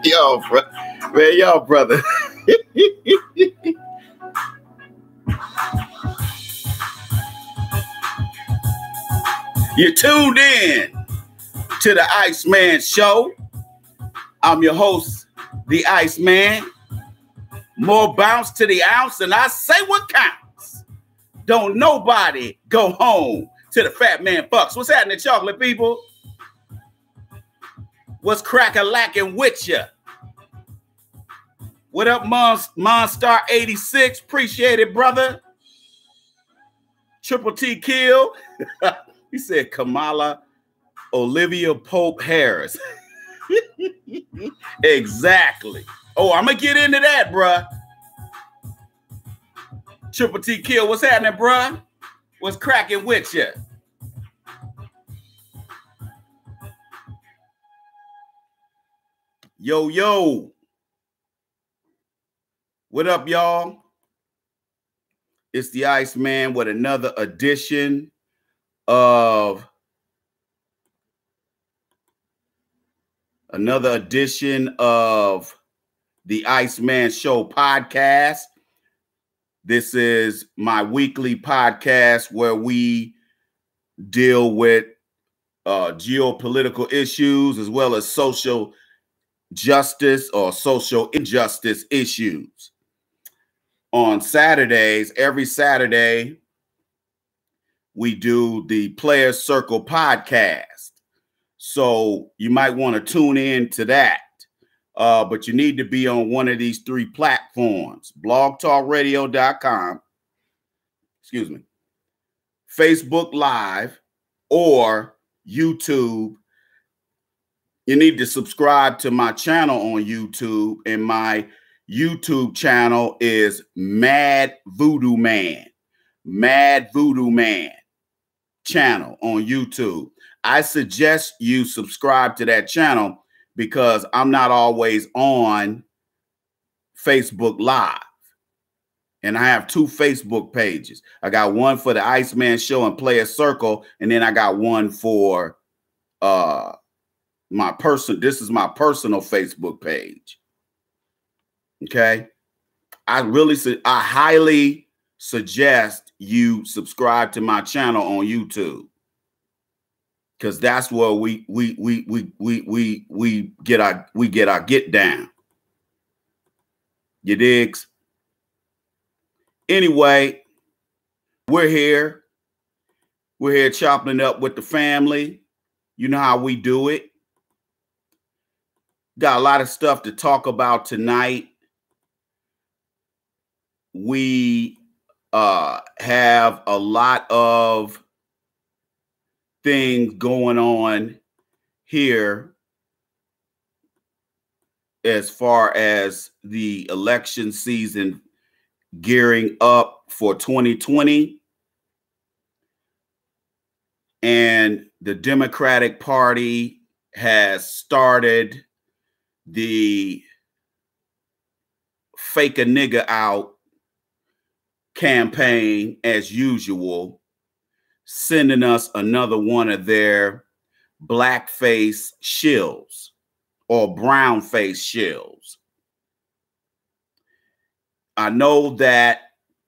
Yo, bro. Man, y'all, brother. You're tuned in to the Iceman Show. I'm your host, the Iceman. More bounce to the ounce, and I say what counts. Don't nobody go home to the Fat Man Fucks. What's happening, chocolate people? What's lacking with ya? What up, Monstar 86? Appreciate it, brother. Triple T Kill. He said Kamala Olivia Pope Harris. Exactly. Oh, I'm gonna get into that, bruh. Triple T Kill, what's happening, bruh? What's cracking with ya? Yo, yo. What up, y'all? It's the Iceman with another edition of the Iceman Show podcast. This is my weekly podcast where we deal with geopolitical issues as well as social justice or social injustice issues. On Saturdays, every Saturday, we do the Players Circle podcast. So you might want to tune in to that. But you need to be on one of these three platforms: blogtalkradio.com, excuse me, Facebook Live, or YouTube. You need to subscribe to my channel on YouTube, and my YouTube channel is Mad Voodoo Man. Mad Voodoo Man channel on YouTube. I suggest you subscribe to that channel because I'm not always on Facebook Live. And I have two Facebook pages. I got one for the Iceman Show and Players Circle, and then I got one for this is my personal Facebook page. Okay. I highly suggest you subscribe to my channel on YouTube, because that's where we get our get down. You digs? Anyway, we're here. We're here chopping it up with the family. You know how we do it. Got a lot of stuff to talk about tonight. We have a lot of things going on here as far as the election season gearing up for 2020. And the Democratic Party has started the fake a nigga out campaign as usual, sending us another one of their blackface shills or brownface shills. I know that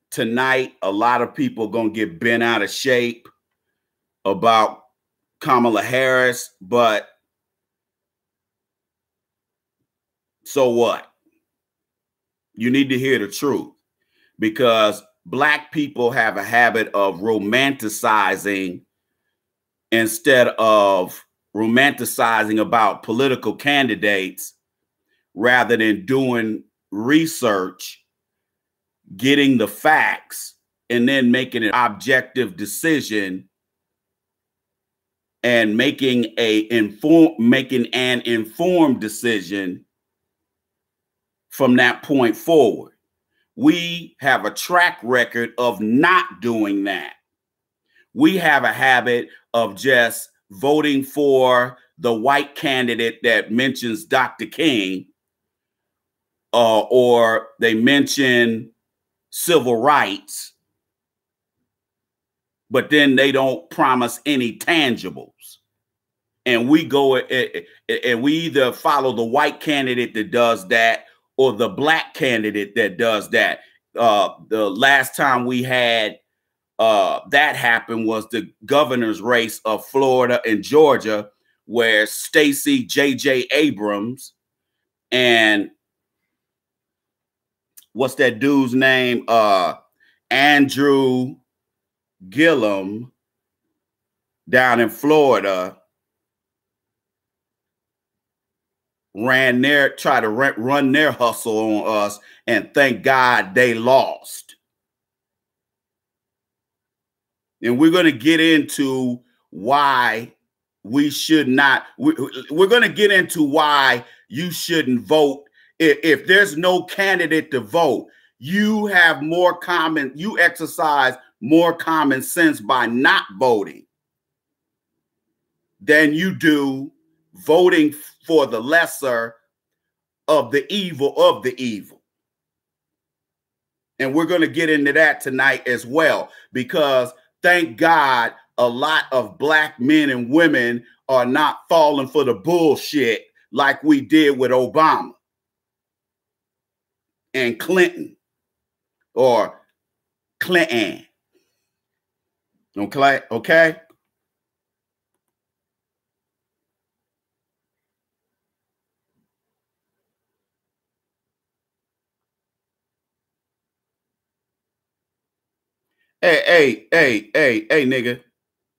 tonight a lot of people are going to get bent out of shape about Kamala Harris, but so what? You need to hear the truth, because Black people have a habit of romanticizing instead of romanticizing about political candidates rather than doing research, getting the facts, and then making an objective decision and making an informed decision from that point forward. We have a track record of not doing that. We have a habit of just voting for the white candidate that mentions Dr. King, or they mention civil rights, but then they don't promise any tangibles. And we go and we either follow the white candidate that does that or the Black candidate that does that. The last time we had that happen was the governor's race of Florida and Georgia, where Stacey J.J. Abrams and what's that dude's name? Andrew Gillum down in Florida tried to run their hustle on us, and thank God they lost. And we're going to get into why we should not. We're going to get into why you shouldn't vote. If there's no candidate to vote, you exercise more common sense by not voting than you do voting for the lesser of the evil of the evil. And we're going to get into that tonight as well, because thank God a lot of Black men and women are not falling for the bullshit like we did with Obama and Clinton or Clinton. Okay? Hey, nigga.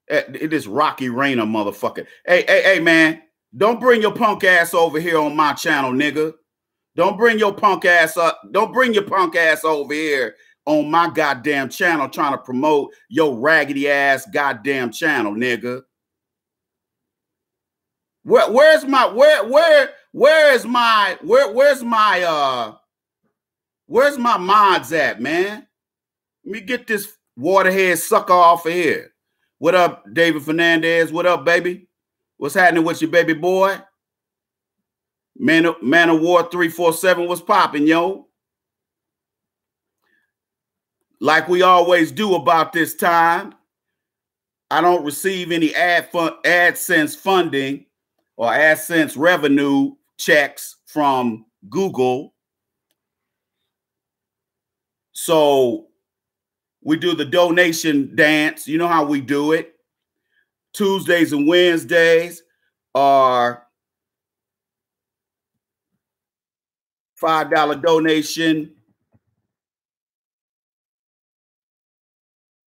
It is Rocky Rayner, motherfucker. Hey, man. Don't bring your punk ass over here on my channel, nigga. Don't bring your punk ass up. Don't bring your punk ass over here on my goddamn channel trying to promote your raggedy ass goddamn channel, nigga. Where's my mods at, man? Let me get this waterhead sucker off of here. What up, David Fernandez? What up, baby? What's happening with you, baby boy? Man of War 347 was popping, yo. Like we always do about this time, I don't receive any AdSense funding or AdSense revenue checks from Google. So we do the donation dance. You know how we do it. Tuesdays and Wednesdays are $5 donation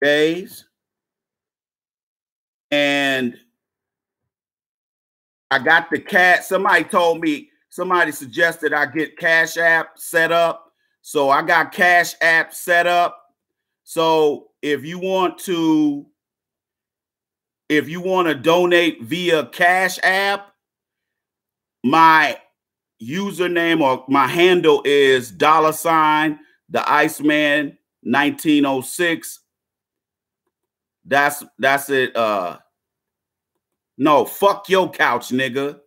days. And I got the somebody suggested I get Cash App set up. So I got Cash App set up. So if you want to donate via Cash App, my username or my handle is $ the Iceman 1906. That's it. No, fuck your couch, nigga.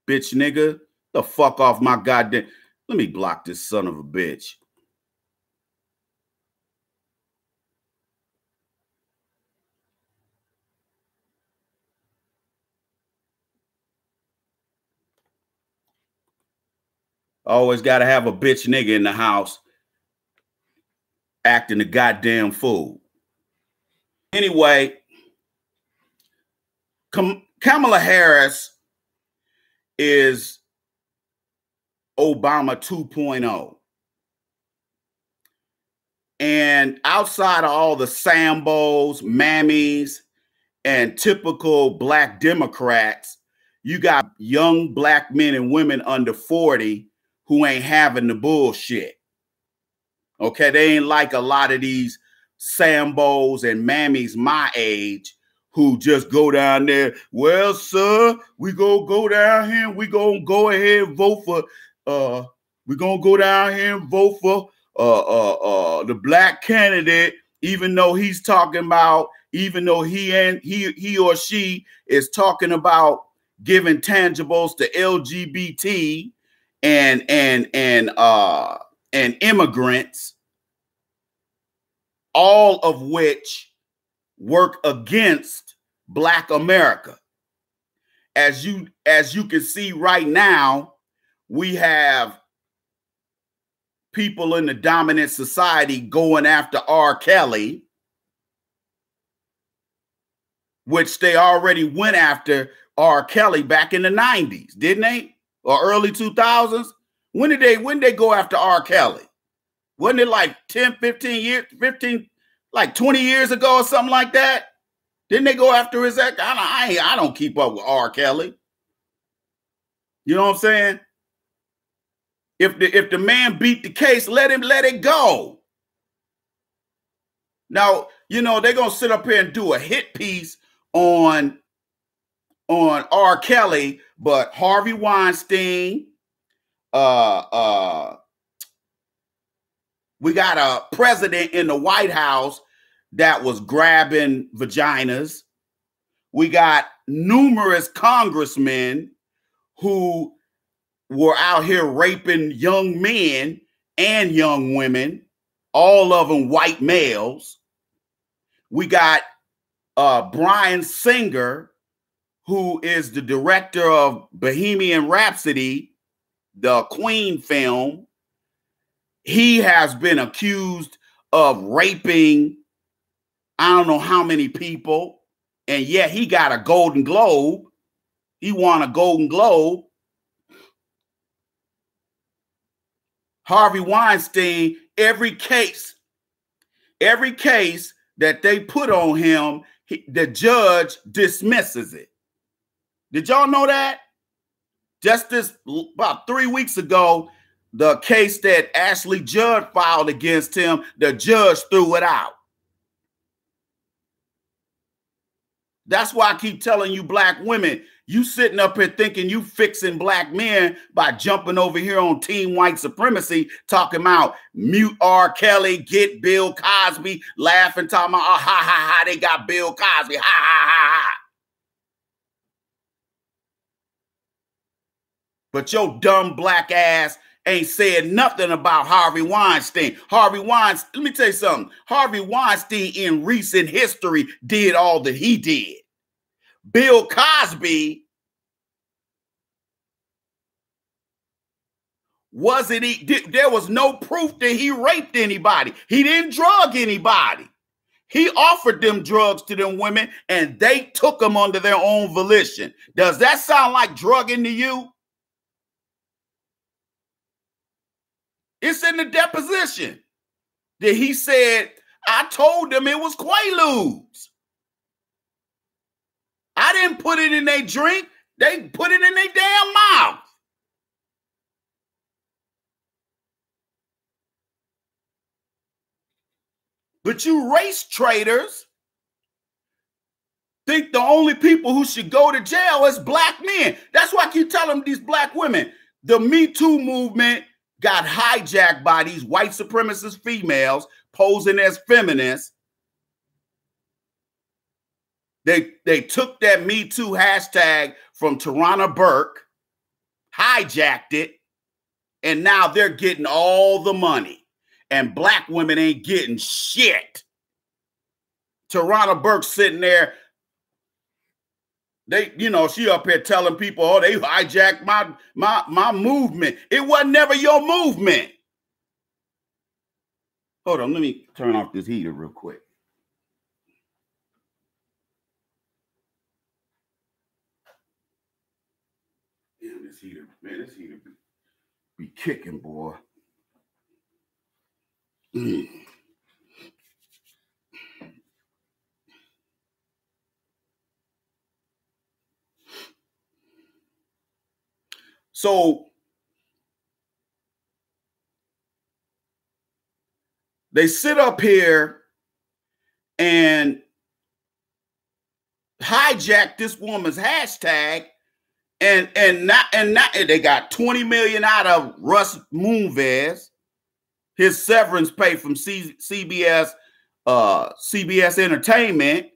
Bitch, nigga. The fuck off my goddamn. Let me block this son of a bitch. Always got to have a bitch nigga in the house acting a goddamn fool. Anyway, Kamala Harris is Obama 2.0. And outside of all the Sambos, mammies, and typical black Democrats, you got young black men and women under 40 who ain't having the bullshit. Okay, they ain't like a lot of these Sambos and mammies my age who just go down there. Well, sir, we gonna go down here. We gonna go ahead and vote for. We gonna go down here and vote for the black candidate, even though he's talking about, even though he or she is talking about giving tangibles to LGBT and immigrants, all of which work against Black America. As you can see right now, we have people in the dominant society going after R. Kelly, which they already went after R. Kelly back in the 90s, didn't they? Or early 2000s? When did they go after R. Kelly? Wasn't it like 10, 15 years, 15, like 20 years ago or something like that? Didn't they go after his ex? I don't keep up with R. Kelly. You know what I'm saying? If the man beat the case, let it go. Now, you know, they're gonna sit up here and do a hit piece on R. Kelly, but Harvey Weinstein, we got a president in the White House that was grabbing vaginas. We got numerous congressmen who were out here raping young men and young women, all of them white males. We got Bryan Singer, who is the director of Bohemian Rhapsody, the Queen film. He has been accused of raping I don't know how many people, and yet he got a Golden Globe. He won a Golden Globe. Harvey Weinstein, every case that they put on him, the judge dismisses it. Did y'all know that? Just about 3 weeks ago, the case that Ashley Judd filed against him, the judge threw it out. That's why I keep telling you black women, you sitting up here thinking you fixing black men by jumping over here on team white supremacy, talking about mute R. Kelly, get Bill Cosby, laughing, talking about, oh, ha, ha, ha, they got Bill Cosby, ha, ha, ha, ha. But your dumb black ass ain't said nothing about Harvey Weinstein. Harvey Weinstein, let me tell you something. Harvey Weinstein in recent history did all that he did. Bill Cosby, there was no proof that he raped anybody. He didn't drug anybody. He offered them drugs to them women and they took them under their own volition. Does that sound like drugging to you? It's in the deposition that he said, I told them it was Quaaludes. I didn't put it in their drink. They put it in their damn mouth. But you race traitors think the only people who should go to jail is black men. That's why I keep telling these black women, the Me Too movement got hijacked by these white supremacist females posing as feminists. They took that Me Too hashtag from Tarana Burke, hijacked it, and now they're getting all the money. And black women ain't getting shit. Tarana Burke sitting there, she up here telling people, oh, they hijacked my movement. It wasn't never your movement. Hold on, let me turn off this heater real quick. Damn, this heater be kicking, boy. So they sit up here and hijack this woman's hashtag, and they got 20 million out of Russ Moonves, his severance pay from CBS Entertainment.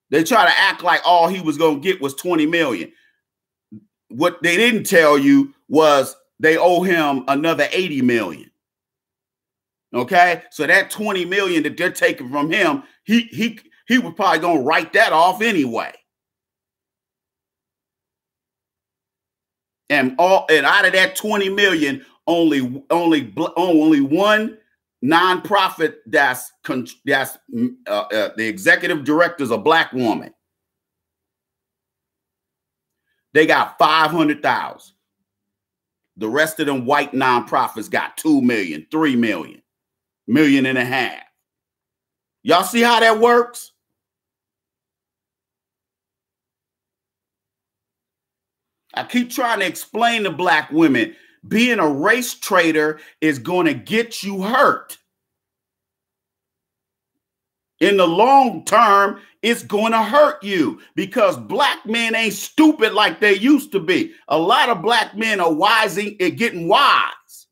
They try to act like all he was going to get was 20 million. What they didn't tell you was they owe him another 80 million. Okay, so that 20 million that they're taking from him, he was probably gonna write that off anyway. And out of that 20 million, only one nonprofit that's the executive director is a black woman. They got 500,000. The rest of them white nonprofits got 2 million, 3 million, million and a half. Y'all see how that works? I keep trying to explain to black women, being a race traitor is going to get you hurt. In the long term, it's going to hurt you because black men ain't stupid like they used to be. A lot of black men are getting wise.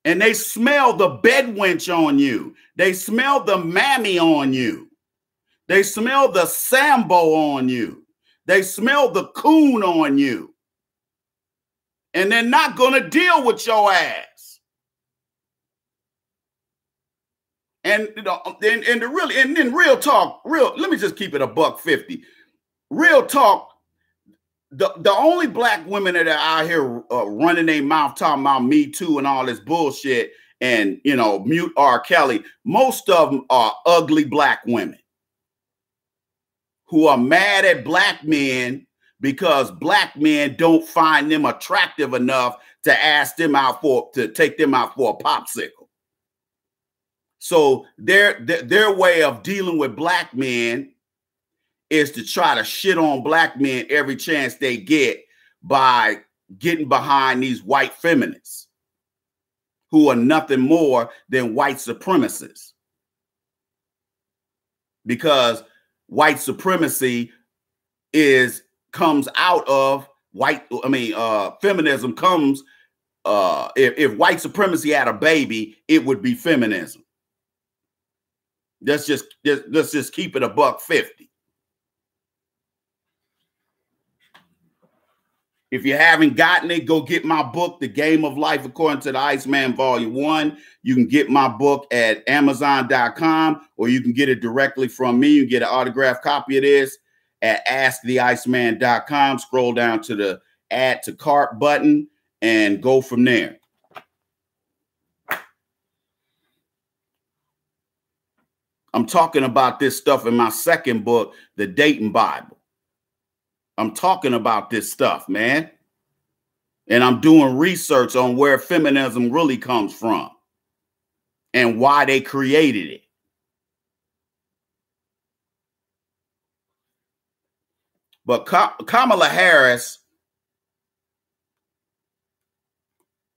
And they smell the bed wench on you. They smell the mammy on you. They smell the Sambo on you. They smell the coon on you. And they're not going to deal with your ass. And real talk, let me just keep it $1.50. Real talk, the only black women that are out here running their mouth talking about Me Too and all this bullshit and, mute R. Kelly, most of them are ugly black women who are mad at black men because black men don't find them attractive enough to ask them out to take them out for a popsicle. So their way of dealing with black men is to try to shit on black men every chance they get by getting behind these white feminists who are nothing more than white supremacists. Because white supremacy comes out of feminism comes, if white supremacy had a baby, it would be feminism. Let's just keep it $1.50. If you haven't gotten it, go get my book, The Game of Life According to the Iceman, Volume 1. You can get my book at Amazon.com, or you can get it directly from me. You can get an autographed copy of this at AskTheIceman.com. Scroll down to the Add to Cart button and go from there. I'm talking about this stuff in my second book, The Dating Bible. I'm talking about this stuff, man. And I'm doing research on where feminism really comes from and why they created it. But Kamala Harris,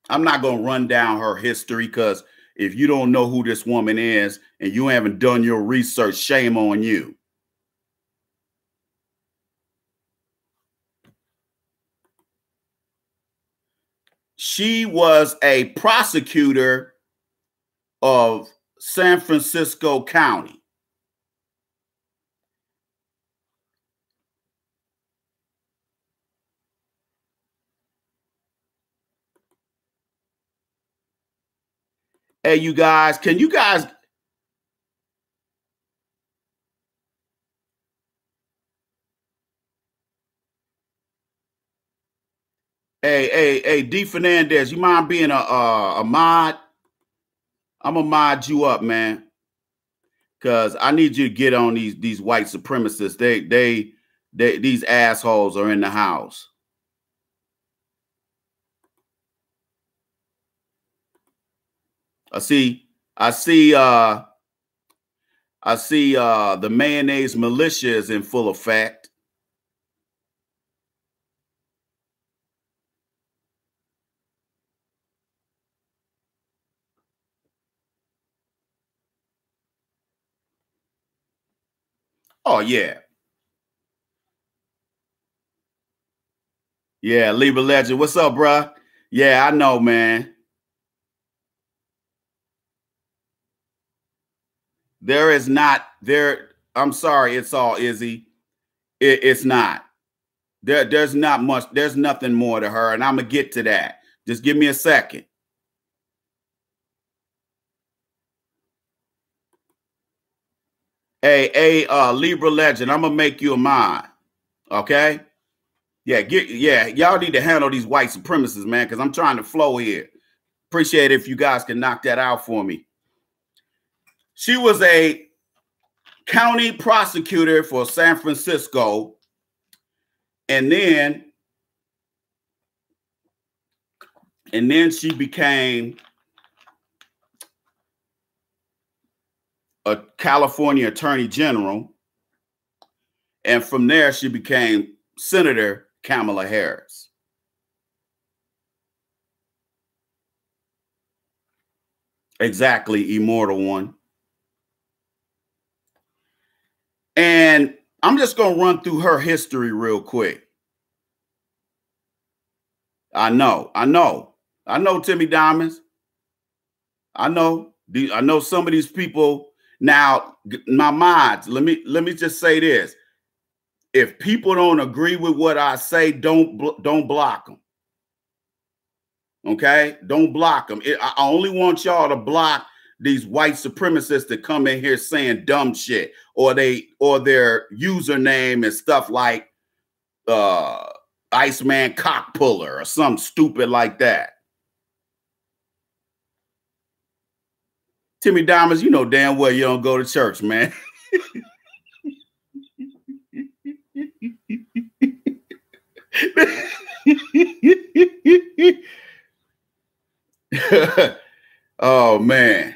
I'm not going to run down her history, because if you don't know who this woman is and you haven't done your research, shame on you. She was a prosecutor of San Francisco County. Hey, you guys, can you guys... Hey, D Fernandez, you mind being a mod? I'm gonna mod you up, man, because I need you to get on these white supremacists. These assholes are in the house. I see the mayonnaise militia is in full effect. Oh, yeah. Yeah, Libra Legend. What's up, bruh? Yeah, I know, man. There is not there. I'm sorry, it's all Izzy. It's not. There's not much. There's nothing more to her, and I'm gonna get to that. Just give me a second. Hey, Libra Legend, I'm gonna make you a mod. Okay? Yeah, y'all need to handle these white supremacists, man, because I'm trying to flow here. Appreciate it if you guys can knock that out for me. She was a county prosecutor for San Francisco, and then she became a California attorney general. And from there, she became Senator Kamala Harris. Exactly, Immortal One. And I'm just going to run through her history real quick. I know, Timmy Diamonds. I know some of these people. Now, my mods, let me just say this. If people don't agree with what I say, don't block them. Okay? Don't block them. I only want y'all to block these white supremacists that come in here saying dumb shit, or their username is stuff like Iceman Cock Puller or something stupid like that. Timmy Diamonds, you know damn well you don't go to church, man. Oh, man.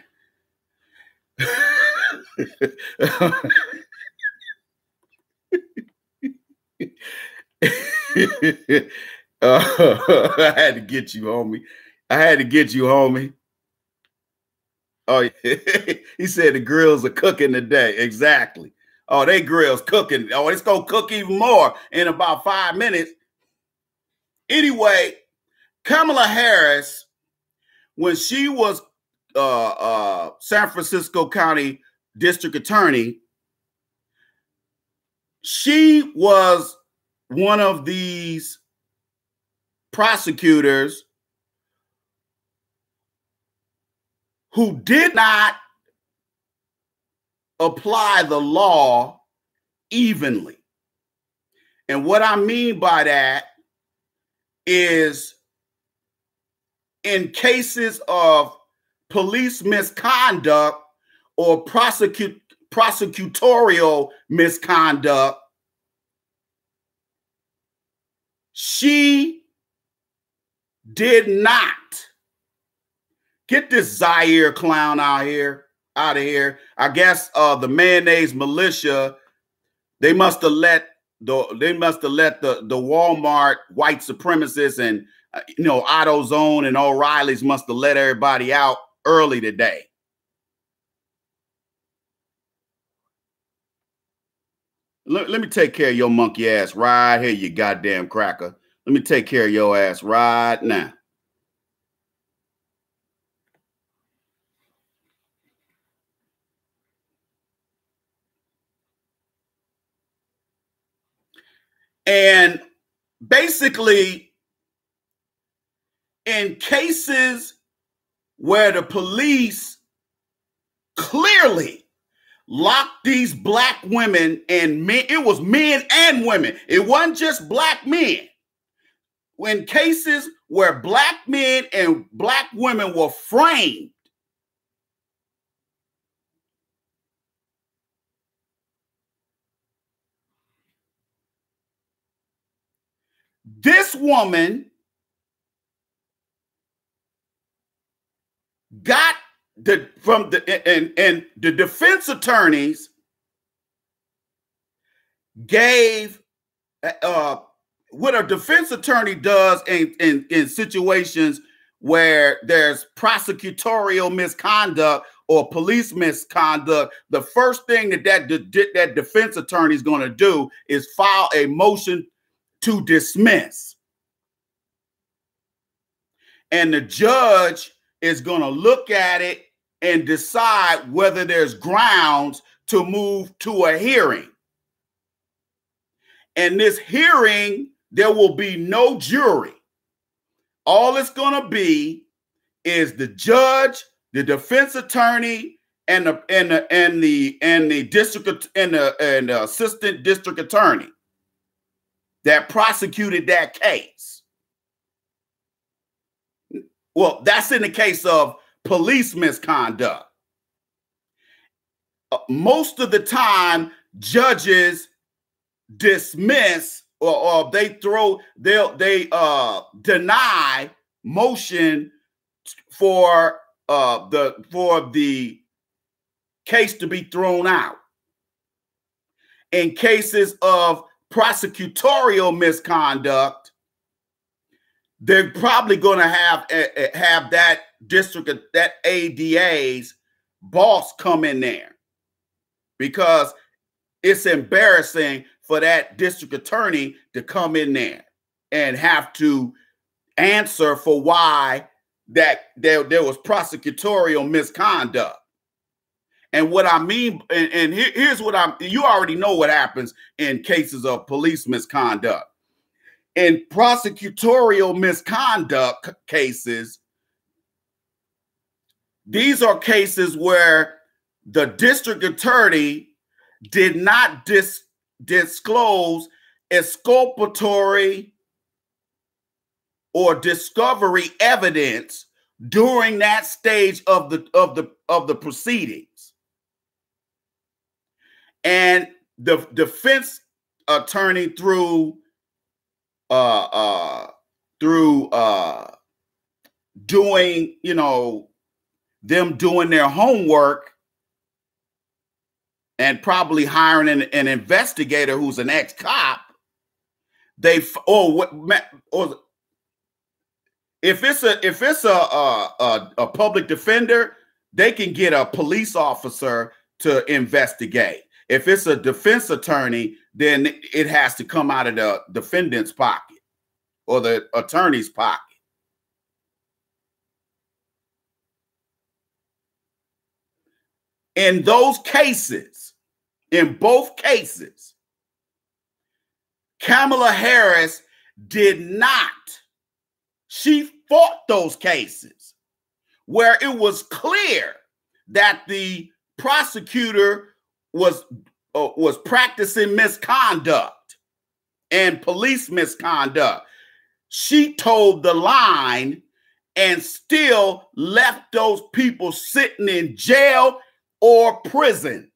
I had to get you, homie. I had to get you, homie. Oh, he said the grills are cooking today. Exactly. Oh, they grills cooking. Oh, it's gonna cook even more in about 5 minutes. Anyway, Kamala Harris, when she was San Francisco County District Attorney, she was one of these prosecutors who did not apply the law evenly. And what I mean by that is in cases of police misconduct or prosecutorial misconduct, she did not get this Zaire clown out of here. I guess the mayonnaise militia, they must have let the Walmart white supremacists and AutoZone and O'Reilly's must have let everybody out early today. Let me take care of your monkey ass right here, you goddamn cracker. Let me take care of your ass right now. And basically, in cases where the police clearly locked these black women and men, it was men and women. It wasn't just black men. In cases where black men and black women were framed, this woman got the defense attorneys gave what a defense attorney does in situations where there's prosecutorial misconduct or police misconduct. The first thing that defense attorney is going to do is file a motion to dismiss. And the judge is going to look at it and decide whether there's grounds to move to a hearing. And this hearing, there will be no jury. All it's going to be is the judge, the defense attorney, and the district and the assistant district attorney that prosecuted that case. Well, that's in the case of police misconduct. Most of the time, judges dismiss or they deny motion for the case to be thrown out. In cases of prosecutorial misconduct, they're probably going to have that district, that ADA's boss come in there, because it's embarrassing for that district attorney to come in there and have to answer for why that there was prosecutorial misconduct. And what I mean, and here's what you already know what happens in cases of police misconduct. In prosecutorial misconduct cases, these are cases where the district attorney did not disclose exculpatory or discovery evidence during that stage of the proceedings. And the defense attorney through doing, them doing their homework, and probably hiring an investigator who's an ex-cop, or if it's a public defender, they can get a police officer to investigate. If it's a defense attorney, then it has to come out of the defendant's pocket or the attorney's pocket. In those cases, in both cases, Kamala Harris did not. She fought those cases where it was clear that the prosecutor was practicing misconduct and police misconduct. She told the line and still left those people sitting in jail or prison.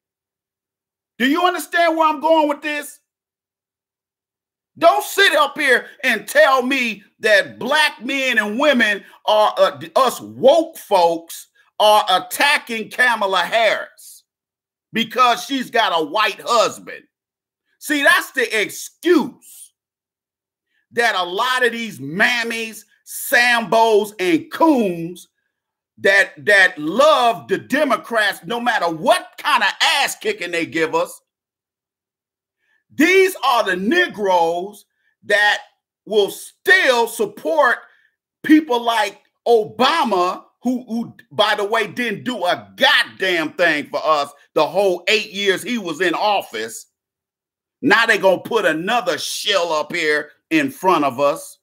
Do you understand where I'm going with this? Don't sit up here and tell me that black men and women are, us woke folks are attacking Kamala Harris because she's got a white husband. See, that's the excuse that a lot of these mammies, Sambos, and coons that love the Democrats, no matter what kind of ass kicking they give us. These are the Negroes that will still support people like Obama, who, by the way, didn't do a goddamn thing for us the whole 8 years he was in office. Now they're going to put another shill up here in front of us.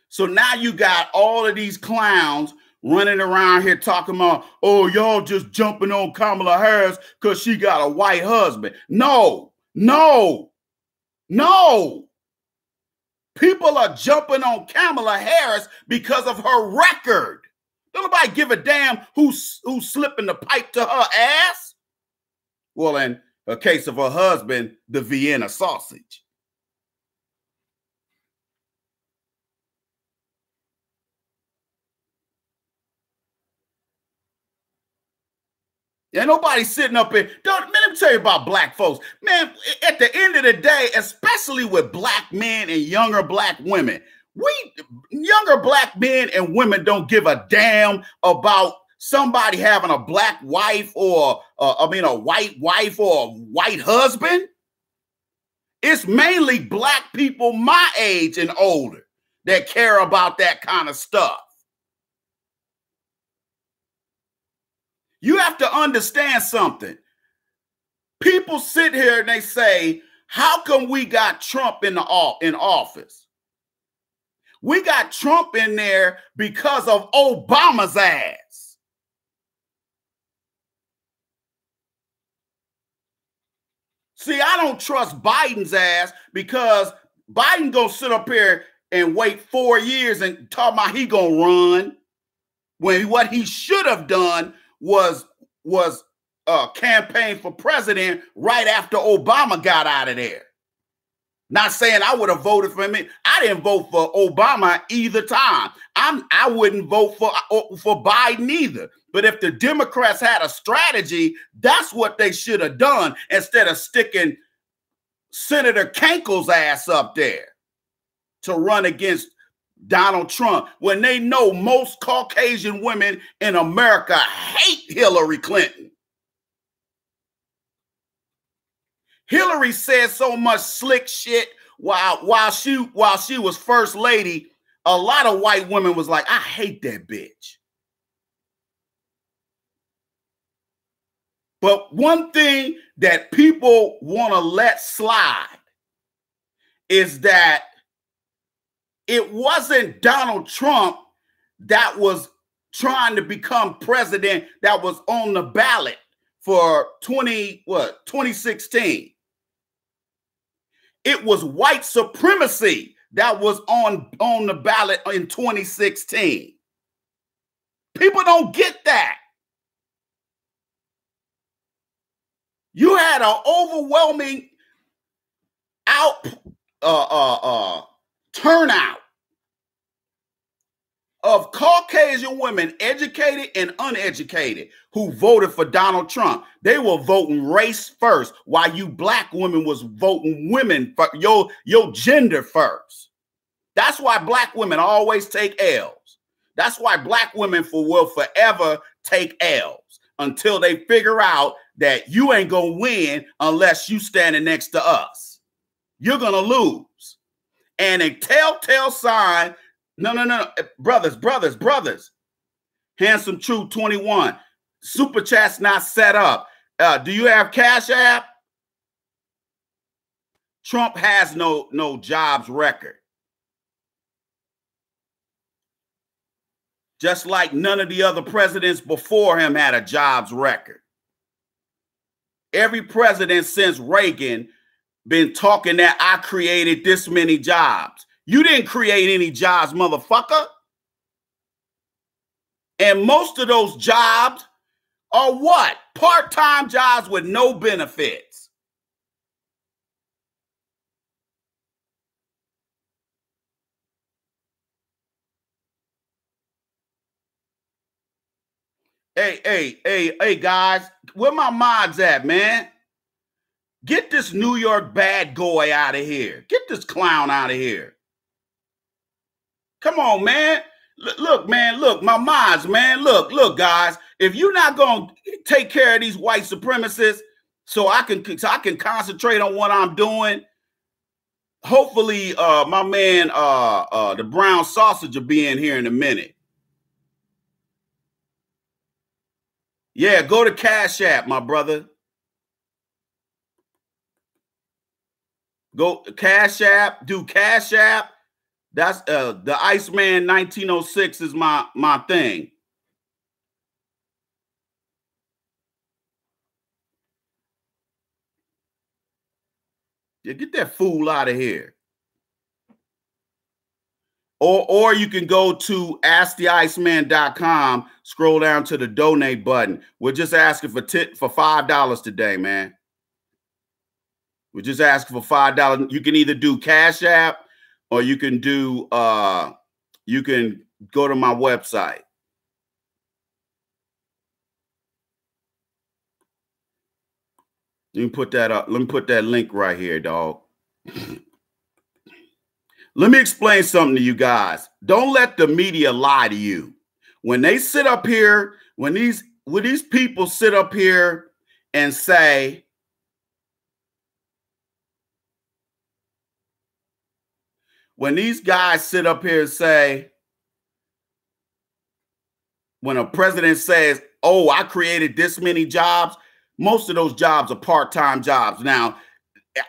So now you got all of these clowns running around here talking about, oh, y'all just jumping on Kamala Harris because she got a white husband. No, no, no. People are jumping on Kamala Harris because of her record. Don't nobody give a damn who's slipping the pipe to her ass. Well, in a case of her husband, the Vienna sausage. Yeah, nobody's sitting up here. Man, let me tell you about black folks. Man, at the end of the day, especially with black men and younger black women, younger black men and women don't give a damn about somebody having a black wife or, a white wife or a white husband. It's mainly black people my age and older that care about that kind of stuff. You have to understand something. People sit here and they say, how come we got Trump in office? We got Trump in there because of Obama's ass. See, I don't trust Biden's ass because Biden gonna sit up here and wait 4 years and talk about he gonna run when what he should have done was campaign for president right after Obama got out of there. Not saying I would have voted for him. I didn't vote for Obama either time. I wouldn't vote for Biden either. But if the Democrats had a strategy, that's what they should have done instead of sticking Senator Kenkel's ass up there to run against Donald Trump when they know most Caucasian women in America hate Hillary Clinton. Hillary said so much slick shit while she was first lady. A lot of white women was like, I hate that bitch. But one thing that people want to let slide is that it wasn't Donald Trump that was trying to become president that was on the ballot for 2016. It was white supremacy that was on the ballot in 2016. People don't get that. You had an overwhelming turnout of Caucasian women, educated and uneducated, who voted for Donald Trump. They were voting race first, while you black women was voting women for your gender first. That's why black women always take L's. That's why black women will forever take L's until they figure out that you ain't gonna win unless you standing next to us. You're gonna lose. And a telltale sign. No. Brothers. Handsome Truth 21. Super Chat's not set up. Do you have Cash App? Trump has no jobs record. Just like none of the other presidents before him had a jobs record. Every president since Reagan been talking that I created this many jobs. You didn't create any jobs, motherfucker. And most of those jobs are what? Part-time jobs with no benefits. Hey, guys, where my mods at, man? Get this New York bad boy out of here. Get this clown out of here. Come on, man. Look, man, look, my mods, man. Look, guys. If you're not going to take care of these white supremacists so I can concentrate on what I'm doing, hopefully my man, the brown sausage will be in here in a minute. Yeah, go to Cash App, my brother. Go Cash App, do Cash App. That's the Iceman 1906 is my thing. Yeah, get that fool out of here. Or you can go to asktheiceman.com, scroll down to the donate button. We're just asking for $5 today, man. We're just asking for $5. You can either do Cash App or you can do you can go to my website. Let me put that up. Let me put that link right here, dog. Let me explain something to you guys. Don't let the media lie to you. When they sit up here, when these people sit up here and say, when these guys sit up here and say, when a president says, oh, I created this many jobs, most of those jobs are part-time jobs. Now,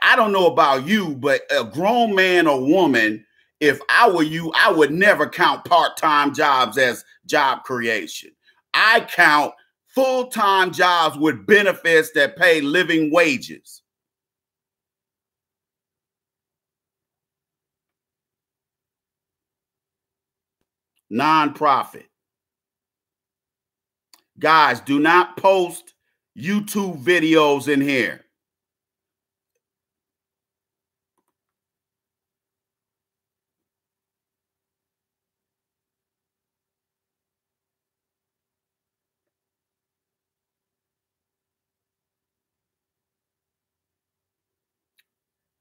I don't know about you, but a grown man or woman, if I were you, I would never count part-time jobs as job creation. I count full-time jobs with benefits that pay living wages. Nonprofit. Guys, do not post YouTube videos in here.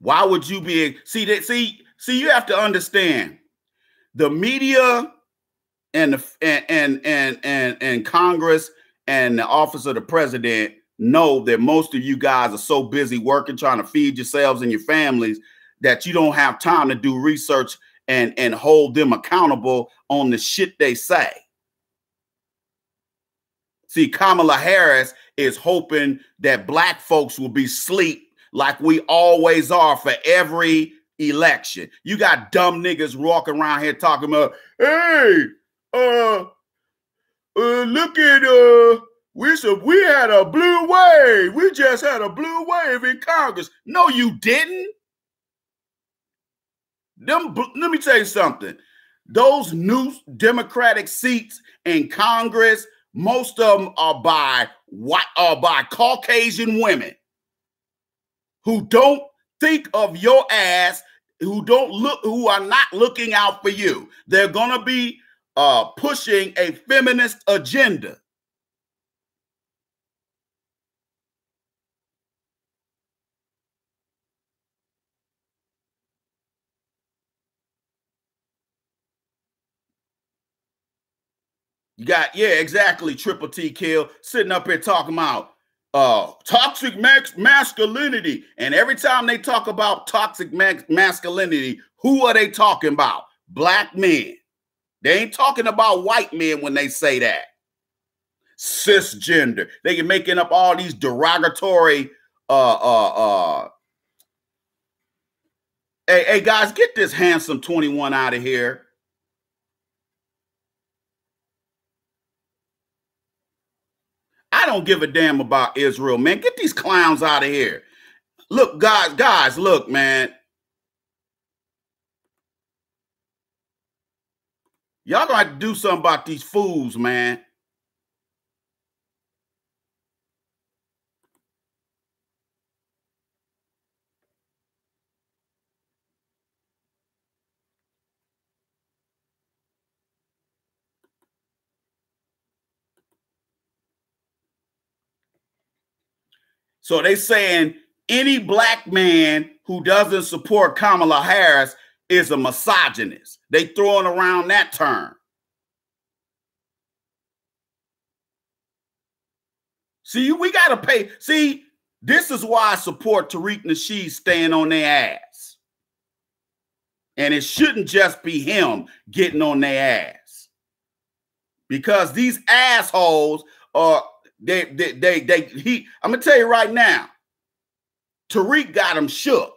Why would you be see you have to understand the media and Congress and the office of the president know that most of you guys are so busy working, trying to feed yourselves and your families that you don't have time to do research and hold them accountable on the shit they say. See, Kamala Harris is hoping that black folks will be asleep like we always are for every election. You got dumb niggas walking around here talking about, hey, look at we had a blue wave. We just had a blue wave in Congress. No, you didn't. Let me tell you something. Those new Democratic seats in Congress, most of them are by Caucasian women who don't think of your ass, who are not looking out for you. They're gonna be pushing a feminist agenda. You got, yeah, exactly, Triple T Kill, sitting up here talking about toxic masculinity. And every time they talk about toxic masculinity, who are they talking about? Black men. They ain't talking about white men when they say that. Cisgender. They can making up all these derogatory hey guys, get this handsome 21 out of here. I don't give a damn about Israel, man. Get these clowns out of here. Look, guys, look, man. Y'all gonna have to do something about these fools, man. So they saying any black man who doesn't support Kamala Harris is a misogynist. They throwing around that term. See, we got to pay. See, this is why I support Tariq Nasheed staying on their ass. And it shouldn't just be him getting on their ass. Because these assholes are, I'm going to tell you right now, Tariq got him shook.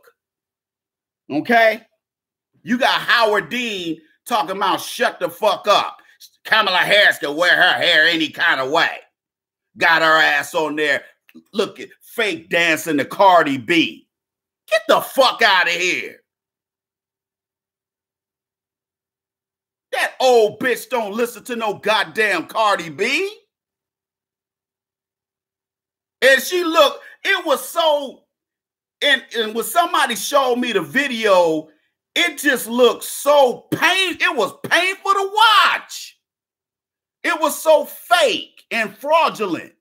Okay? You got Howard Dean talking about shut the fuck up. Kamala Harris can wear her hair any kind of way. Got her ass on there, look at fake dancing to Cardi B. Get the fuck out of here. That old bitch don't listen to no goddamn Cardi B. And she looked, it was so, and when somebody showed me the video, it just looked so it was painful to watch. It was so fake and fraudulent.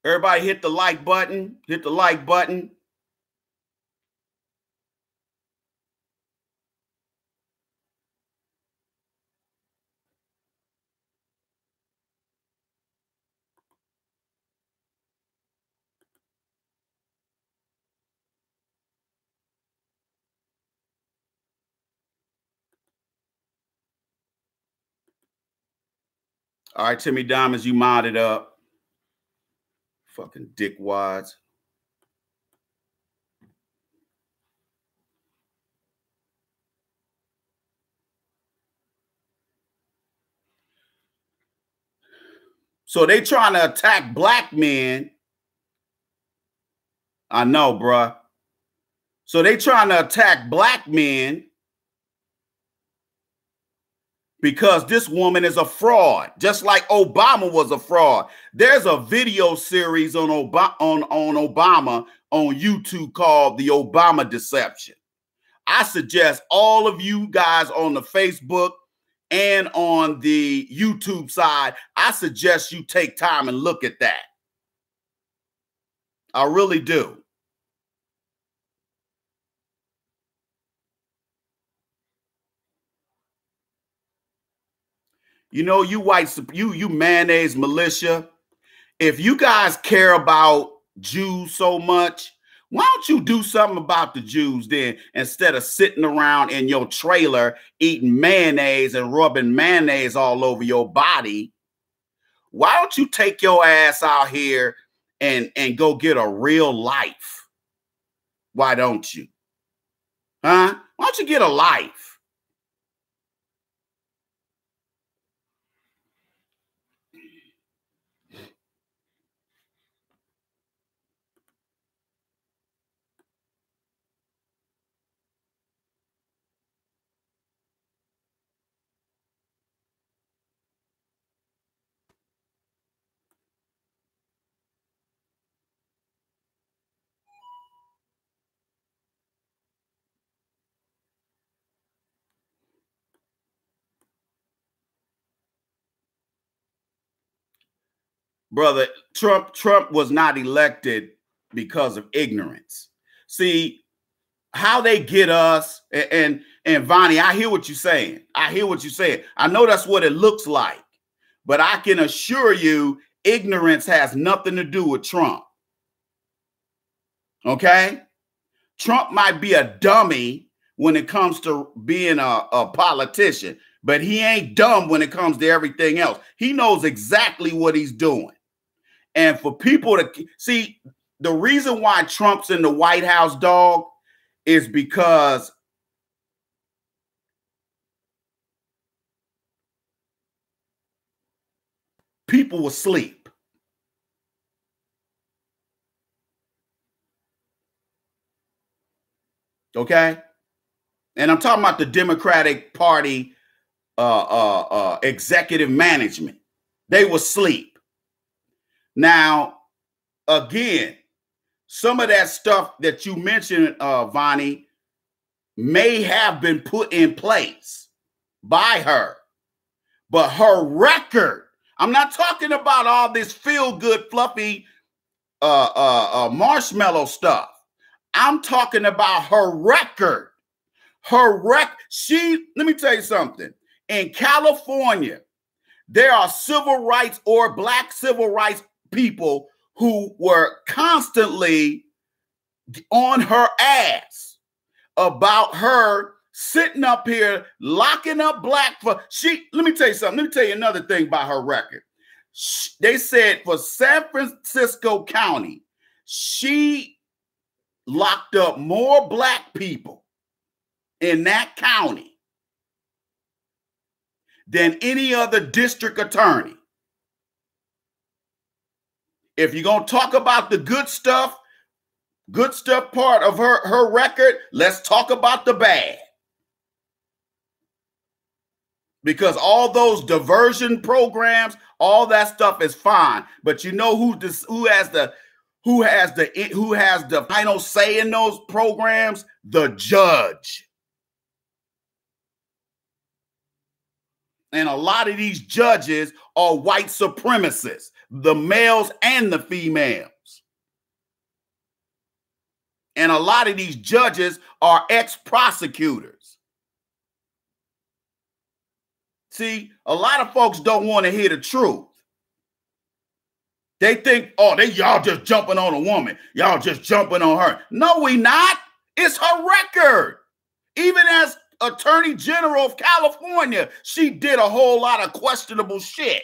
Everybody hit the like button. Hit the like button. All right, Timmy Diamonds, you modded up. Fucking dickwads. So they trying to attack black men. I know, bruh. So they trying to attack black men because this woman is a fraud, just like Obama was a fraud. There's a video series on Obama on YouTube called The Obama Deception. I suggest all of you guys on the Facebook and on the YouTube side, I suggest you take time and look at that. I really do. You know, you mayonnaise militia, if you guys care about Jews so much, Why don't you do something about the Jews then, instead of sitting around in your trailer eating mayonnaise and rubbing mayonnaise all over your body? Why don't you take your ass out here and go get a real life? Why don't you? Huh? Why don't you get a life? Brother, Trump was not elected because of ignorance. See how they get us, and Vonnie, I hear what you're saying. I hear what you're saying. I know that's what it looks like, but I can assure you, ignorance has nothing to do with Trump. Okay? Trump might be a dummy when it comes to being a politician, but he ain't dumb when it comes to everything else. He knows exactly what he's doing. And for people to see, the reason why Trump's in the White House, dog, is because people will sleep. Okay? And I'm talking about the Democratic Party executive management. They will sleep. Now, again, some of that stuff that you mentioned, Vonnie, may have been put in place by her. But her record, I'm not talking about all this feel-good, fluffy marshmallow stuff. I'm talking about her record. Let me tell you something. In California, there are civil rights or black civil rights people who were constantly on her ass about her sitting up here locking up black for let me tell you something. Let me tell you another thing about her record. They said for San Francisco County, she locked up more black people in that county than any other district attorney. If you're going to talk about the good stuff part of her record, let's talk about the bad. Because all those diversion programs, all that stuff is fine. But you know who has the final say in those programs? The judge. And a lot of these judges are white supremacists, the males and the females. And a lot of these judges are ex-prosecutors. See, a lot of folks don't want to hear the truth. They think, oh, y'all just jumping on a woman. Y'all just jumping on her. No, we not. It's her record. Even as Attorney General of California, she did a whole lot of questionable shit.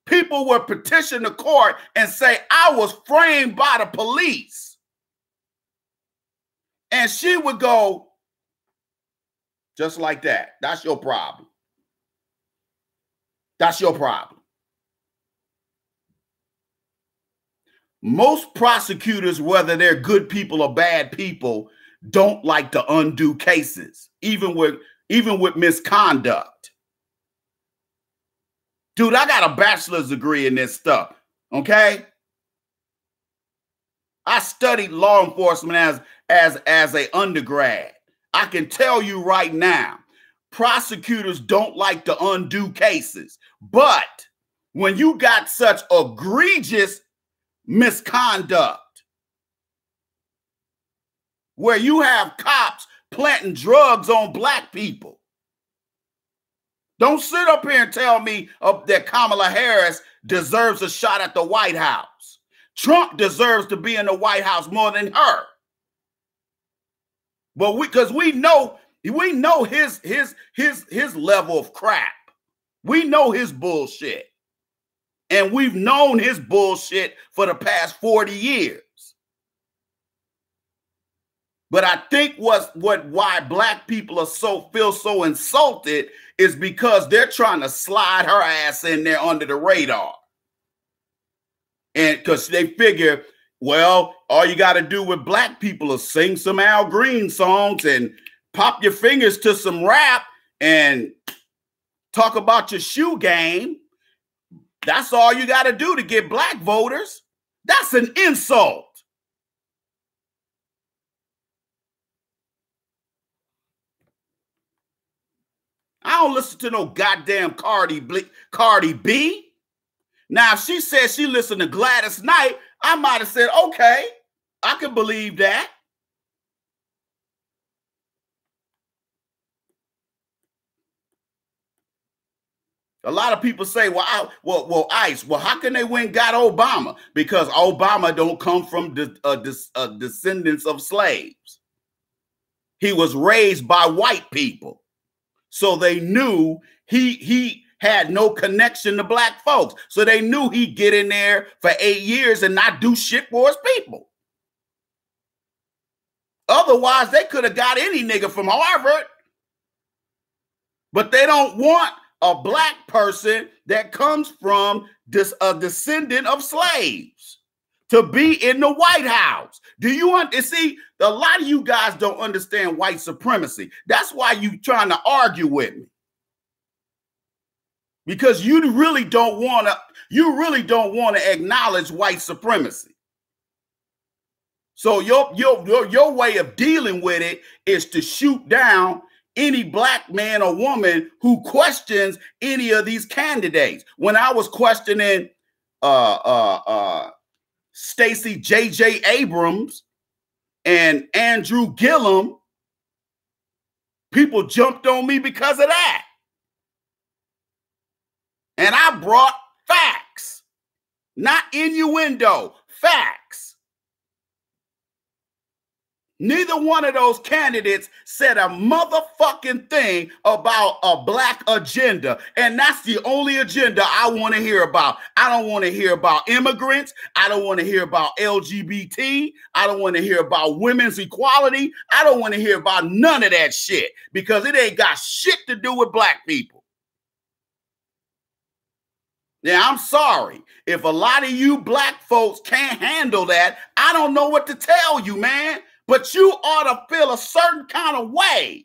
People would petition the court and say, I was framed by the police. And she would go, just like that. That's your problem. That's your problem. Most prosecutors, whether they're good people or bad people, don't like to undo cases, even with misconduct. Dude, I got a bachelor's degree in this stuff, okay? I studied law enforcement as an undergrad. I can tell you right now, prosecutors don't like to undo cases. But when you got such egregious misconduct, where you have cops planting drugs on black people, don't sit up here and tell me that Kamala Harris deserves a shot at the White House. Trump deserves to be in the White House more than her. But because we know his level of crap. We know his bullshit. And we've known his bullshit for the past 40 years. But I think why black people are feel so insulted is because they're trying to slide her ass in there under the radar. And because they figure, well, all you got to do with black people is sing some Al Green songs and pop your fingers to some rap and talk about your shoe game. That's all you got to do to get black voters. That's an insult. I don't listen to no goddamn Cardi B. Now, if she said she listened to Gladys Knight, I might have said, okay, I can believe that. A lot of people say, well, ICE, how can they win got Obama? Because Obama don't come from descendants of slaves. He was raised by white people. So they knew he had no connection to black folks. So they knew he'd get in there for 8 years and not do shit for his people. Otherwise, they could have got any nigga from Harvard. But they don't want a black person that comes from a descendant of slaves to be in the White House. Do you see? A lot of you guys don't understand white supremacy. That's why you trying to argue with me, because you really don't want to acknowledge white supremacy. So your way of dealing with it is to shoot down any black man or woman who questions any of these candidates. When I was questioning Stacey J.J. Abrams and Andrew Gillum, people jumped on me because of that. And I brought facts, not innuendo, facts. Neither one of those candidates said a motherfucking thing about a black agenda. And that's the only agenda I want to hear about. I don't want to hear about immigrants. I don't want to hear about LGBT. I don't want to hear about women's equality. I don't want to hear about none of that shit, because it ain't got shit to do with black people. Now, I'm sorry. If a lot of you black folks can't handle that, I don't know what to tell you, man. But you ought to feel a certain kind of way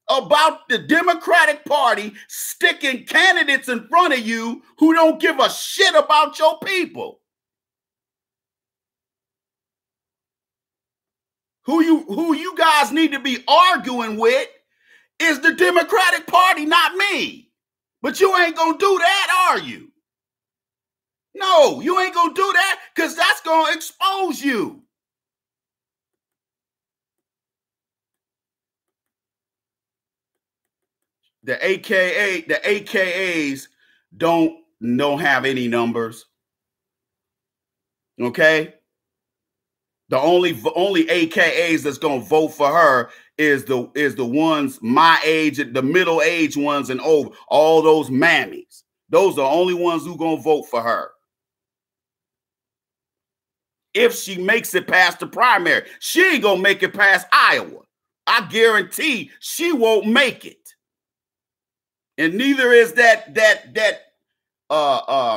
about the Democratic Party sticking candidates in front of you who don't give a shit about your people. Who you guys need to be arguing with is the Democratic Party, not me. But you ain't gonna do that, are you? No, you ain't gonna do that, because that's gonna expose you. The AKAs don't have any numbers. Okay? The only AKAs that's gonna vote for her is the ones my age, the middle-aged ones and over, all those mammies. Those are the only ones who gonna vote for her. If she makes it past the primary, she ain't gonna make it past Iowa. I guarantee she won't make it. And neither is that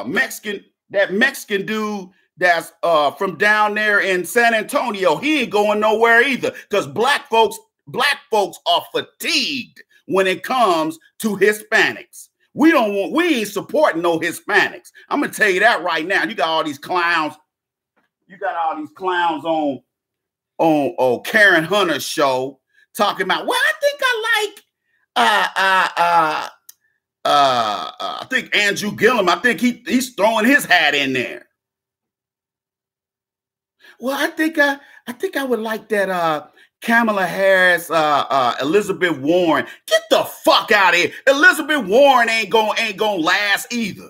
Mexican dude that's from down there in San Antonio. He ain't going nowhere either, because black folks are fatigued when it comes to Hispanics. We ain't supporting no Hispanics. I'm gonna tell you that right now. You got all these clowns. You got all these clowns on Karen Hunter's show talking about, well, I think I like I think Andrew Gillum, I think he's throwing his hat in there. Well, I think I would like that Kamala Harris, Elizabeth Warren. Get the fuck out of here. Elizabeth Warren ain't gonna last either.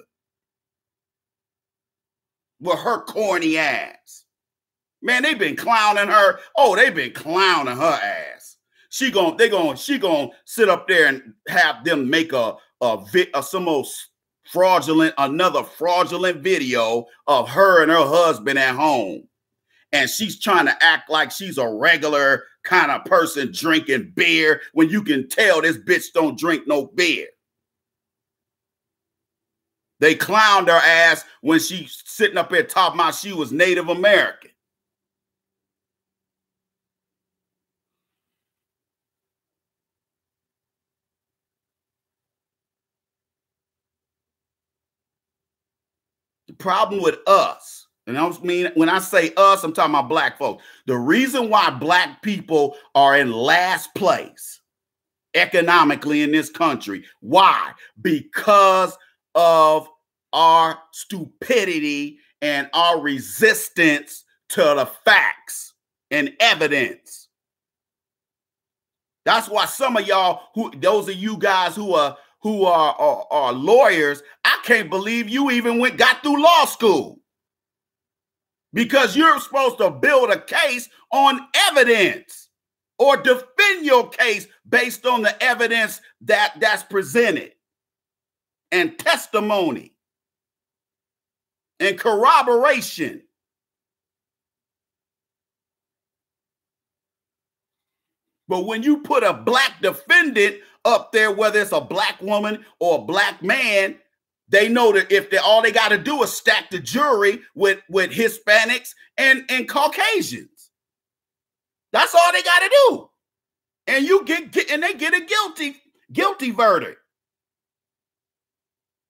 with her corny ass. Man, they've been clowning her. Oh, they've been clowning her ass. She gonna sit up there and have them make some old another fraudulent video of her and her husband at home. And she's trying to act like she's a regular kind of person drinking beer when you can tell this bitch don't drink no beer. They clowned her ass when she's sitting up there talking about she was Native American. The problem with us, and I mean, when I say us, I'm talking about black folks. The reason why black people are in last place economically in this country, why? Because of our stupidity and our resistance to the facts and evidence. That's why some of y'all, those of you guys who are lawyers, I can't believe you even got through law school, because you're supposed to build a case on evidence or defend your case based on the evidence that's presented and testimony and corroboration. But when you put a black defendant up there, whether it's a black woman or a black man, they know that all they got to do is stack the jury with Hispanics and Caucasians. That's all they got to do. And they get a guilty verdict.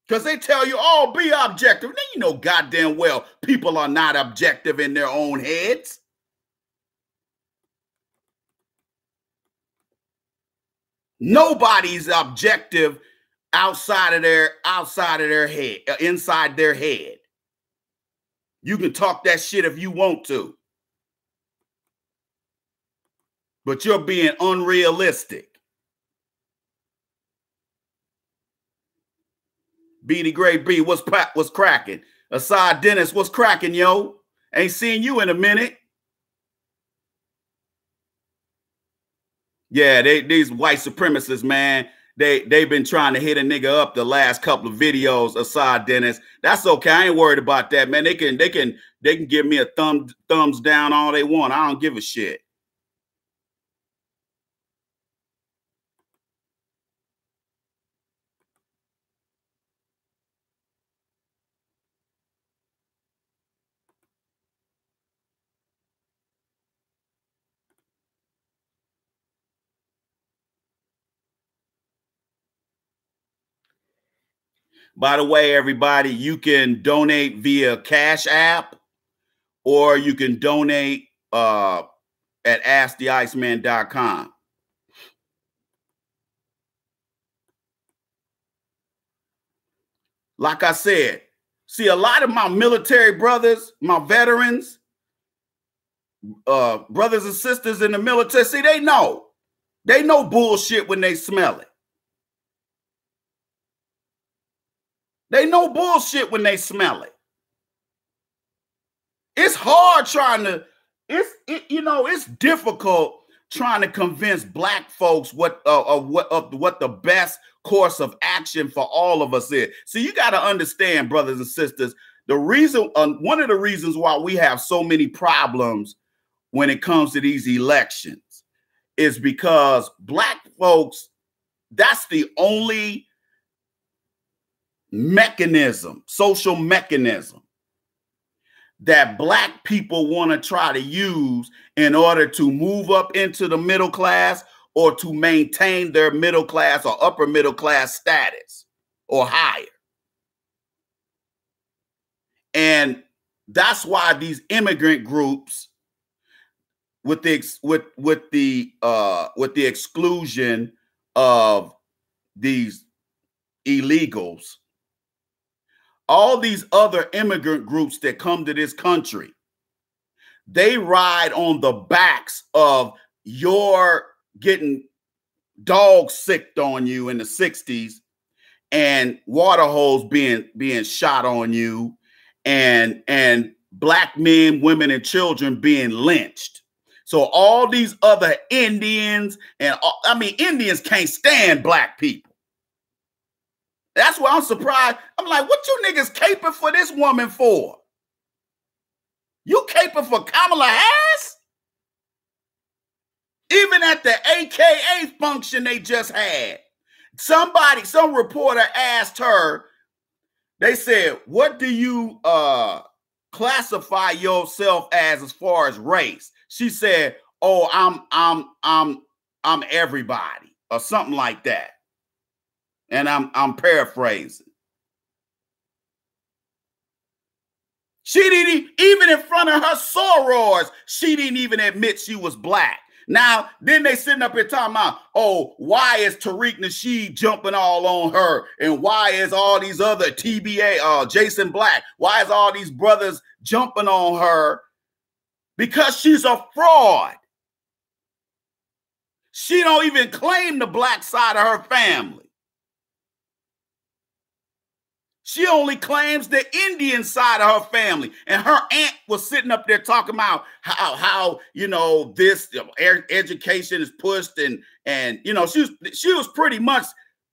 Because they tell you, oh, be objective. Then you know goddamn well people are not objective in their own heads. Nobody's objective outside of their head, inside their head. You can talk that shit if you want to, but you're being unrealistic. B the Great B, what's cracking? Aside Dennis, what's cracking, yo? Ain't seen you in a minute. Yeah, these white supremacists, man, they've been trying to hit a nigga up the last couple of videos. Aside Dennis, that's okay. I ain't worried about that, man. They can give me a thumbs down all they want. I don't give a shit. By the way, everybody, you can donate via Cash App, or you can donate at asktheiceman.com. Like I said, see, a lot of my military brothers, my veterans, brothers and sisters in the military, see, they know bullshit when they smell it. They know bullshit when they smell it. It's hard it's difficult trying to convince black folks what the best course of action for all of us is. So you got to understand, brothers and sisters, one of the reasons why we have so many problems when it comes to these elections is because black folks, that's the only social mechanism that black people want to try to use in order to move up into the middle class or to maintain their middle class or upper middle class status or higher. And that's why these immigrant groups, with the exclusion of these illegals, all these other immigrant groups that come to this country, they ride on the backs of your getting dog sicked on you in the 60s and water holes being shot on you and black men, women, and children being lynched. So all these other Indians Indians can't stand black people. That's why I'm surprised. I'm like, what you niggas caping for this woman for? You caping for Kamala Harris? Even at the AKA function they just had, some reporter asked her, they said, what do you classify yourself as far as race? She said, oh, I'm everybody, or something like that. And I'm paraphrasing. She didn't even in front of her sorors, she didn't even admit she was black. Now, then they sitting up here talking about, oh, why is Tariq Nasheed jumping all on her? And why is all these other TBA, Jason Black, why is all these brothers jumping on her? Because she's a fraud. She don't even claim the black side of her family. She only claims the Indian side of her family. And her aunt was sitting up there talking about how this education is pushed and she was pretty much,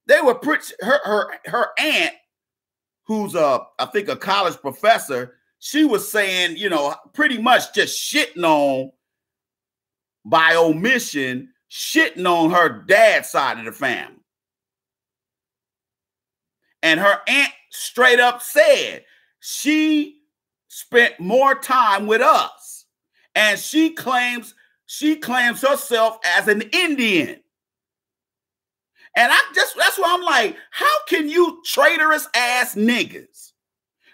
her aunt, who's I think a college professor, she was saying, pretty much just shitting on, by omission, shitting on her dad's side of the family. And her aunt straight up said she spent more time with us, and she claims herself as an Indian. And that's why I'm like, how can you traitorous ass niggas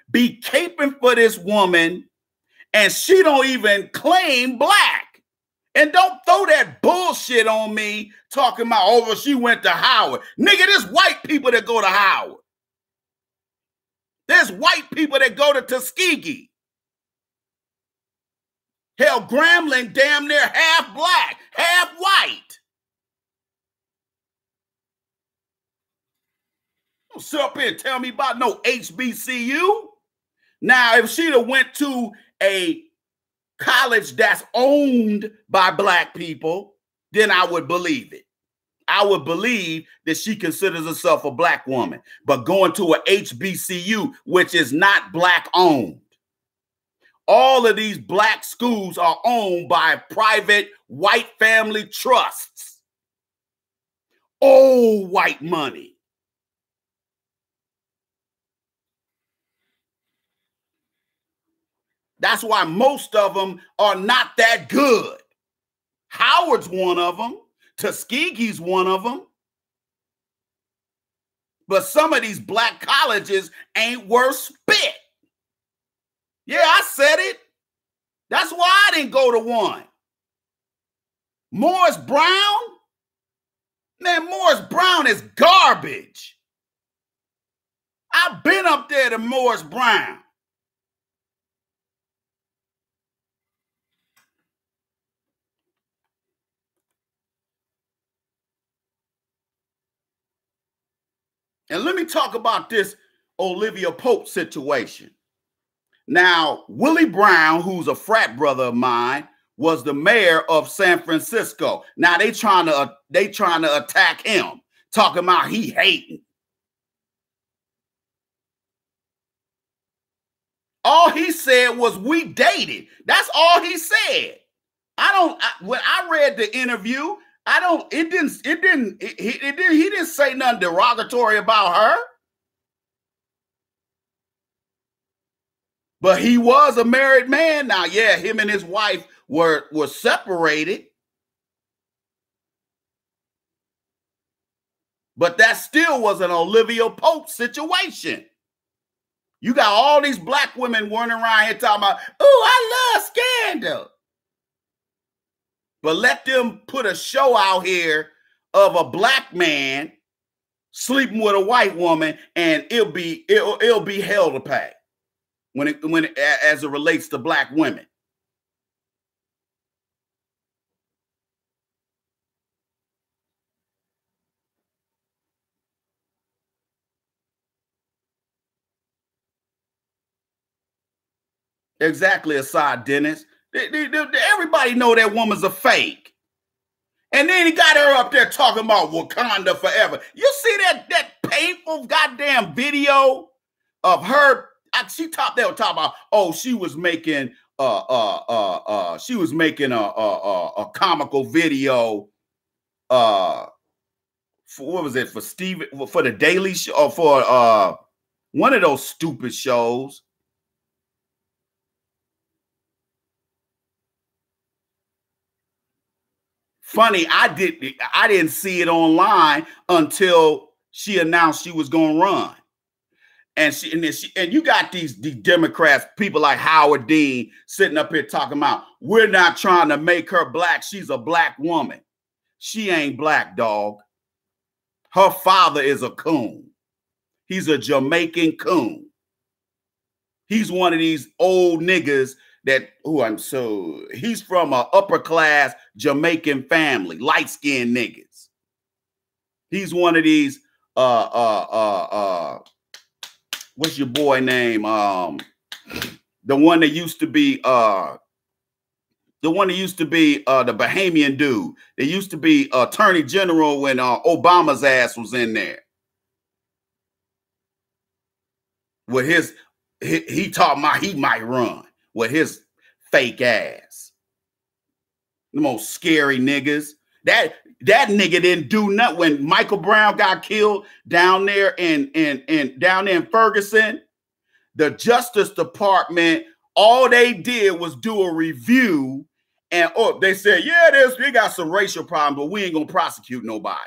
be caping for this woman and she don't even claim black? And don't throw that bullshit on me talking about, oh, she went to Howard. Nigga, there's white people that go to Howard. There's white people that go to Tuskegee. Hell, Grambling damn near half black, half white. Don't sit up here and tell me about no HBCU. Now, if she'd have went to a college that's owned by black people, then I would believe it. I would believe that she considers herself a black woman. But going to a HBCU, which is not black owned. All of these black schools are owned by private white family trusts. Old white money. That's why most of them are not that good. Howard's one of them. Tuskegee's one of them. But some of these black colleges ain't worth spit. Yeah, I said it. That's why I didn't go to one. Morris Brown? Man, Morris Brown is garbage. I've been up there to Morris Brown. And let me talk about this Olivia Pope situation. Now, Willie Brown, who's a frat brother of mine, was the mayor of San Francisco. Now they trying to attack him, talking about he hating. All he said was we dated. That's all he said. When I read the interview, he didn't say nothing derogatory about her. But he was a married man. Now, yeah, him and his wife were separated. But that still was an Olivia Pope situation. You got all these black women running around here talking about, oh, I love scandal. But let them put a show out here of a black man sleeping with a white woman, and it'll be hell to pay as it relates to black women. Exactly, Asad Dennis. Everybody know that woman's a fake. And then he got her up there talking about Wakanda forever. You see that painful goddamn video of her? She talked about, oh, she was making a comical video for, what was it, for the Daily Show, or for one of those stupid shows. Funny, I didn't see it online until she announced she was going to run. And you got these Democrats, people like Howard Dean, sitting up here talking about, we're not trying to make her black. She's a black woman. She ain't black, dog. Her father is a coon. He's a Jamaican coon. He's one of these old niggas he's from an upper class Jamaican family, light-skinned niggas. He's one of these what's your boy name? The one that used to be the Bahamian dude. They used to be Attorney General when Obama's ass was in there. With he talking about he might run with his fake ass. The most scary niggas. That nigga didn't do nothing when Michael Brown got killed down there in Ferguson. The Justice Department, all they did was do a review, and they said, yeah, we got some racial problems, but we ain't gonna prosecute nobody.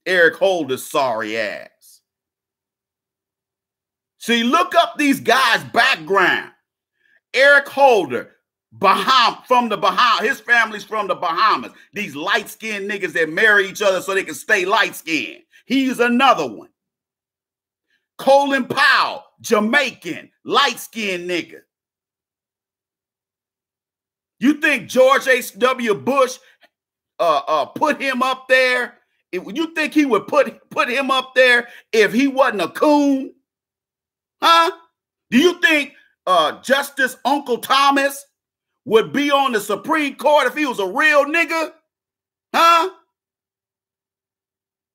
Eric Holder's sorry ass. See, look up these guys' background. Eric Holder, from the Bahamas. His family's from the Bahamas. These light-skinned niggas that marry each other so they can stay light-skinned. He's another one. Colin Powell, Jamaican, light-skinned nigga. You think George H.W. Bush put him up there? You think he would put him up there if he wasn't a coon? Huh? Do you think Justice Uncle Thomas would be on the Supreme Court if he was a real nigga? Huh?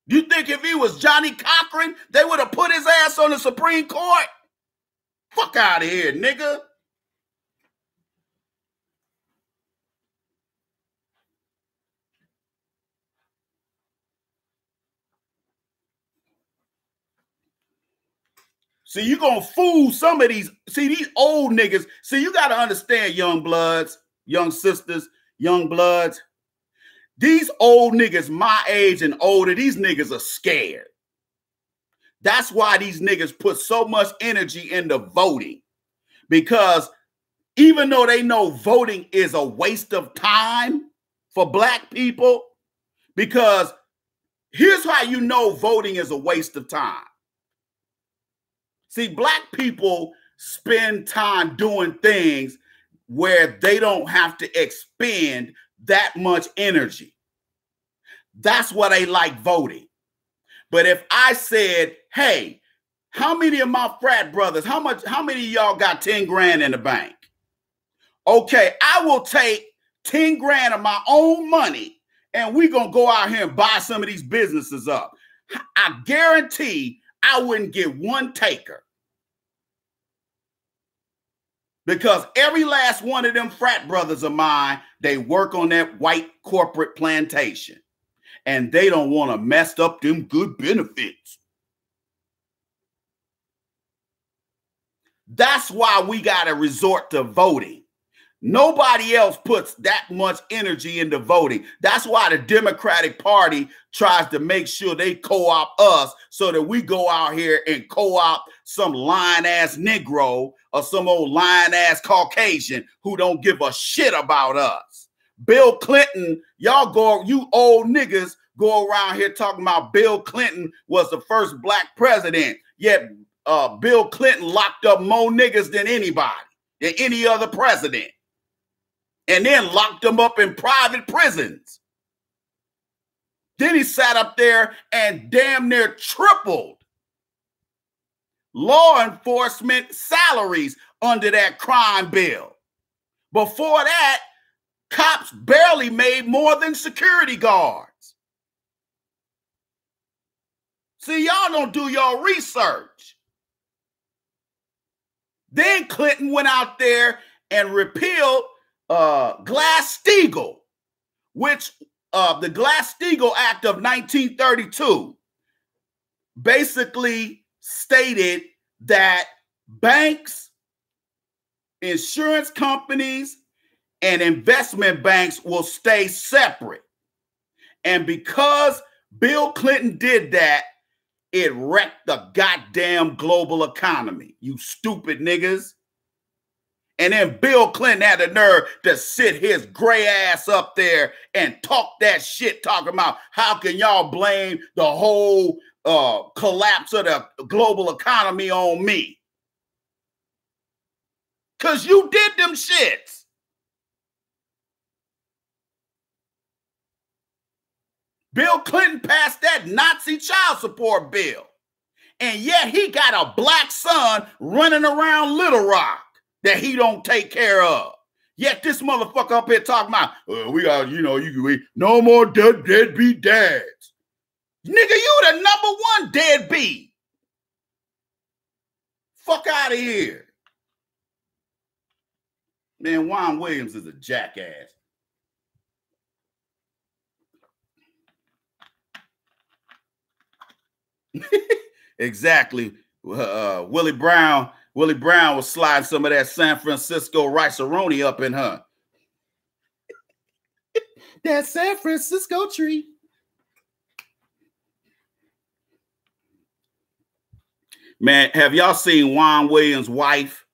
Do you think if he was Johnny Cochran, they would have put his ass on the Supreme Court? Fuck out of here, nigga. See, you gonna fool some of these. See, these old niggas. See, you got to understand, young bloods, young sisters, young bloods. These old niggas my age and older, these niggas are scared. That's why these niggas put so much energy into voting. Because even though they know voting is a waste of time for black people, because here's how you know voting is a waste of time. See, black people spend time doing things where they don't have to expend that much energy. That's why they like voting. But if I said, hey, how many of my frat brothers, how many of y'all got 10 grand in the bank? Okay, I will take 10 grand of my own money and we're going to go out here and buy some of these businesses up. I guarantee I wouldn't get one taker. Because every last one of them frat brothers of mine, they work on that white corporate plantation. And they don't want to mess up them good benefits. That's why we got to resort to voting. Nobody else puts that much energy into voting. That's why the Democratic Party tries to make sure they co-opt us so that we go out here and co-opt some lying-ass Negro or some old lying-ass Caucasian who don't give a shit about us. Bill Clinton, you old niggas go around here talking about Bill Clinton was the first black president, yet Bill Clinton locked up more niggas than anybody, than any other president. And then locked them up in private prisons. Then he sat up there and damn near tripled law enforcement salaries under that crime bill. Before that, cops barely made more than security guards. See, y'all don't do your research. Then Clinton went out there and repealed Glass-Steagall, which the Glass-Steagall Act of 1932 basically stated that banks, insurance companies, and investment banks will stay separate. And because Bill Clinton did that, it wrecked the goddamn global economy, you stupid niggas. And then Bill Clinton had the nerve to sit his gray ass up there and talk that shit, talking about how can y'all blame the whole collapse of the global economy on me? Because you did them shits. Bill Clinton passed that Nazi child support bill. And yet he got a black son running around Little Rock that he don't take care of. Yet this motherfucker up here talking about, we got, no more deadbeat dads. Nigga, you the #1 deadbeat. Fuck out of here. Man, Juan Williams is a jackass. Exactly. Willie Brown was sliding some of that San Francisco rice-a-roni up in her. That San Francisco treat. Man, have y'all seen Juan Williams' wife?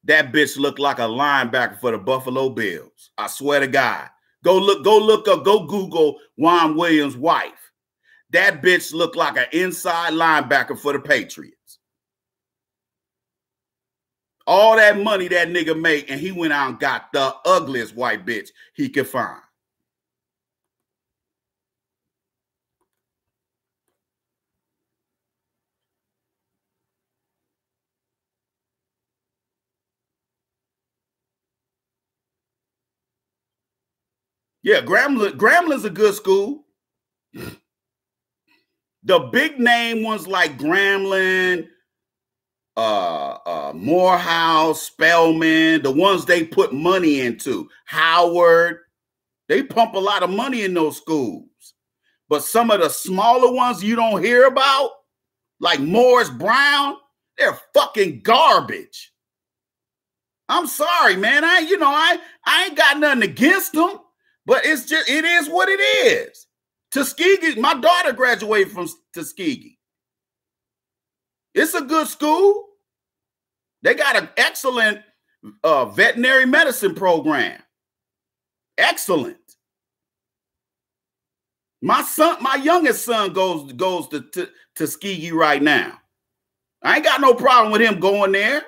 That bitch looked like a linebacker for the Buffalo Bills. I swear to God. Go Google Juan Williams' wife. That bitch looked like an inside linebacker for the Patriots. All that money that nigga made, and he went out and got the ugliest white bitch he could find. Yeah, Gramblin's a good school. The big name ones like Grambling, Morehouse, Spelman, the ones they put money into, Howard, they pump a lot of money in those schools. But some of the smaller ones you don't hear about, like Morris Brown, they're fucking garbage. I'm sorry, man. I ain't got nothing against them, but it is what it is. Tuskegee, my daughter graduated from Tuskegee. It's a good school. They got an excellent veterinary medicine program. Excellent. My youngest son goes to Tuskegee right now. I ain't got no problem with him going there.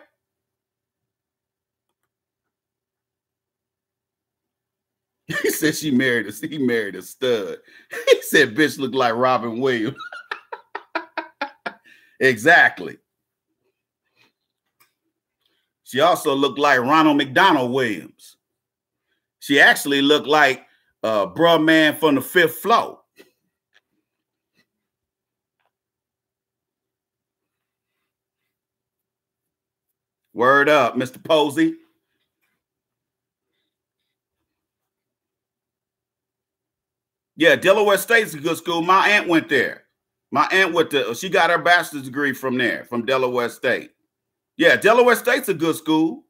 He said he married a stud. He said bitch looked like Robin Williams. Exactly. She also looked like Ronald McDonald Williams. She actually looked like bruh man from the 5th floor. Word up, Mr. Posey. Yeah, Delaware State's a good school. My aunt went there. My aunt she got her bachelor's degree from there, from Delaware State. Yeah, Delaware State's a good school.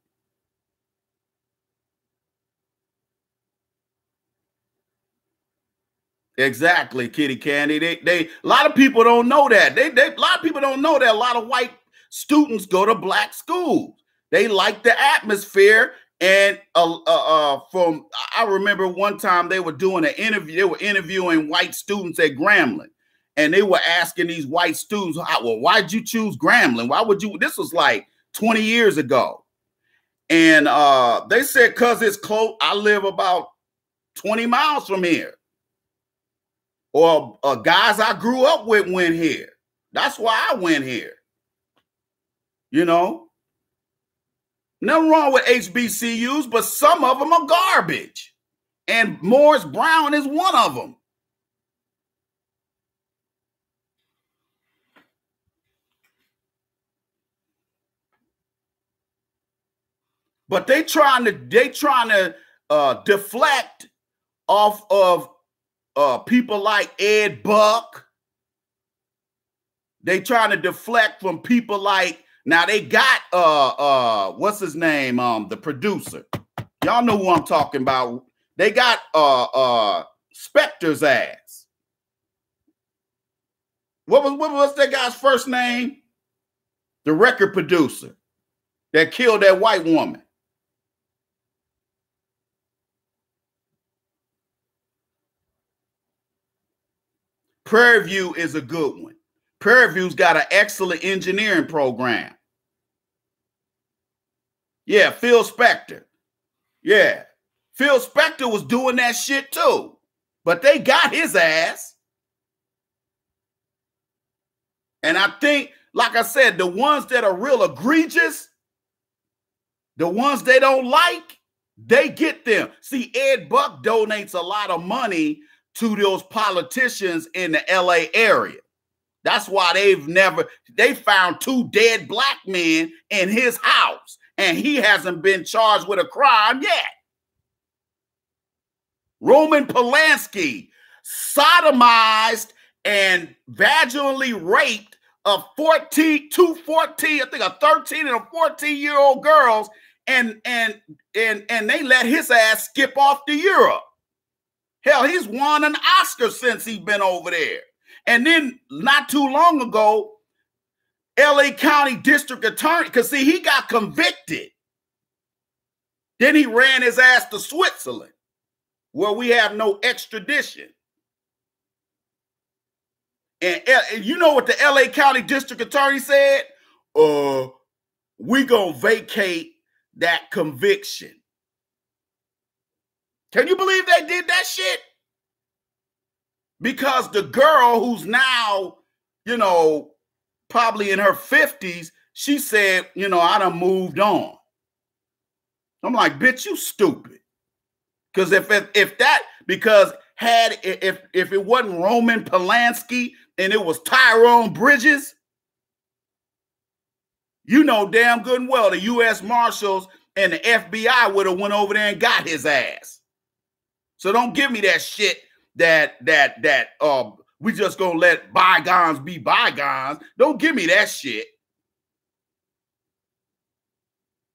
Exactly, Kitty Candy. A lot of people don't know that. A lot of people don't know that a lot of white students go to black schools. They like the atmosphere. And I remember one time they were doing an interview. They were interviewing white students at Grambling, and they were asking these white students, "Well, why'd you choose Grambling? Why would you?" This was like 20 years ago, and they said, "Cause it's close. I live about 20 miles from here, or guys I grew up with went here. That's why I went here." You know, nothing wrong with HBCUs, but some of them are garbage. And Morris Brown is one of them. But they trying to deflect off of people like Ed Buck. They trying to deflect from people like, now they got what's his name? The producer. Y'all know who I'm talking about. They got Spector's ass. What was that guy's first name? The record producer that killed that white woman. Prairie View is a good one. Prairie View's got an excellent engineering program. Yeah, Phil Spector. Yeah. Phil Spector was doing that shit too. But they got his ass. And I think, like I said, the ones that are real egregious, the ones they don't like, they get them. See, Ed Buck donates a lot of money to those politicians in the LA area. That's why they found 2 dead black men in his house, and he hasn't been charged with a crime yet. Roman Polanski sodomized and vaginally raped a 13 and a 14-year-old girls, and they let his ass skip off to Europe. Hell, he's won an Oscar since he's been over there. And then not too long ago, LA County District Attorney, because see, he got convicted. Then he ran his ass to Switzerland, where we have no extradition. And you know what the LA County District Attorney said? We gonna vacate that conviction. Can you believe they did that shit? Because the girl who's now, you know, probably in her 50s, she said, you know, I done moved on. I'm like, bitch, you stupid. Because if it wasn't Roman Polanski and it was Tyrone Bridges, you know damn good and well the U.S. Marshals and the FBI would have went over there and got his ass. So don't give me that shit that we just gonna let bygones be bygones. Don't give me that shit.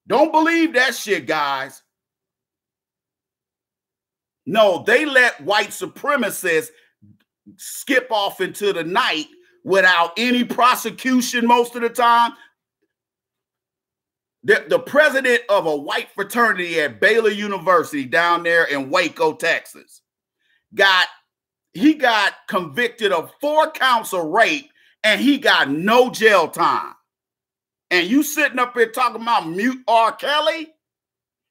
Don't believe that shit, guys. No, they let white supremacists skip off into the night without any prosecution most of the time. The president of a white fraternity at Baylor University down there in Waco, Texas, got convicted of 4 counts of rape, and he got no jail time. And you sitting up here talking about mute R. Kelly?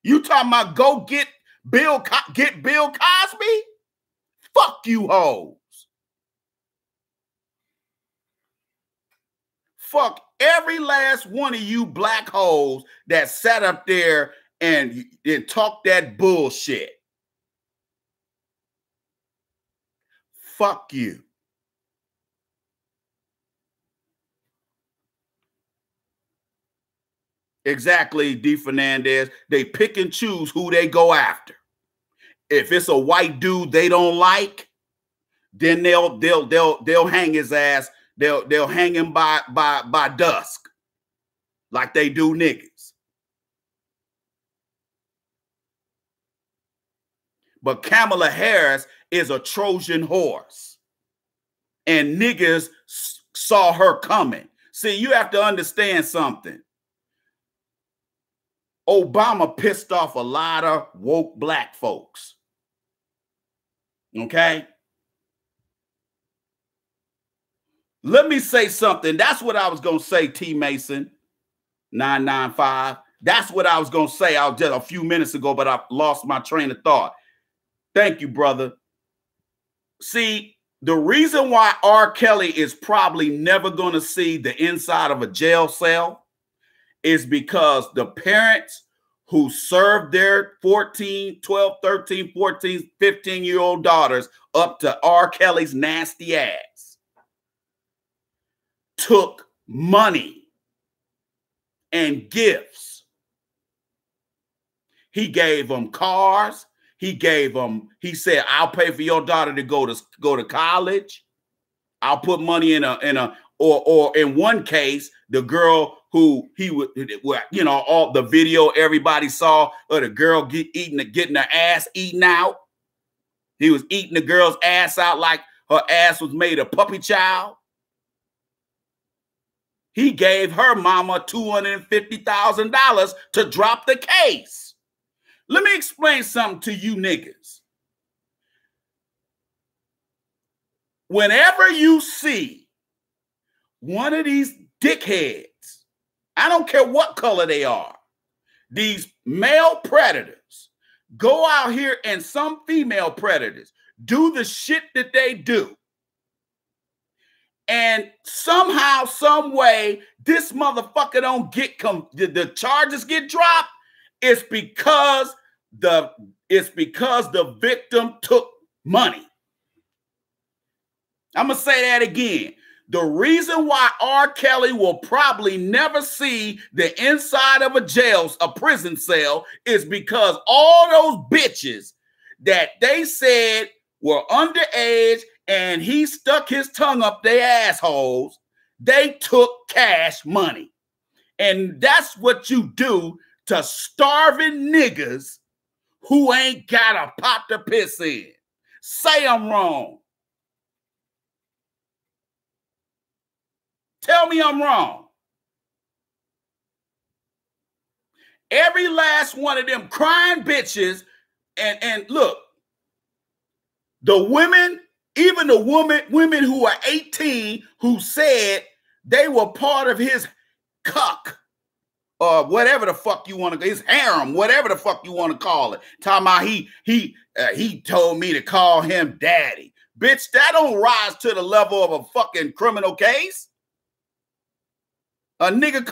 You talking about go get Bill Cosby? Fuck you hoes. Fuck every last one of you black hoes that sat up there and talked that bullshit. Fuck you. Exactly, D. Fernandez. They pick and choose who they go after. If it's a white dude they don't like, then they'll hang his ass. They'll hang him by dusk, like they do niggas. But Kamala Harris is a Trojan horse, and niggas saw her coming. See, you have to understand something. Obama pissed off a lot of woke black folks. Okay? Let me say something. That's what I was going to say, T. Mason 995. That's what I was going to say. I was just a few minutes ago, but I lost my train of thought. Thank you, brother. See, the reason why R. Kelly is probably never going to see the inside of a jail cell is because the parents who served their 14, 12, 13, 14, 15-year-old daughters up to R. Kelly's nasty ass took money and gifts. He gave them cars. He said, I'll pay for your daughter to go to college. I'll put money or in one case, the girl who all the video everybody saw of the girl getting her ass eaten out. He was eating the girl's ass out like her ass was made a puppy child. He gave her mama $250,000 to drop the case. Let me explain something to you niggas. Whenever you see one of these dickheads, I don't care what color they are, these male predators go out here and some female predators do the shit that they do. And somehow, some way, this motherfucker don't get the charges get dropped. It's because the victim took money. I'm gonna say that again. The reason why R. Kelly will probably never see the inside of a prison cell, is because all those bitches that they said were underage and he stuck his tongue up their assholes, they took cash money. And that's what you do to starving niggas who ain't got a pot to piss in. Say I'm wrong. Tell me I'm wrong. Every last one of them crying bitches, and look, the women, even the women who are 18 who said they were part of his cuck, or whatever the fuck you want to, his harem, whatever the fuck you want to call it. Talking about he told me to call him daddy. Bitch, that don't rise to the level of a fucking criminal case. A nigga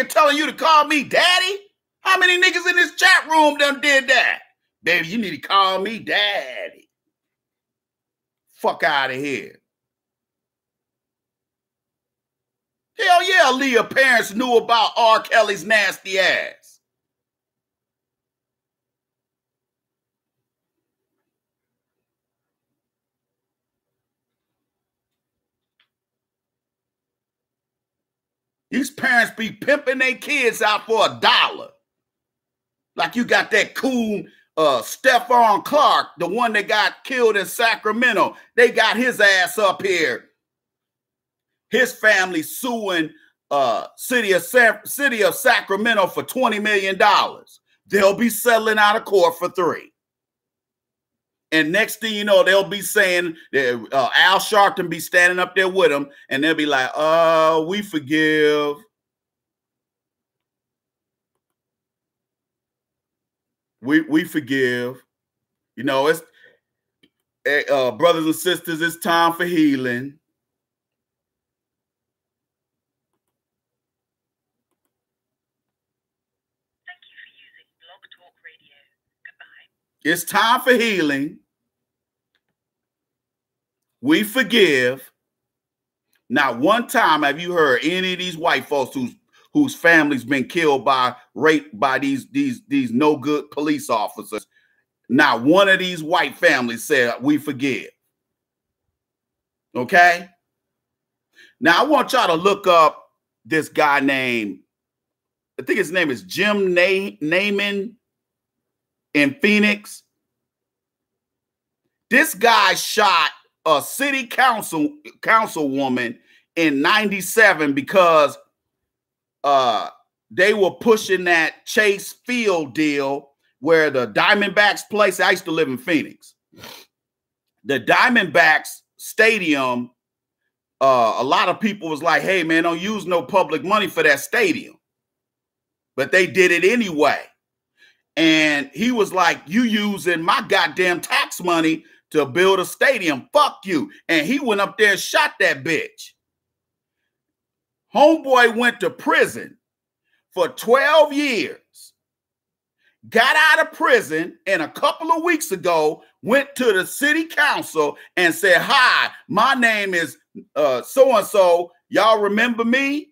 telling you to call me daddy? How many niggas in this chat room done did that? Baby, you need to call me daddy. Fuck out of here. Hell yeah, Leah's parents knew about R. Kelly's nasty ass. These parents be pimping their kids out for $1. Like you got that cool Stephon Clark, the one that got killed in Sacramento. They got his ass up here. His family suing city of Sacramento for $20 million. They'll be settling out of court for $3 million. And next thing you know, they'll be saying that Al Sharpton be standing up there with them, and they'll be like, we forgive. We forgive. You know, it's brothers and sisters, it's time for healing. Thank you for using Blog Talk Radio. Goodbye. It's time for healing. We forgive. Not one time have you heard any of these white folks whose families been killed by raped by these no good police officers. Not one of these white families said we forgive. Okay? Now I want y'all to look up this guy named, I think his name is Jim Naaman in Phoenix. This guy shot a city councilwoman in 97 because they were pushing that Chase Field deal where the Diamondbacks place. I used to live in Phoenix. The Diamondbacks stadium, a lot of people was like, hey man, don't use no public money for that stadium. But they did it anyway. And he was like, you using my goddamn tax money to build a stadium. Fuck you. And he went up there and shot that bitch. Homeboy went to prison for 12 years, got out of prison, and a couple of weeks ago went to the city council and said, hi, my name is so-and-so. Y'all remember me?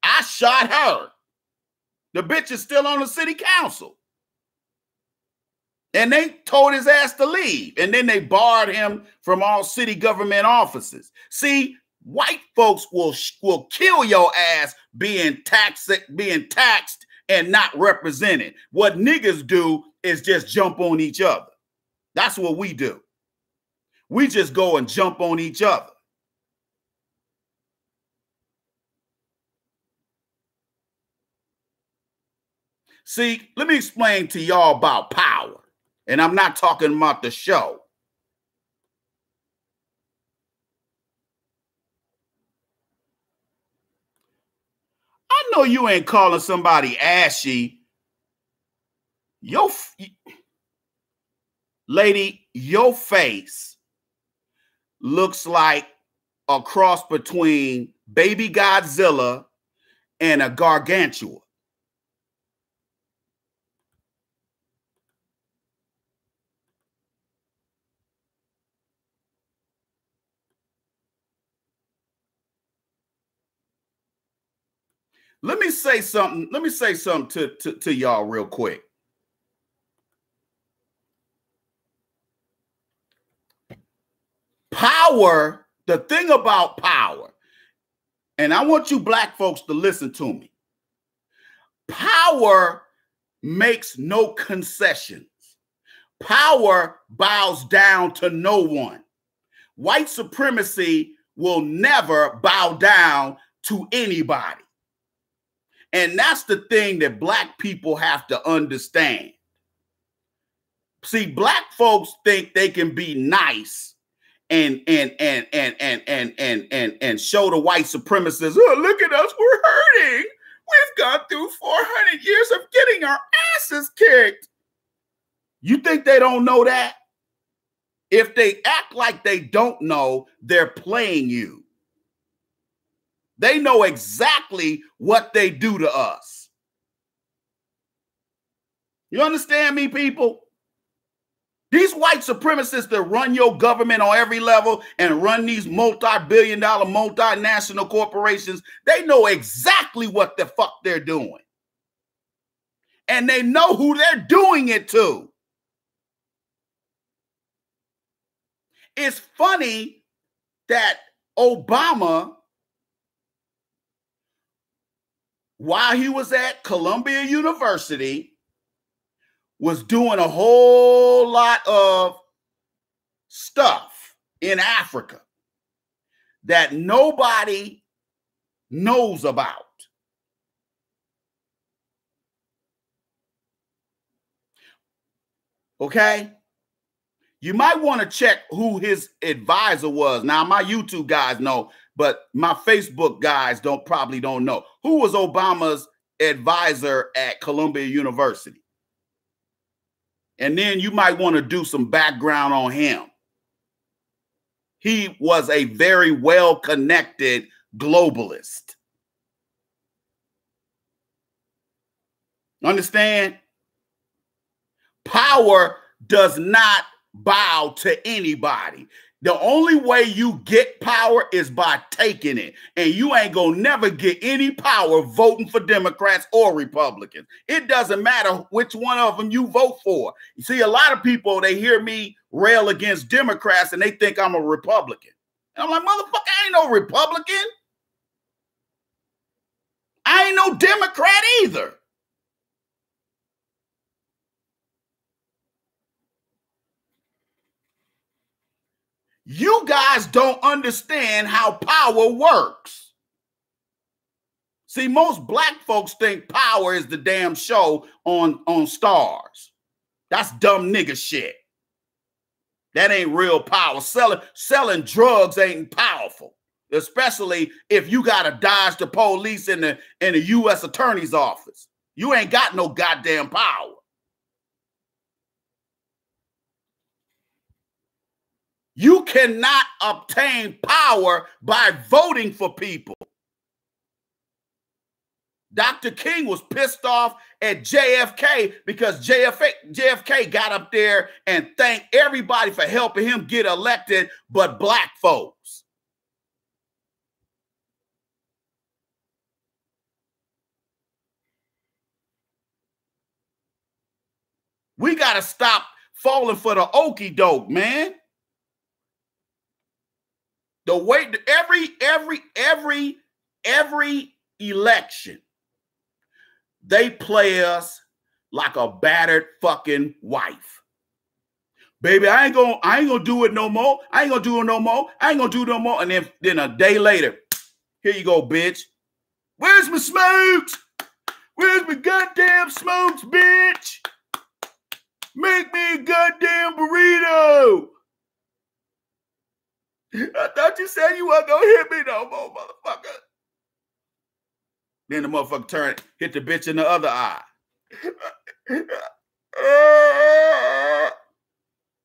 I shot her. The bitch is still on the city council. And they told his ass to leave. And then they barred him from all city government offices. See, white folks will kill your ass being taxed and not represented. What niggas do is just jump on each other. That's what we do. We just go and jump on each other. See, let me explain to y'all about power. And I'm not talking about the show. I know you ain't calling somebody ashy. Lady, your face looks like a cross between Baby Godzilla and a gargantua. Let me say something to y'all real quick. Power, the thing about power, and I want you black folks to listen to me. Power makes no concessions. Power bows down to no one. White supremacy will never bow down to anybody. And that's the thing that black people have to understand. See, black folks think they can be nice and show the white supremacists, oh, look at us, we're hurting. We've gone through 400 years of getting our asses kicked. You think they don't know that? If they act like they don't know, they're playing you. They know exactly what they do to us. You understand me, people? These white supremacists that run your government on every level and run these multi-billion-dollar multinational corporations, they know exactly what the fuck they're doing. And they know who they're doing it to. It's funny that Obama, while he was at Columbia University, was doing a whole lot of stuff in Africa that nobody knows about. Okay? You might want to check who his advisor was. Now, my YouTube guys know, but my Facebook guys probably don't know. Who was Obama's advisor at Columbia University? And then you might want to do some background on him. He was a very well-connected globalist. Understand? Power does not bow to anybody. The only way you get power is by taking it. And you ain't gonna never get any power voting for Democrats or Republicans. It doesn't matter which one of them you vote for. You see, a lot of people, they hear me rail against Democrats and they think I'm a Republican. And I'm like, motherfucker, I ain't no Republican. I ain't no Democrat either. You guys don't understand how power works. See, most black folks think Power is the damn show on Stars. That's dumb nigga shit. That ain't real power. Selling drugs ain't powerful, especially if you got to dodge the police in the U.S. Attorney's office. You ain't got no goddamn power. You cannot obtain power by voting for people. Dr. King was pissed off at JFK because JFK got up there and thanked everybody for helping him get elected, but black folks. We got to stop falling for the okie doke, man. The way every election, they play us like a battered fucking wife. Baby, I ain't gonna do it no more. I ain't gonna do it no more. I ain't gonna do it no more. And then a day later, here you go, bitch. Where's my smokes? Where's my goddamn smokes, bitch? Make me a goddamn burrito. I thought you said you weren't gonna hit me no more, motherfucker. Then the motherfucker hit the bitch in the other eye.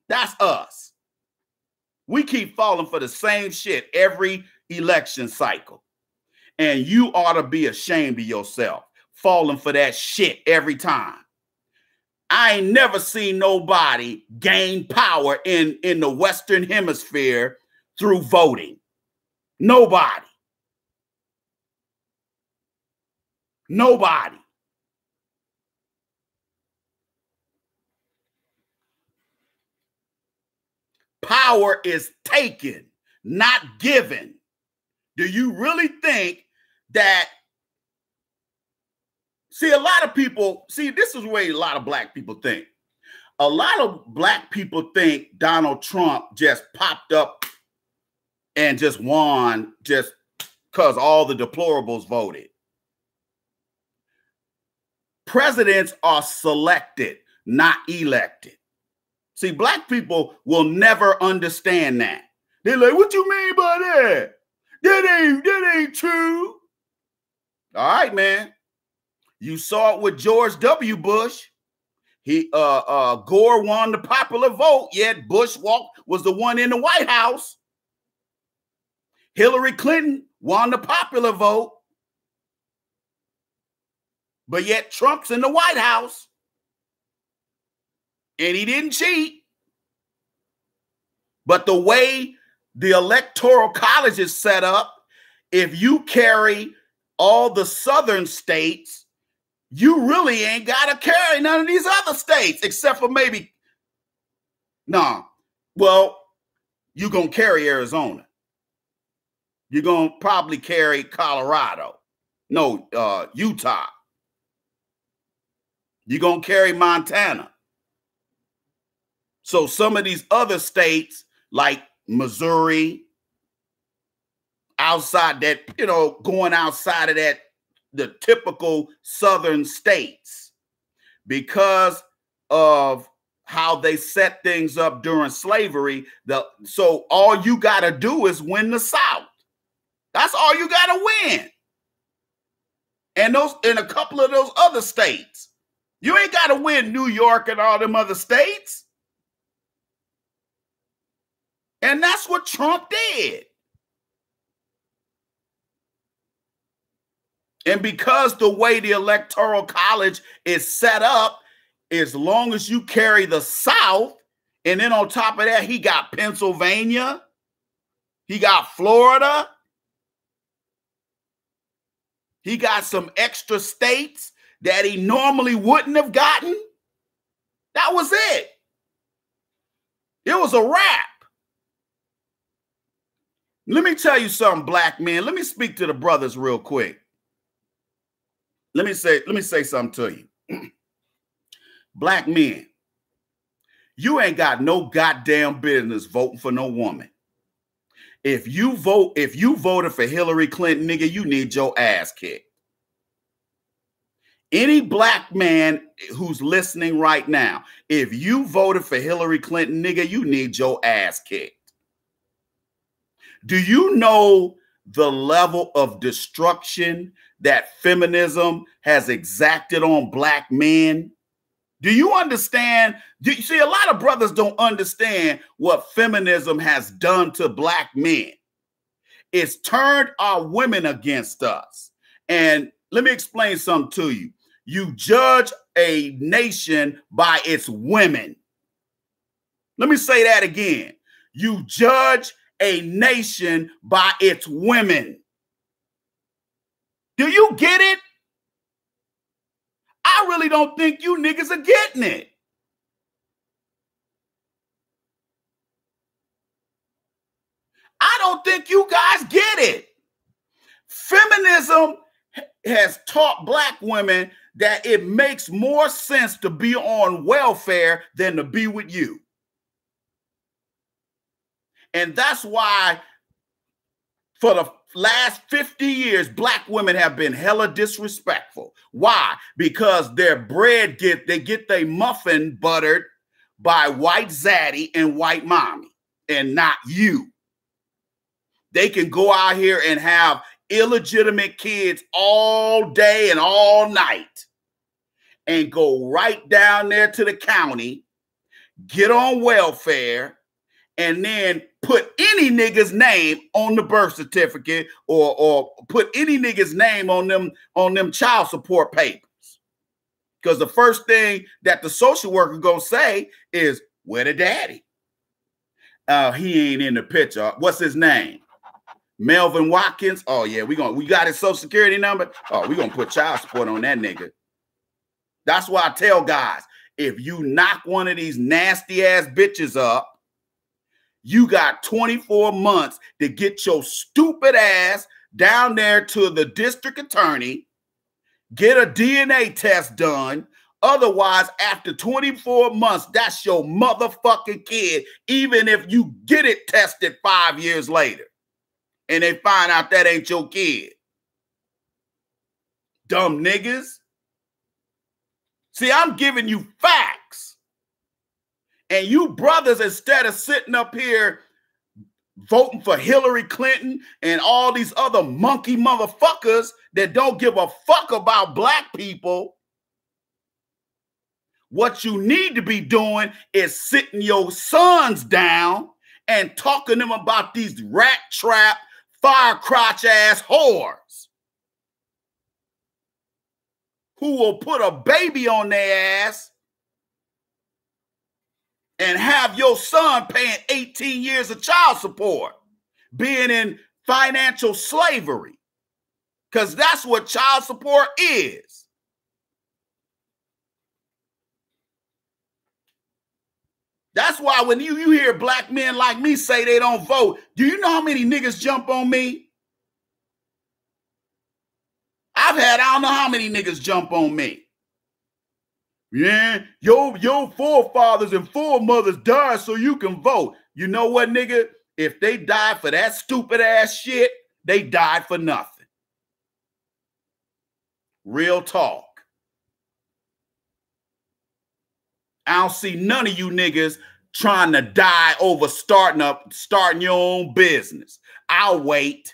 That's us. We keep falling for the same shit every election cycle. And you ought to be ashamed of yourself, falling for that shit every time. I ain't never seen nobody gain power in the Western Hemisphere through voting. Nobody. Nobody. Power is taken, not given. Do you really think that? See, a lot of people, this is the way a lot of black people think. A lot of black people think Donald Trump just popped up and just won just because all the deplorables voted. Presidents are selected, not elected. See, black people will never understand that. They're like, what you mean by that? That ain't true. All right, man. You saw it with George W. Bush. Gore won the popular vote, yet Bush was the one in the White House. Hillary Clinton won the popular vote, but yet Trump's in the White House. And he didn't cheat. But the way the Electoral College is set up, if you carry all the southern states, you really ain't got to carry none of these other states, except for maybe, well, you're going to carry Arizona. You're going to probably carry Colorado. No, Utah. You're going to carry Montana. So some of these other states, like Missouri, outside that, going outside of that, the typical southern states, because of how they set things up during slavery. So all you got to do is win the South. That's all you got to win. And in a couple of those other states, you ain't got to win New York and all them other states. And that's what Trump did. And because the way the Electoral College is set up, as long as you carry the South, and then on top of that, he got Pennsylvania, he got Florida, he got some extra states that he normally wouldn't have gotten. That was it. It was a wrap. Let me tell you something, black men. Let me speak to the brothers real quick. Let me say something to you. Black men, you ain't got no goddamn business voting for no woman. If you voted for Hillary Clinton, nigga, you need your ass kicked. Any black man who's listening right now, if you voted for Hillary Clinton, nigga, you need your ass kicked. Do you know the level of destruction that feminism has exacted on black men? Do you understand? See, a lot of brothers don't understand what feminism has done to black men. It's turned our women against us. And let me explain something to you. You judge a nation by its women. Let me say that again. You judge a nation by its women. Do you get it? I really don't think you niggas are getting it. I don't think you guys get it. Feminism has taught black women that it makes more sense to be on welfare than to be with you. And that's why for the last 50 years, black women have been hella disrespectful. Why? Because their bread they get their muffin buttered by white zaddy and white mommy and not you. They can go out here and have illegitimate kids all day and all night and go right down there to the county, get on welfare, and then put any nigga's name on the birth certificate or put any nigga's name on them child support papers. Because the first thing that the social worker gonna say is, where the daddy? He ain't in the picture. What's his name? Melvin Watkins. Oh yeah, we got his social security number. Oh, we gonna put child support on that nigga. That's why I tell guys, if you knock one of these nasty ass bitches up, you got 24 months to get your stupid ass down there to the district attorney, get a DNA test done. Otherwise, after 24 months, that's your motherfucking kid, even if you get it tested 5 years later and they find out that ain't your kid. Dumb niggas. See, I'm giving you facts. And you brothers, instead of sitting up here voting for Hillary Clinton and all these other monkey motherfuckers that don't give a fuck about black people, what you need to be doing is sitting your sons down and talking to them about these rat trap, fire crotch ass whores who will put a baby on their ass and have your son paying 18 years of child support, being in financial slavery, because that's what child support is. That's why when you hear black men like me say they don't vote, do you know how many niggas jump on me? I don't know how many niggas jump on me. Yeah, your forefathers and foremothers died so you can vote. You know what, nigga? If they died for that stupid ass shit, they died for nothing. Real talk. I don't see none of you niggas trying to die over starting your own business. I'll wait.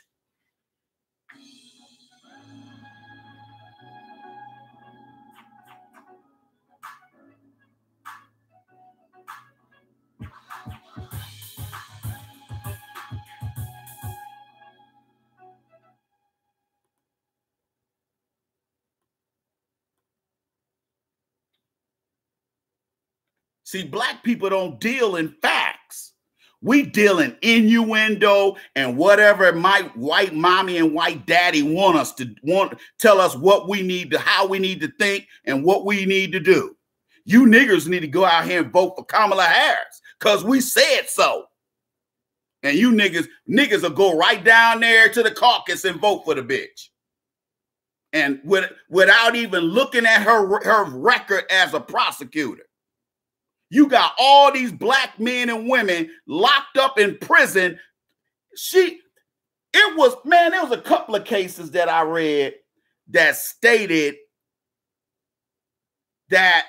See, black people don't deal in facts. We deal in innuendo and whatever my white mommy and white daddy want tell us what we need to, how we need to think and what we need to do. You niggers need to go out here and vote for Kamala Harris because we said so. And you niggas will go right down there to the caucus and vote for the bitch. And without even looking at her record as a prosecutor. You got all these black men and women locked up in prison. There was a couple of cases that I read that stated that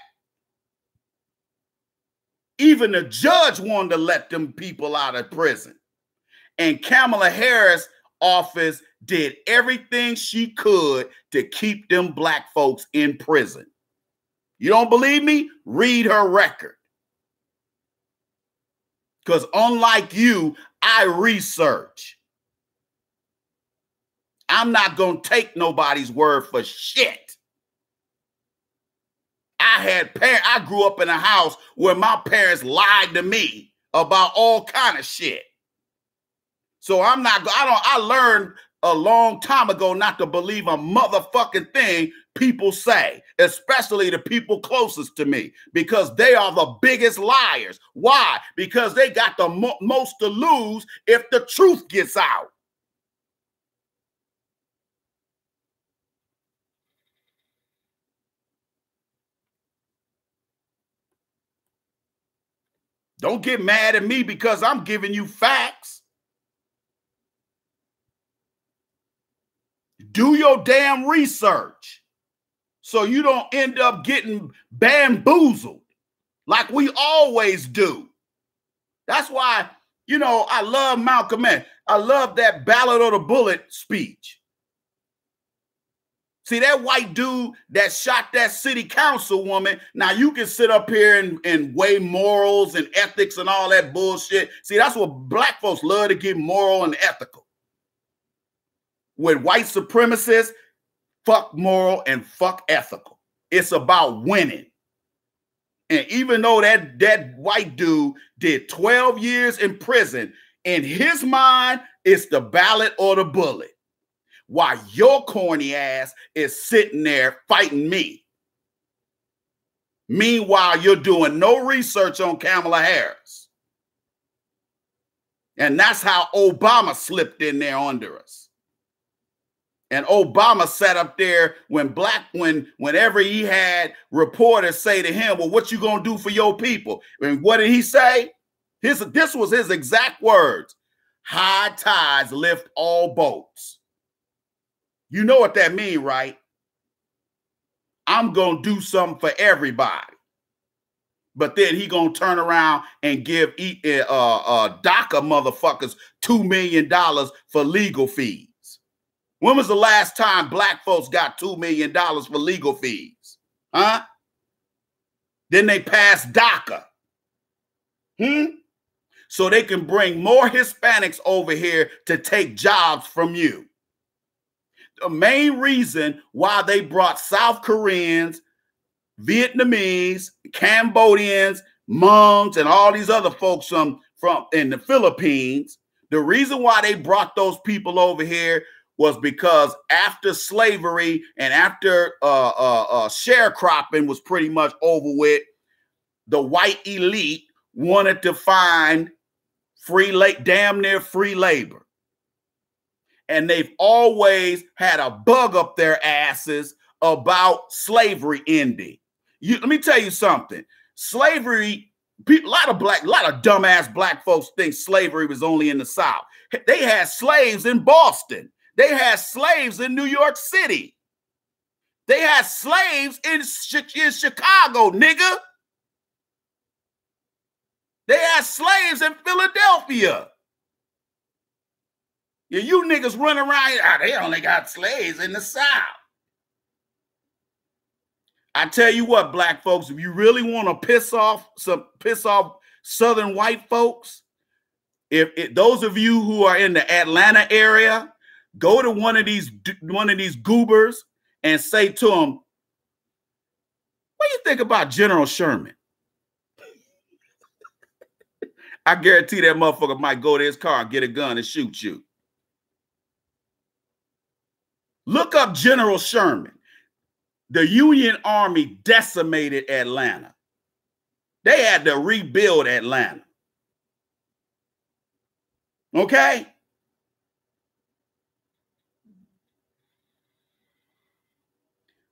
even the judge wanted to let them people out of prison. And Kamala Harris' office did everything she could to keep them black folks in prison. You don't believe me? Read her record. Because unlike you, I research. I'm not going to take nobody's word for shit. I grew up in a house where my parents lied to me about all kind of shit. So I learned a long time ago not to believe a motherfucking thing people say, especially the people closest to me, because they are the biggest liars. Why? Because they got the most to lose if the truth gets out. Don't get mad at me because I'm giving you facts. Do your damn research so you don't end up getting bamboozled like we always do. That's why, you know, I love Malcolm X. I love that Ballad of the Bullet speech. See, that white dude that shot that city councilwoman, now you can sit up here and weigh morals and ethics and all that bullshit. See, that's what black folks love to get moral and ethical. With white supremacists, fuck moral and fuck ethical. It's about winning. And even though that white dude did 12 years in prison, in his mind, it's the ballot or the bullet. While your corny ass is sitting there fighting me. Meanwhile, you're doing no research on Kamala Harris. And that's how Obama slipped in there under us. And Obama sat up there whenever he had reporters say to him, well, what you gonna do for your people? And what did he say? This was his exact words. High tides lift all boats. You know what that means, right? I'm going to do something for everybody. But then he going to turn around and give DACA motherfuckers $2 million for legal fees. When was the last time black folks got $2 million for legal fees? Huh? Then they passed DACA. So they can bring more Hispanics over here to take jobs from you. The main reason why they brought South Koreans, Vietnamese, Cambodians, Hmong, and all these other folks from in the Philippines, the reason why they brought those people over here was because after slavery and after sharecropping was pretty much over with, the white elite wanted to find damn near free labor. And they've always had a bug up their asses about slavery ending. Let me tell you something. Slavery, a lot of dumbass black folks think slavery was only in the South. They had slaves in Boston. They had slaves in New York City. They had slaves in Chicago, nigga. They had slaves in Philadelphia. Yeah, you niggas run around here, they only got slaves in the South. I tell you what, black folks, if you really want to piss off Southern white folks, if those of you who are in the Atlanta area, go to one of these goobers and say to them, what do you think about General Sherman? I guarantee that motherfucker might go to his car and get a gun and shoot you. Look up General Sherman. The Union Army decimated Atlanta. They had to rebuild Atlanta. Okay?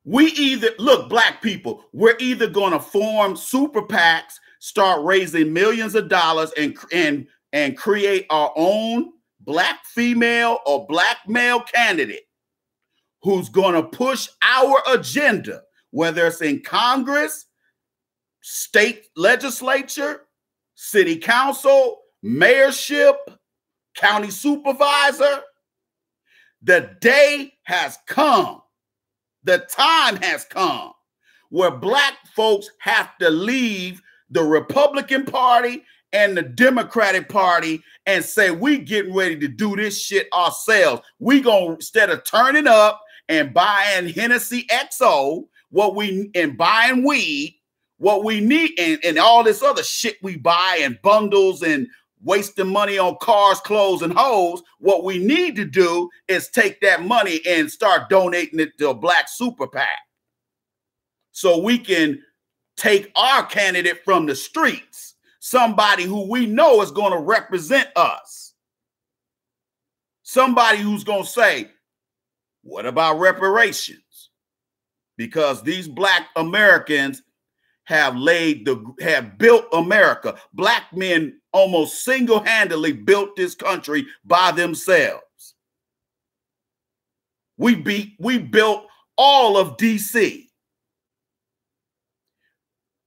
Look, black people, we're either going to form super PACs, start raising millions of dollars and create our own black female or black male candidate who's going to push our agenda, whether it's in Congress, state legislature, city council, mayorship, county supervisor. The day has come. The time has come where black folks have to leave the Republican Party and the Democratic Party and say, we getting ready to do this shit ourselves. We gonna, instead of turning up and buying Hennessy XO, and buying weed, what we need, and all this other shit we buy and bundles and wasting money on cars, clothes, and hoes, what we need to do is take that money and start donating it to a black super PAC. So we can take our candidate from the streets, somebody who we know is going to represent us. Somebody who's going to say, what about reparations? Because these black Americans have built America. Black men almost single-handedly built this country by themselves. We built all of DC.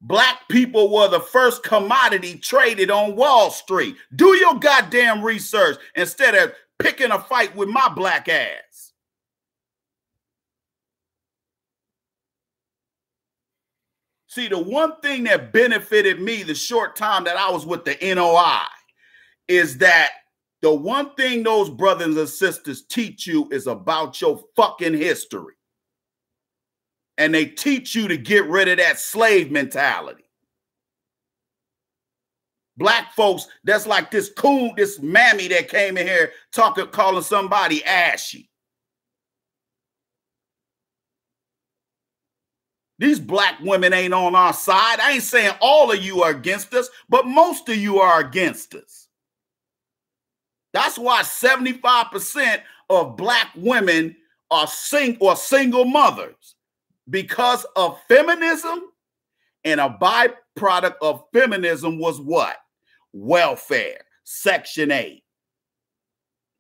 Black people were the first commodity traded on Wall Street. Do your goddamn research instead of picking a fight with my black ass. See, the one thing that benefited me the short time that I was with the NOI is that the one thing those brothers and sisters teach you is about your fucking history. And they teach you to get rid of that slave mentality. Black folks, that's like this coon, this mammy that came in here calling somebody ashy. These black women ain't on our side. I ain't saying all of you are against us, but most of you are against us. That's why 75% of black women are single mothers, because of feminism, and a byproduct of feminism was what? Welfare, Section 8.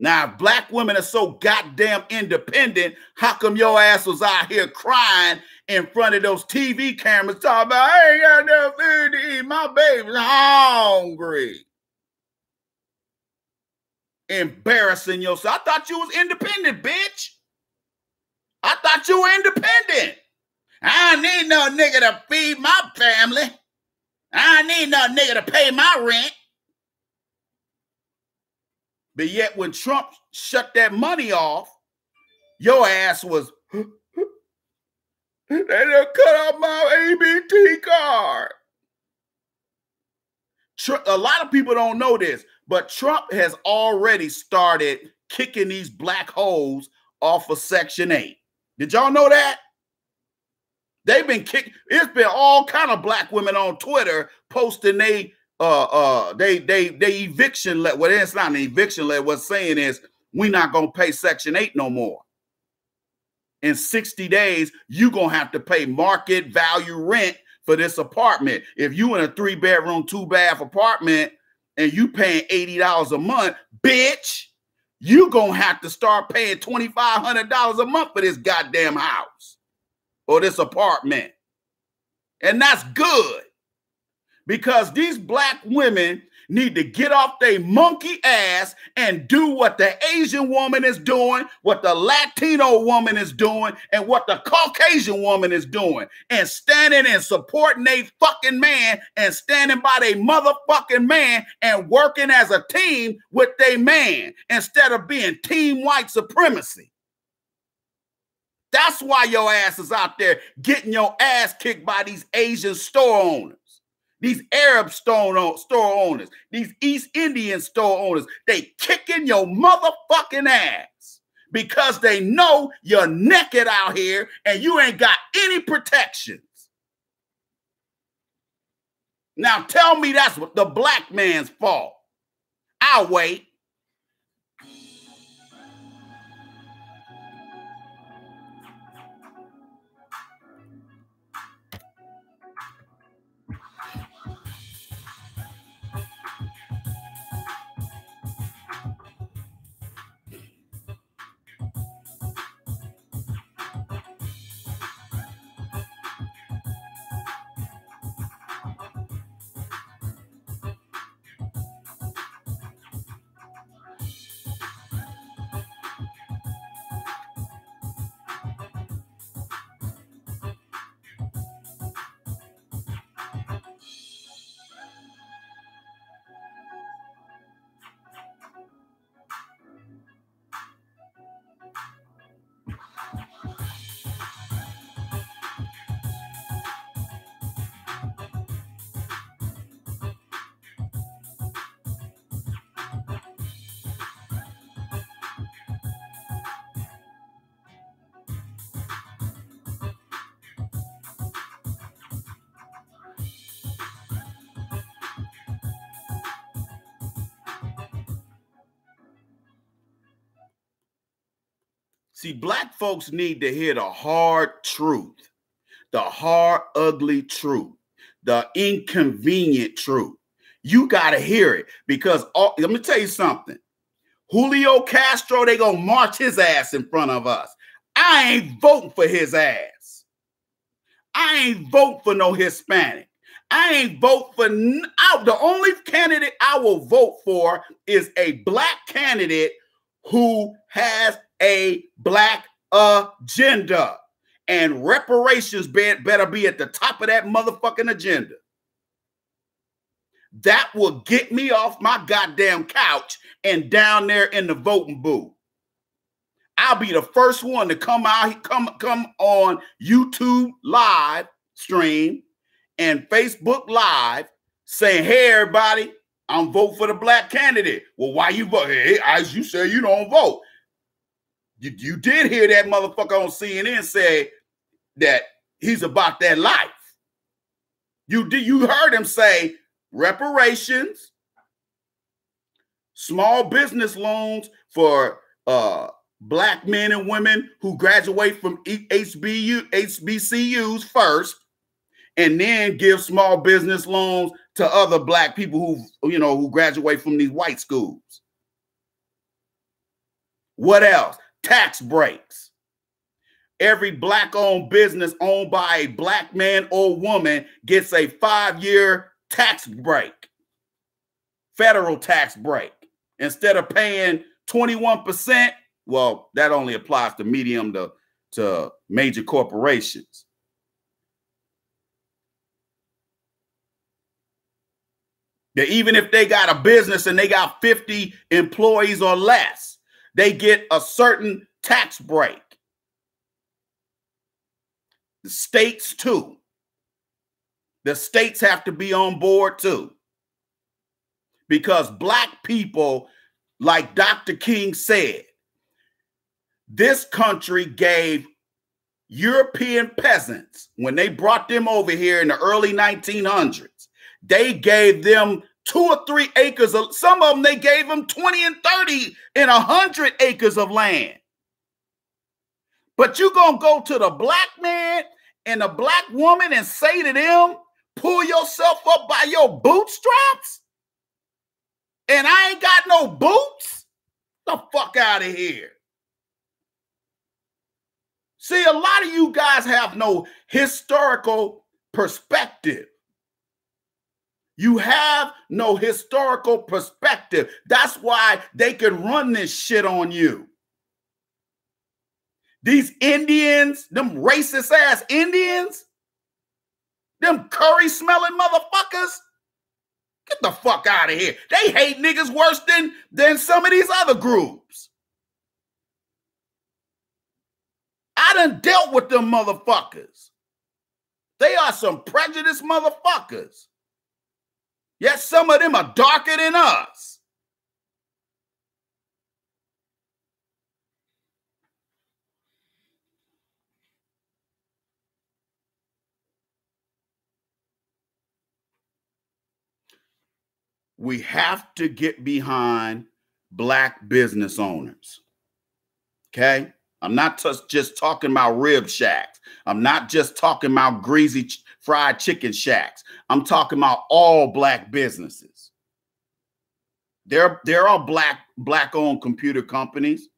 Now, if black women are so goddamn independent, how come your ass was out here crying in front of those TV cameras talking about, I ain't got no food to eat, my baby's hungry? Embarrassing yourself. I thought you was independent, bitch. I thought you were independent. I don't need no nigga to feed my family. I don't need no nigga to pay my rent. But yet when Trump shut that money off, your ass was, they done cut off my ABT card. A lot of people don't know this, but Trump has already started kicking these black holes off of Section 8. Did y'all know that? They've been kicked. It's been all kind of black women on Twitter posting they eviction letter. Well, it's not an eviction letter. What's saying is we're not gonna pay Section 8 no more. In 60 days, you're gonna have to pay market value rent for this apartment. If you in a 3-bedroom, 2-bath apartment and you paying $80 a month, bitch, you gonna have to start paying $2,500 a month for this goddamn house or this apartment. And that's good, because these black women need to get off their monkey ass and do what the Asian woman is doing, what the Latino woman is doing, and what the Caucasian woman is doing, and standing and supporting their fucking man and standing by their motherfucking man and working as a team with their man instead of being team white supremacy. That's why your ass is out there getting your ass kicked by these Asian store owners, these Arab store owners, these East Indian store owners. They kicking your motherfucking ass because they know you're naked out here and you ain't got any protections. Now tell me that's the black man's fault. I'll wait. See, black folks need to hear the hard truth, the hard, ugly truth, the inconvenient truth. You got to hear it because let me tell you something. Julio Castro, they going to march his ass in front of us. I ain't voting for his ass. I ain't voting for no Hispanic. I ain't vote for, the only candidate I will vote for is a black candidate who has a black agenda. And reparations better be at the top of that motherfucking agenda. That will get me off my goddamn couch and down there in the voting booth. I'll be the first one to come on YouTube live stream and Facebook Live saying, hey, everybody, I'm voting for the black candidate. Well, why you vote? Hey, as you say, you don't vote. You did hear that motherfucker on CNN say that he's about that life. You heard him say reparations, small business loans for black men and women who graduate from HBCUs first, and then give small business loans to other black people who graduate from these white schools. What else? Tax breaks. Every black-owned business owned by a black man or woman gets a 5-year tax break, federal tax break. Instead of paying 21%, well, that only applies to medium to major corporations. That even if they got a business and they got 50 employees or less, they get a certain tax break. The states too. The states have to be on board too. Because black people, like Dr. King said, this country gave European peasants, when they brought them over here in the early 1900s, they gave them 2 or 3 acres of, some of them they gave them 20 and 30 and 100 acres of land. But you gonna go to the black man and the black woman and say to them, pull yourself up by your bootstraps? And I ain't got no boots? The fuck out of here. See, a lot of you guys have no historical perspective. You have no historical perspective. That's why they can run this shit on you. These Indians, them racist ass Indians, them curry smelling motherfuckers, get the fuck out of here. They hate niggas worse than some of these other groups. I done dealt with them motherfuckers. They are some prejudiced motherfuckers. Yet some of them are darker than us. We have to get behind black business owners. Okay? I'm not just talking about rib shacks. I'm not just talking about greasy fried chicken shacks. I'm talking about all black businesses. There are black-owned computer companies.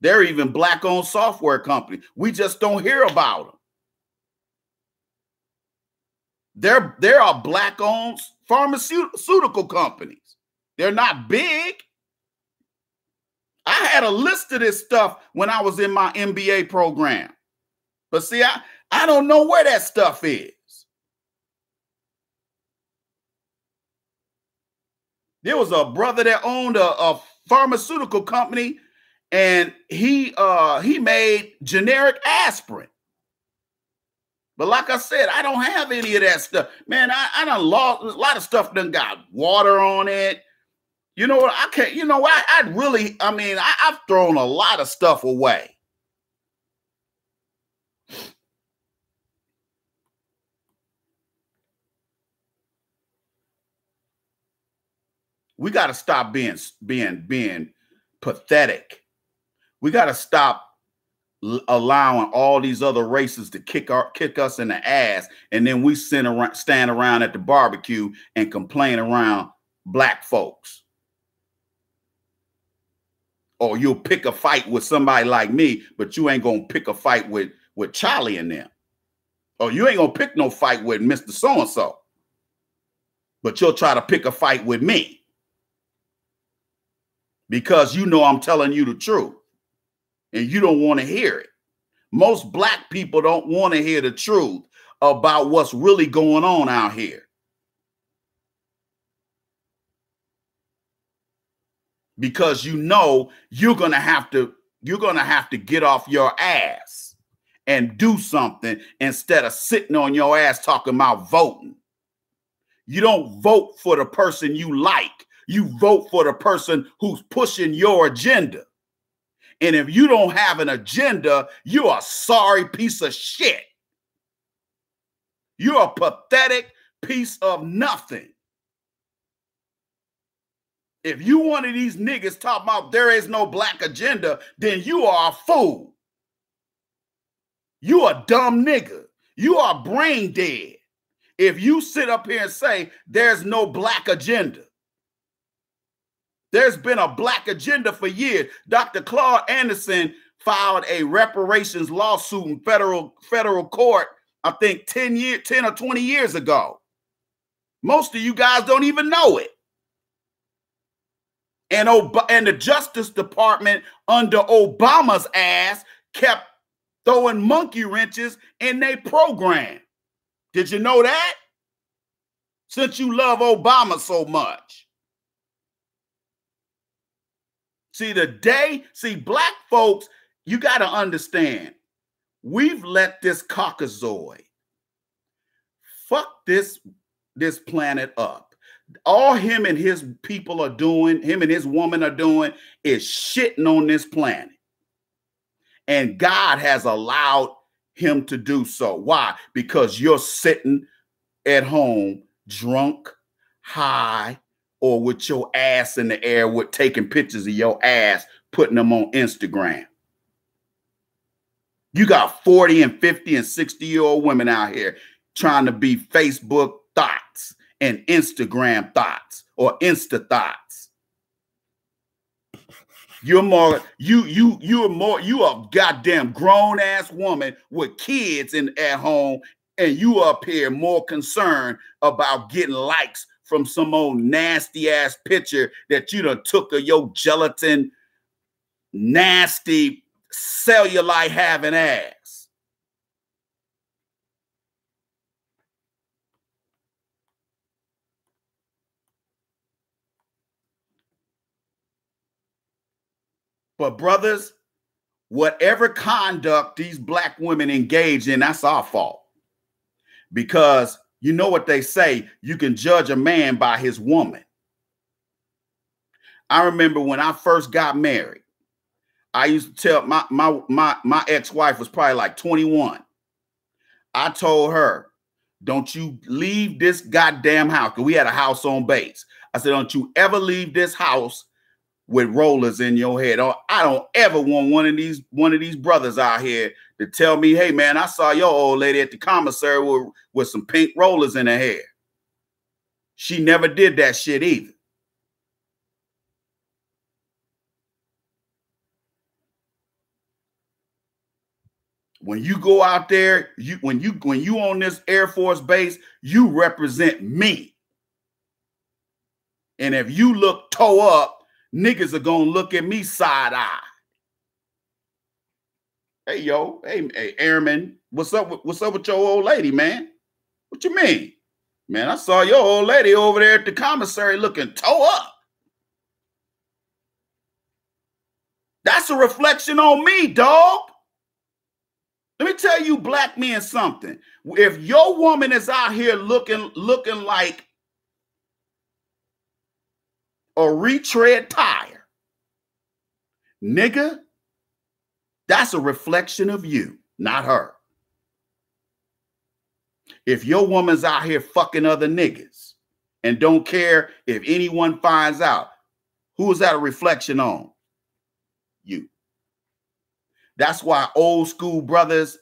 There are even black-owned software companies. We just don't hear about them. There are black-owned pharmaceutical companies. They're not big. I had a list of this stuff when I was in my MBA program. But see, I don't know where that stuff is. There was a brother that owned a pharmaceutical company, and he made generic aspirin. But like I said, I don't have any of that stuff. Man, I done lost a lot of stuff done got water on it. You know what? I can't, I've thrown a lot of stuff away. We got to stop being pathetic. We got to stop allowing all these other races to kick us in the ass, and then we stand around at the barbecue and complain around black folks. Or you'll pick a fight with somebody like me, but you ain't gonna pick a fight with Charlie and them. Or you ain't gonna pick no fight with Mr. So-and-so, but you'll try to pick a fight with me because you know I'm telling you the truth and you don't want to hear it. Most black people don't want to hear the truth about what's really going on out here. Because you know you're gonna have to get off your ass and do something instead of sitting on your ass talking about voting. You don't vote for the person you like. You vote for the person who's pushing your agenda. And if you don't have an agenda, you're a sorry piece of shit. You're a pathetic piece of nothing. If you one of these niggas talking about there is no black agenda, then you are a fool. You a dumb nigga. You are brain dead. If you sit up here and say there's no black agenda. There's been a black agenda for years. Dr. Claude Anderson filed a reparations lawsuit in federal court, I think 10 or 20 years ago. Most of you guys don't even know it. And the Justice Department under Obama's ass kept throwing monkey wrenches in their program. Did you know that? Since you love Obama so much. See, black folks, you got to understand, we've let this Caucasoid fuck this planet up. All him and his people are doing, him and his woman are doing, is shitting on this planet. And God has allowed him to do so. Why? Because you're sitting at home drunk, high, or with your ass in the air, with taking pictures of your ass, putting them on Instagram. You got 40 and 50 and 60-year-old women out here trying to be Facebook thoughts and Instagram thoughts or Insta thoughts. You're a goddamn grown ass woman with kids at home, and you up here more concerned about getting likes from some old nasty ass picture that you done took of your gelatin, nasty cellulite having ass. But brothers, whatever conduct these black women engage in, that's our fault. Because you know what they say, you can judge a man by his woman. I remember when I first got married, I used to tell my ex-wife was probably like 21. I told her, don't you leave this goddamn house, because we had a house on base. I said, don't you ever leave this house with rollers in your head. I don't ever want one of these brothers out here to tell me, hey man, I saw your old lady at the commissary with some pink rollers in her hair. She never did that shit either. When you go out there, when you on this Air Force base, you represent me. And if you look toe up, niggas are gonna look at me side eye. Hey yo, hey Airman, what's up with your old lady, man? What you mean? Man, I saw your old lady over there at the commissary looking toe up. That's a reflection on me, dog. Let me tell you black men something. If your woman is out here looking like a retread tire, nigga, that's a reflection of you, not her. If your woman's out here fucking other niggas and don't care if anyone finds out, who is that a reflection on? You. That's why old school brothers,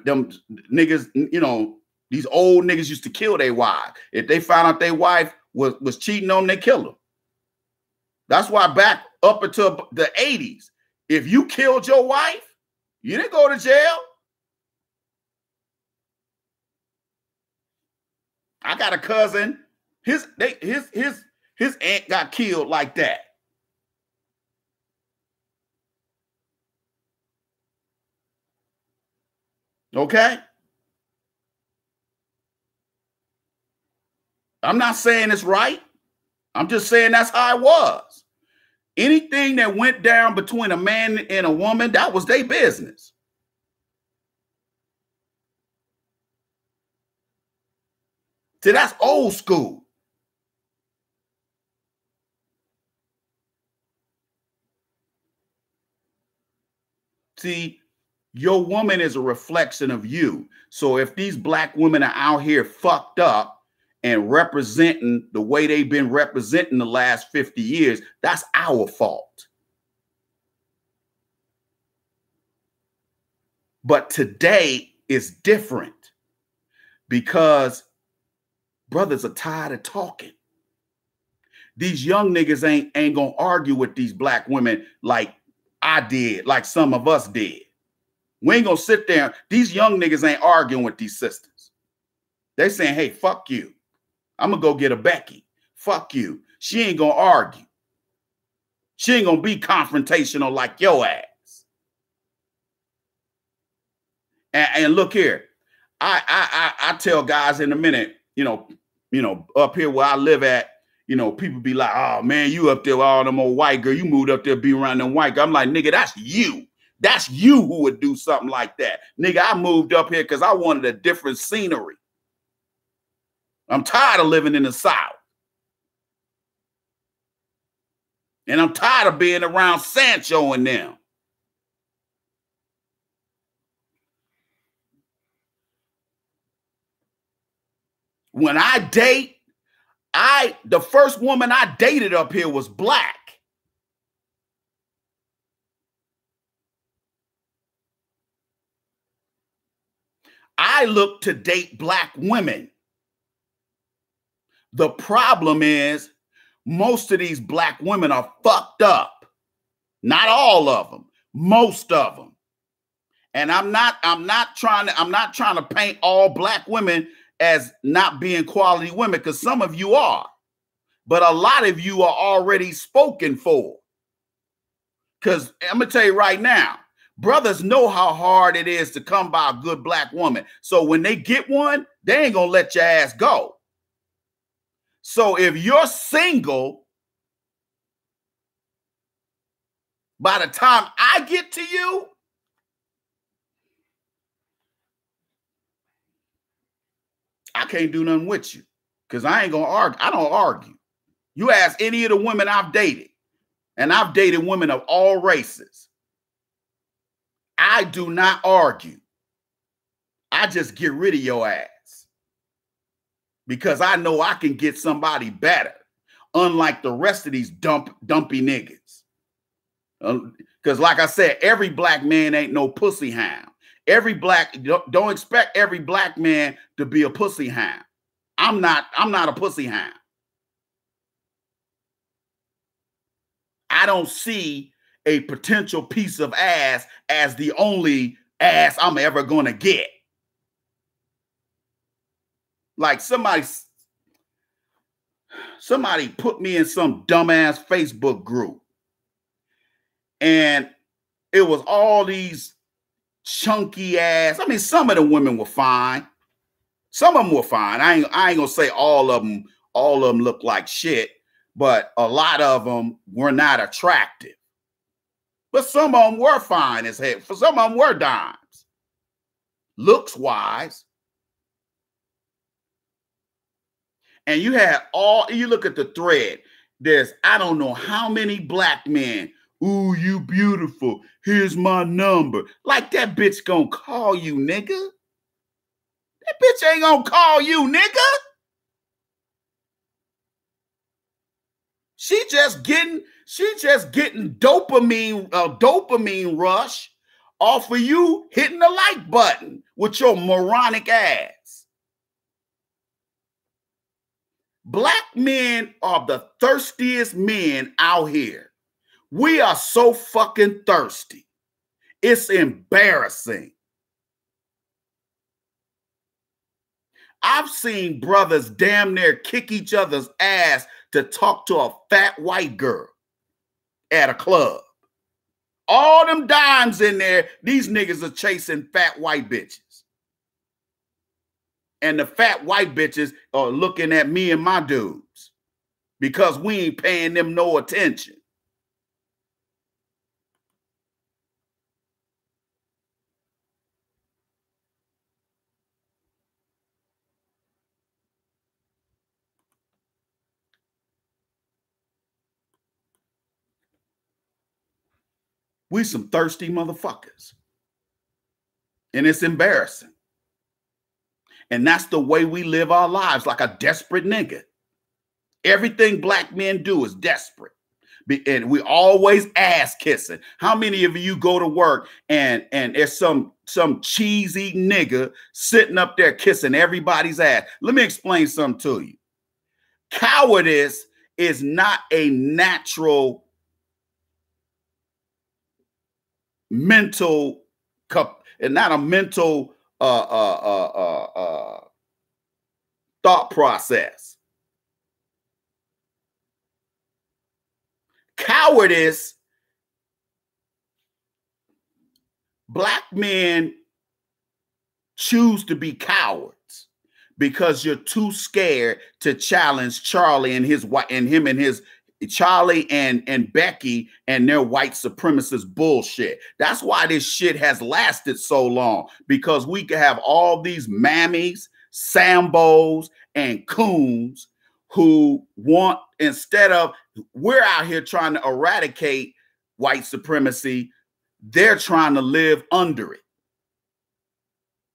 them niggas, you know, these old niggas used to kill their wives. If they found out their wife was cheating on them, they killed them. That's why back up until the 80s, if you killed your wife, you didn't go to jail. I got a cousin, his aunt got killed like that. Okay? I'm not saying it's right. I'm just saying that's how it was. Anything that went down between a man and a woman, that was their business. See, that's old school. See, your woman is a reflection of you. So if these black women are out here fucked up and representing the way they've been representing the last 50 years, that's our fault. But today is different because brothers are tired of talking. These young niggas ain't gonna argue with these black women like I did, like some of us did. We ain't gonna sit there. These young niggas ain't arguing with these sisters. They saying, hey, fuck you. I'm gonna go get a Becky. Fuck you. She ain't gonna argue. She ain't gonna be confrontational like your ass. And look here, I tell guys in a minute, you know, up here where I live at, you know, people be like, oh man, you up there with all them old white girl, you moved up there be around them white girl. I'm like, nigga, that's you. That's you who would do something like that. Nigga, I moved up here because I wanted a different scenery. I'm tired of living in the South. And I'm tired of being around Sancho and them. When I date, the first woman I dated up here was black. I look to date black women. The problem is most of these black women are fucked up. Not all of them, most of them. And I'm not trying to paint all black women as not being quality women, because some of you are. But a lot of you are already spoken for. Because I'm going to tell you right now, brothers know how hard it is to come by a good black woman. So when they get one, they ain't going to let your ass go. So if you're single, by the time I get to you, I can't do nothing with you because I ain't going to argue. I don't argue. You ask any of the women I've dated, and I've dated women of all races. I do not argue. I just get rid of your ass because I know I can get somebody better, unlike the rest of these dumpy niggas. Because like I said, every black man ain't no pussy hound. Don't expect every black man to be a pussy hound. I'm not a pussy hound. I don't see a potential piece of ass as the only ass I'm ever gonna get. Like somebody put me in some dumbass Facebook group, and it was all these chunky ass. I mean, some of the women were fine. Some of them were fine. I ain't gonna say all of them look like shit, but a lot of them were not attractive. But some of them were fine as hell. For some of them were dimes, looks wise. And you look at the thread. There's I don't know how many black men. Ooh, you beautiful. Here's my number. Like that bitch gonna call you, nigga. That bitch ain't gonna call you, nigga. She just getting dopamine rush off of you hitting the like button with your moronic ass. Black men are the thirstiest men out here. We are so fucking thirsty. It's embarrassing. I've seen brothers damn near kick each other's ass to talk to a fat white girl at a club. All them dimes in there, these niggas are chasing fat white bitches. And the fat white bitches are looking at me and my dudes because we ain't paying them no attention. We some thirsty motherfuckers. And it's embarrassing. And that's the way we live our lives, like a desperate nigga. Everything black men do is desperate. And we always ass kissing. How many of you go to work and there's some cheesy nigga sitting up there kissing everybody's ass? Let me explain something to you. Cowardice is not a natural mental and not a mental thought process. Cowardice, black men choose to be cowards because you're too scared to challenge Charlie and his Charlie and Becky and their white supremacist bullshit. That's why this shit has lasted so long, because we can have all these mammies, Sambos, and coons who want, instead of we're out here trying to eradicate white supremacy, they're trying to live under it.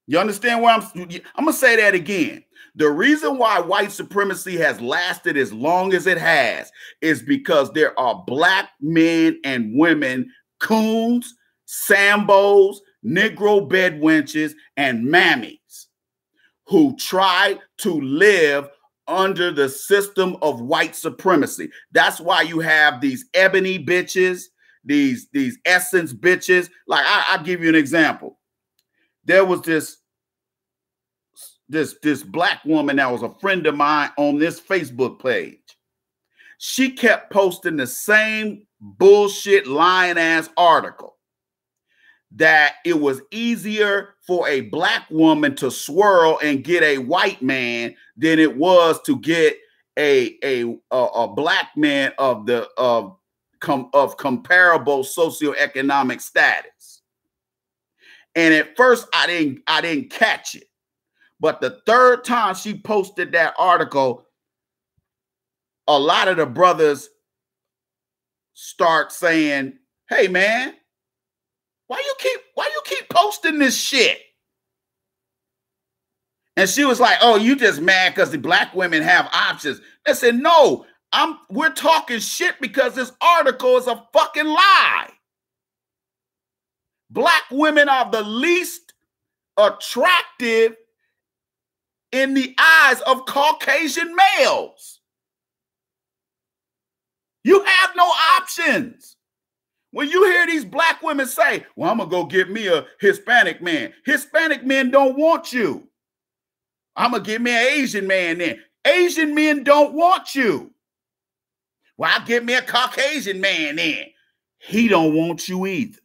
You understand where I'm going to say that again. The reason why white supremacy has lasted as long as it has is because there are black men and women, coons, Sambos, Negro bedwenches, and mammies who try to live under the system of white supremacy. That's why you have these ebony bitches, these essence bitches. Like I'll give you an example. There was this black woman that was a friend of mine on this Facebook page. She kept posting the same bullshit lying ass article that it was easier for a black woman to swirl and get a white man than it was to get a black man of comparable socioeconomic status. And at first I didn't catch it. But the third time she posted that article, a lot of the brothers start saying, "Hey man, why you keep posting this shit?" And she was like, "Oh, you just mad because the black women have options." I said, "No, we're talking shit because this article is a fucking lie. Black women are the least attractive in the eyes of Caucasian males. You have no options. When you hear these black women say, well, I'm going to go get me a Hispanic man. Hispanic men don't want you. I'm going to get me an Asian man then. Asian men don't want you. Well, I'll get me a Caucasian man then. He don't want you either.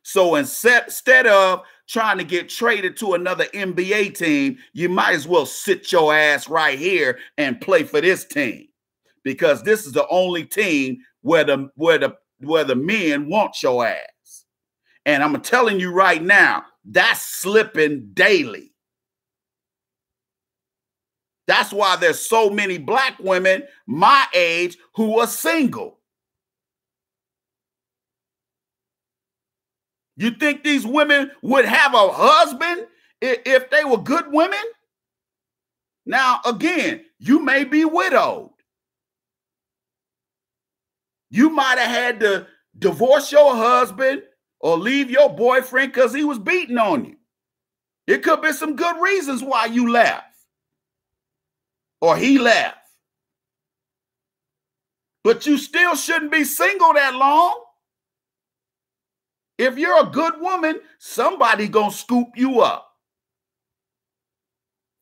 So instead of trying to get traded to another NBA team, you might as well sit your ass right here and play for this team, because this is the only team where the men want your ass. And I'm telling you right now, that's slipping daily. That's why there's so many black women my age who are single. You think these women would have a husband if they were good women? Now, again, you may be widowed. You might have had divorce your husband or leave your boyfriend because he was beating on you. It could be some good reasons why you left or he left. But you still shouldn't be single that long. If you're a good woman, somebody gonna scoop you up.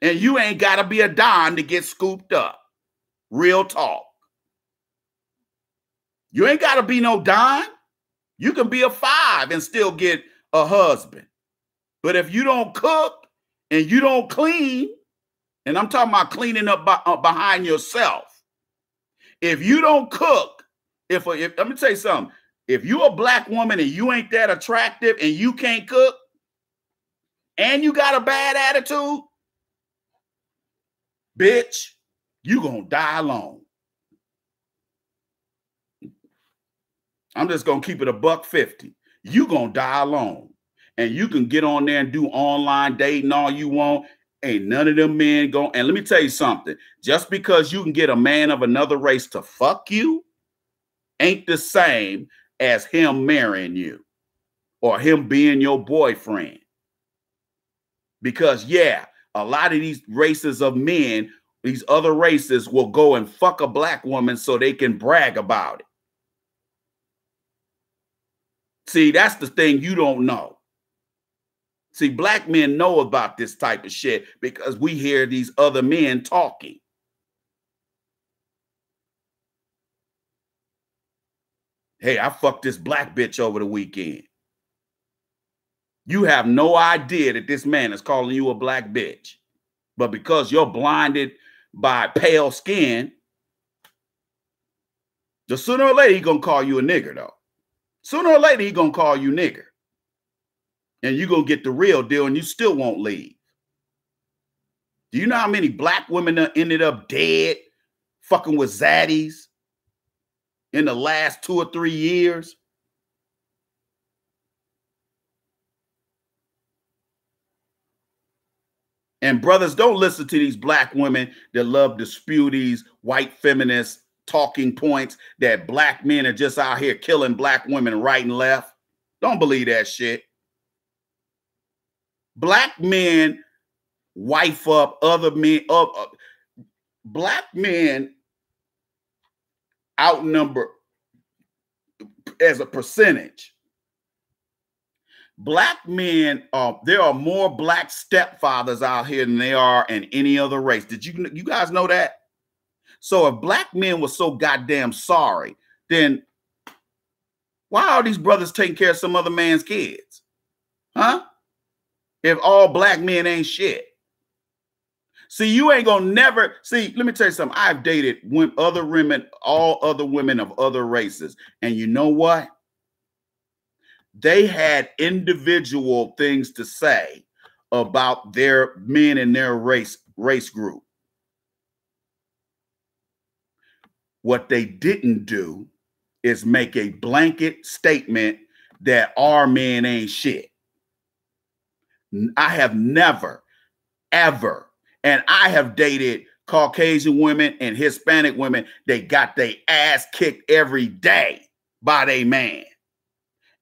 And you ain't gotta be a dime to get scooped up. Real talk. You ain't gotta be no dime. You can be a 5 and still get a husband. But if you don't cook and you don't clean, and I'm talking about cleaning up behind yourself. If you don't cook, if let me tell you something. If you're a black woman and you ain't that attractive and you can't cook and you got a bad attitude, bitch, you gonna die alone. I'm just gonna keep it $1.50. You gonna die alone. And you can get on there and do online dating all you want. Ain't none of them men going. And let me tell you something. Just because you can get a man of another race to fuck you ain't the same as him marrying you or him being your boyfriend. Because, yeah, a lot of these races of men, these other races will go and fuck a black woman so they can brag about it. See, that's the thing you don't know. See, black men know about this type of shit because we hear these other men talking. Hey, I fucked this black bitch over the weekend. You have no idea that this man is calling you a black bitch. But because you're blinded by pale skin, the sooner or later he's going to call you a nigger, though. Sooner or later he's going to call you nigger. And you're going to get the real deal and you still won't leave. Do you know how many black women ended up dead fucking with zaddies in the last 2 or 3 years? And brothers, don't listen to these black women that love to spew these white feminist talking points that black men are just out here killing black women right and left. Don't believe that shit. Black men wife up other men. Black men outnumber as a percentage. Black men, there are more black stepfathers out here than there are in any other race. Did you guys know that? So if black men were so goddamn sorry, then why are these brothers taking care of some other man's kids? Huh? If all black men ain't shit. See, you ain't gonna never see. Let me tell you something. I've dated other women, all other women of other races, and you know what? They had individual things to say about their men in their race group. What they didn't do is make a blanket statement that our men ain't shit. I have never, ever, and I have dated Caucasian women and Hispanic women. They got their ass kicked every day by their man.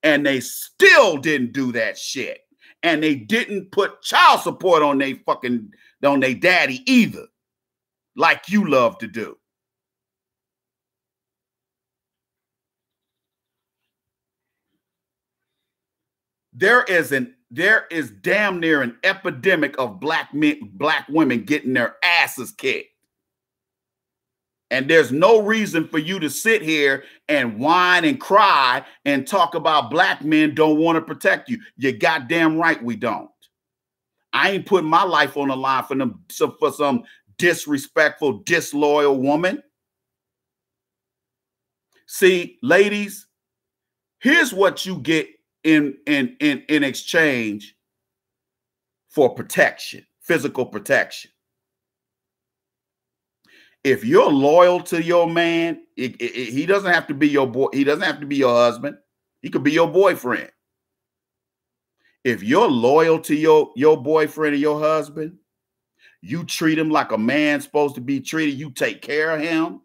And they still didn't do that shit. And they didn't put child support on their daddy either, like you love to do. There is damn near an epidemic of black women getting their asses kicked. And there's no reason for you to sit here and whine and cry and talk about black men don't want to protect you. You're goddamn right we don't. I ain't putting my life on the line for some disrespectful, disloyal woman. See, ladies, here's what you get in exchange for protection, physical protection. If you're loyal to your man, he doesn't have to be your boy. He doesn't have to be your husband. He could be your boyfriend. If you're loyal to your boyfriend or your husband, you treat him like a man's supposed to be treated. You take care of him.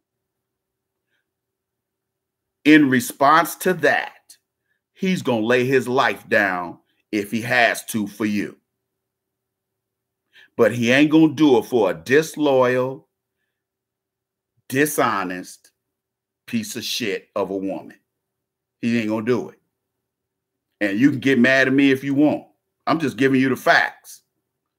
In response to that, he's going to lay his life down if he has to for you. But he ain't going to do it for a disloyal, dishonest piece of shit of a woman. He ain't going to do it. And you can get mad at me if you want. I'm just giving you the facts.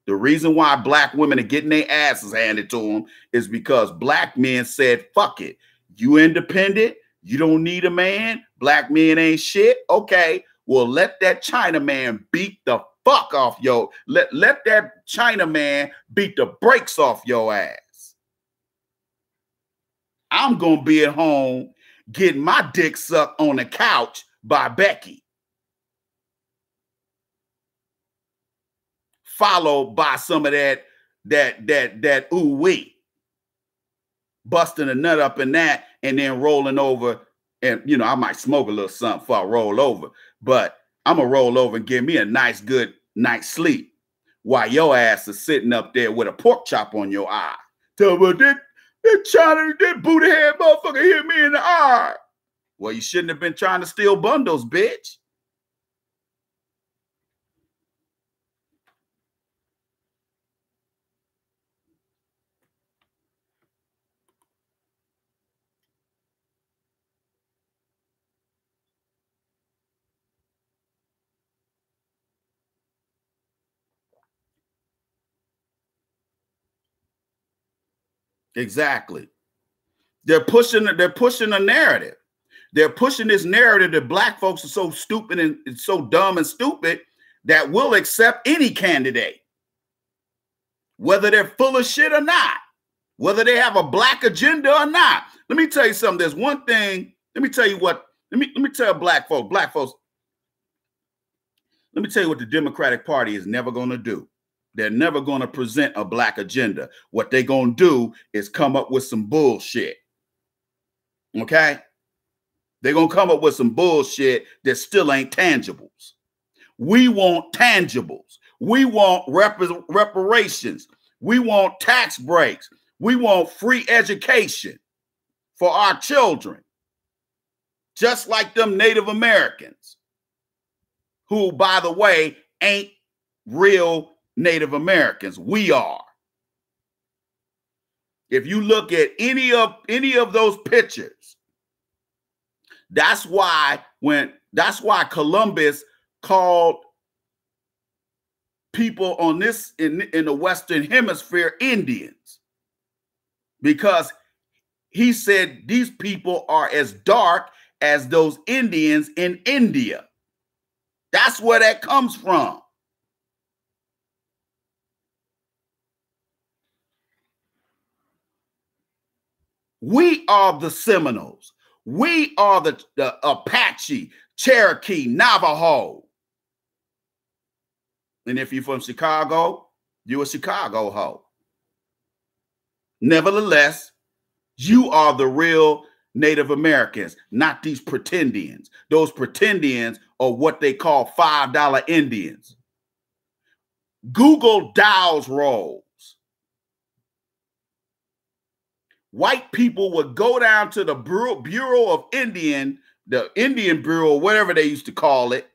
The reason why black women are getting their asses handed to them is because black men said, fuck it. You independent. You don't need a man. Black men ain't shit. Okay. Well, let that China man beat the fuck off your, let that China man beat the brakes off your ass. I'm going to be at home getting my dick sucked on the couch by Becky. Followed by some of that ooh-wee. Busting a nut up in that and then rolling over. And, you know, I might smoke a little something before I roll over. But I'm going to roll over and give me a nice, good night's sleep while your ass is sitting up there with a pork chop on your eye. Tell me, that China, that booty head motherfucker hit me in the eye. Well, you shouldn't have been trying to steal bundles, bitch. Exactly. They're pushing a narrative. They're pushing this narrative that black folks are so stupid and so dumb and stupid that we'll accept any candidate, whether they're full of shit or not, whether they have a black agenda or not. Let me tell you something. There's one thing. Let me tell you what. Let me tell black folks. Let me tell you what the Democratic Party is never going to do. They're never going to present a black agenda. What they're going to do is come up with some bullshit. Okay? They're going to come up with some bullshit that still ain't tangibles. We want tangibles. We want reparations. We want tax breaks. We want free education for our children. Just like them Native Americans, who, by the way, ain't real Native Americans. We are. If you look at any of those pictures, that's why Columbus called people on this in the Western Hemisphere Indians, because he said these people are as dark as those Indians in India. That's where that comes from. We are the Seminoles. We are the Apache, Cherokee, Navajo. And if you're from Chicago, you're a Chicago hoe. Nevertheless, you are the real Native Americans, not these pretendians. Those pretendians are what they call $5 Indians. Google Dow's rolls. White people would go down to the Bureau of Indian, the Indian Bureau, whatever they used to call it,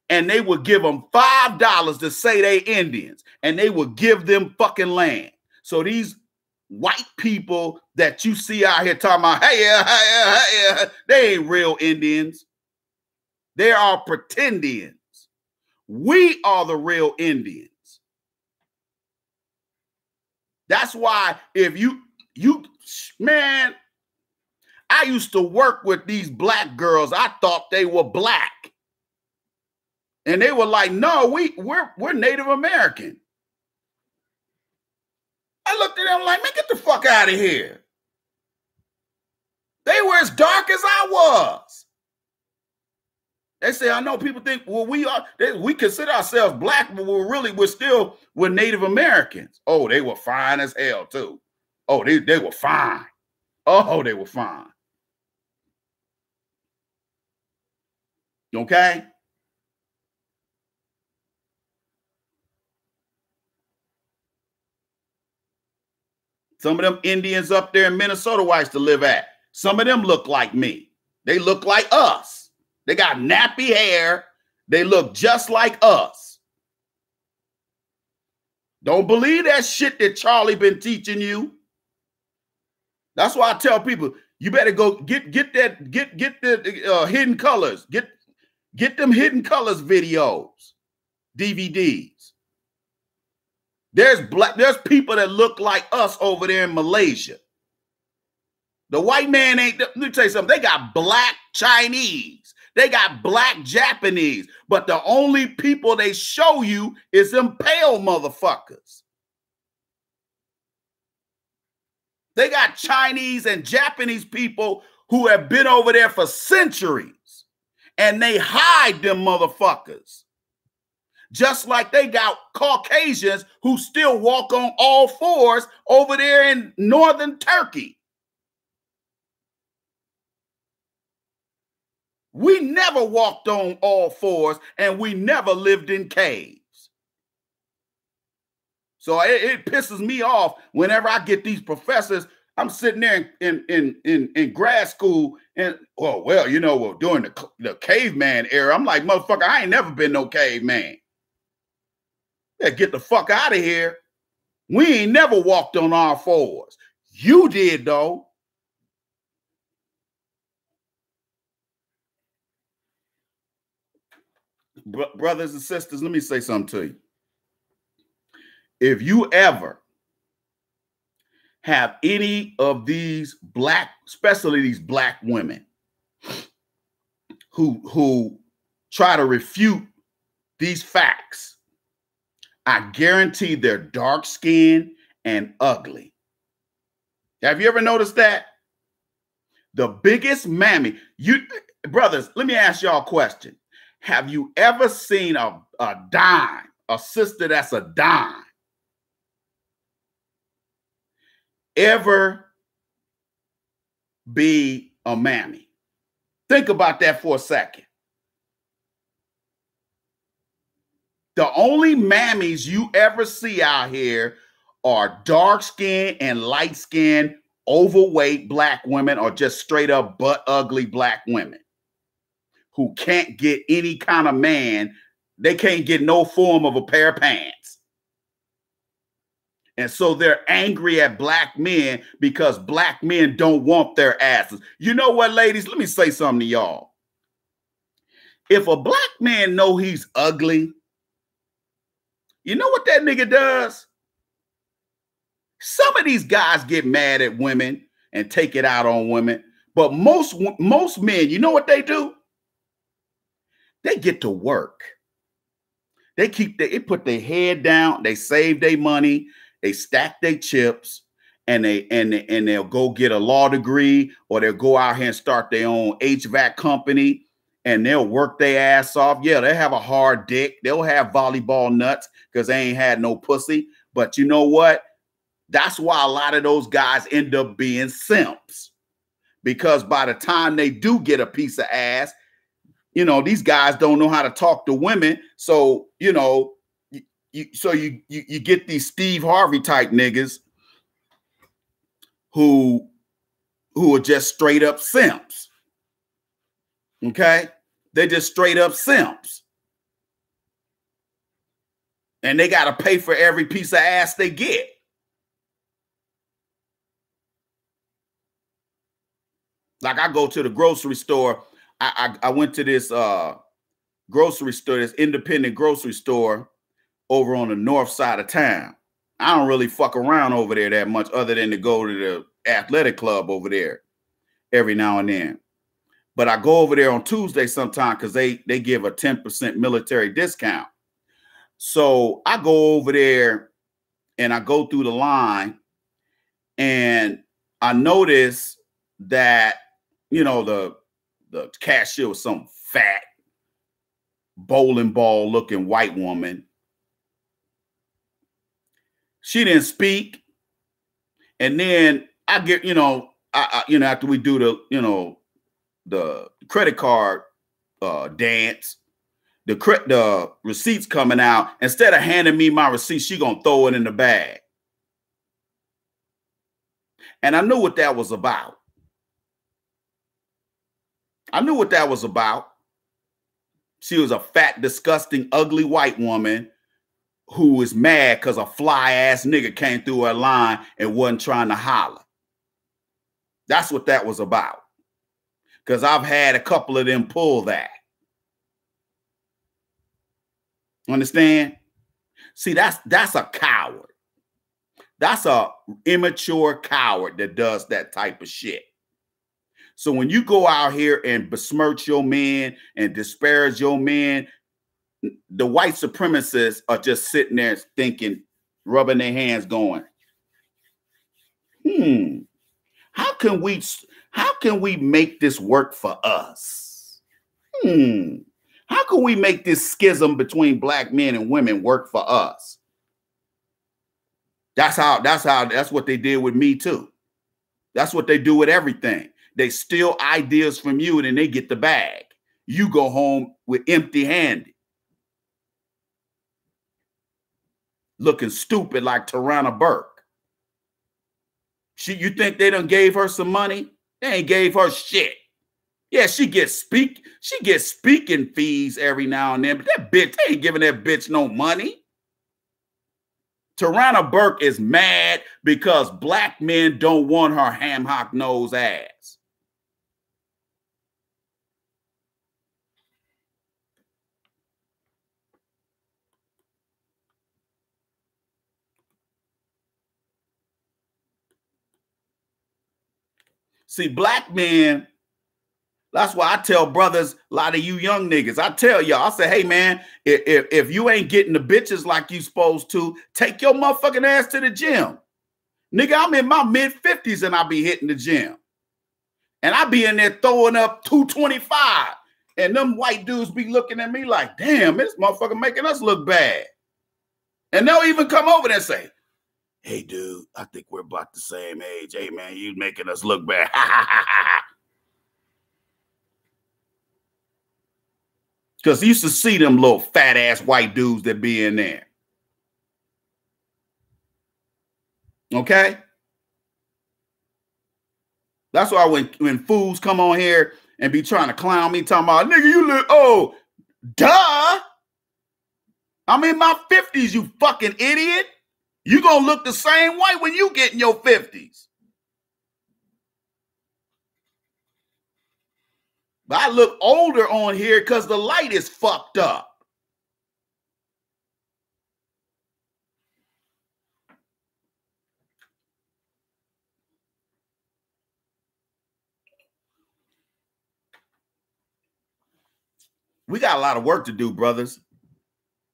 and they would give them $5 to say they Indians, and they would give them fucking land. So these white people that you see out here talking about, hey, they ain't real Indians. They are pretendians. We are the real Indians. That's why if you man, I used to work with these black girls. I thought they were black. And they were like, no, we're Native American. I looked at them like, man, get the fuck out of here. They were as dark as I was. They say, I know people think, well, we consider ourselves black, but we're Native Americans. Oh, they were fine as hell too. Oh, they were fine. Oh, they were fine. Okay? Some of them Indians up there in Minnesota where I used to live at, some of them look like me. They look like us. They got nappy hair. They look just like us. Don't believe that shit that Charlie been teaching you. That's why I tell people, you better go get the hidden colors. Get them hidden colors videos, DVDs. There's people that look like us over there in Malaysia. The white man ain't, let me tell you something, they got black Chinese. They got black Japanese. But the only people they show you is them pale motherfuckers. They got Chinese and Japanese people who have been over there for centuries. And they hide them motherfuckers. Just like they got Caucasians who still walk on all fours over there in northern Turkey. We never walked on all fours and we never lived in caves. So it pisses me off whenever I get these professors. I'm sitting there in grad school and, oh, well, you know, during the caveman era, I'm like, motherfucker, I ain't never been no caveman. Yeah, get the fuck out of here. We ain't never walked on all fours. You did, though. Brothers and sisters, let me say something to you. If you ever have any of these black, especially these black women who try to refute these facts, I guarantee they're dark-skinned and ugly. Have you ever noticed that? The biggest mammy, brothers, let me ask y'all a question. Have you ever seen a dime, a sister that's a dime, ever be a mammy? Think about that for a second. The only mammies you ever see out here are dark-skinned and light-skinned, overweight black women, or just straight up butt ugly black women who can't get any kind of man. They can't get no form of a pair of pants. And so they're angry at black men because black men don't want their asses. You know what, ladies? Let me say something to y'all. If a black man know he's ugly, you know what that nigga does? Some of these guys get mad at women and take it out on women. But most men, you know what they do? They get to work. They put their head down. They save their money. They stack their chips, and they'll go get a law degree, or they'll go out here and start their own HVAC company, and they'll work their ass off. Yeah, they have a hard dick. They'll have volleyball nuts because they ain't had no pussy. But you know what? That's why a lot of those guys end up being simps, because by the time they do get a piece of ass, you know, these guys don't know how to talk to women. So, you know, you get these Steve Harvey type niggas who are just straight up simps. Okay? They're just straight up simps. And they got to pay for every piece of ass they get. Like, I go to the grocery store. I went to this grocery store, this independent grocery store over on the north side of town. I don't really fuck around over there that much other than to go to the athletic club over there every now and then. But I go over there on Tuesday sometime because they give a 10% military discount. So I go over there and I go through the line, and I notice that, you know, the cashier was some fat bowling ball looking white woman. She didn't speak. And then I get, you know, after we do the credit card dance, the receipts coming out, instead of handing me my receipt, she gonna throw it in the bag. And I knew what that was about. I knew what that was about. She was a fat, disgusting, ugly white woman who was mad because a fly-ass nigga came through her line and wasn't trying to holler. That's what that was about. Because I've had a couple of them pull that. Understand? See, that's a coward. That's a immature coward that does that type of shit. So when you go out here and besmirch your men and disparage your men, the white supremacists are just sitting there thinking, rubbing their hands going, how can we make this work for us? How can we make this schism between black men and women work for us? That's what they did with me too. That's what they do with everything. They steal ideas from you and then they get the bag. You go home with empty-handed, looking stupid like Tarana Burke. You think they done gave her some money? They ain't gave her shit. Yeah, she gets speaking fees every now and then, but that bitch, they ain't giving that bitch no money. Tarana Burke is mad because black men don't want her ham hock nose ass. See, black men, that's why I tell brothers, a lot of you young niggas, I tell y'all, I say, hey man, if you ain't getting the bitches like you supposed to, take your motherfucking ass to the gym. Nigga, I'm in my mid-50s and I be hitting the gym. And I be in there throwing up 225. And them white dudes be looking at me like, damn, this motherfucker making us look bad. And they'll even come over there and say, hey dude, I think we're about the same age. Hey man, you making us look bad. Because I used to see them little fat ass white dudes that be in there. Okay? That's why when fools come on here and be trying to clown me, talking about, nigga, you look, oh, duh. I'm in my 50s, you fucking idiot. You gonna look the same way when you get in your 50s. But I look older on here because the light is fucked up. We got a lot of work to do, brothers.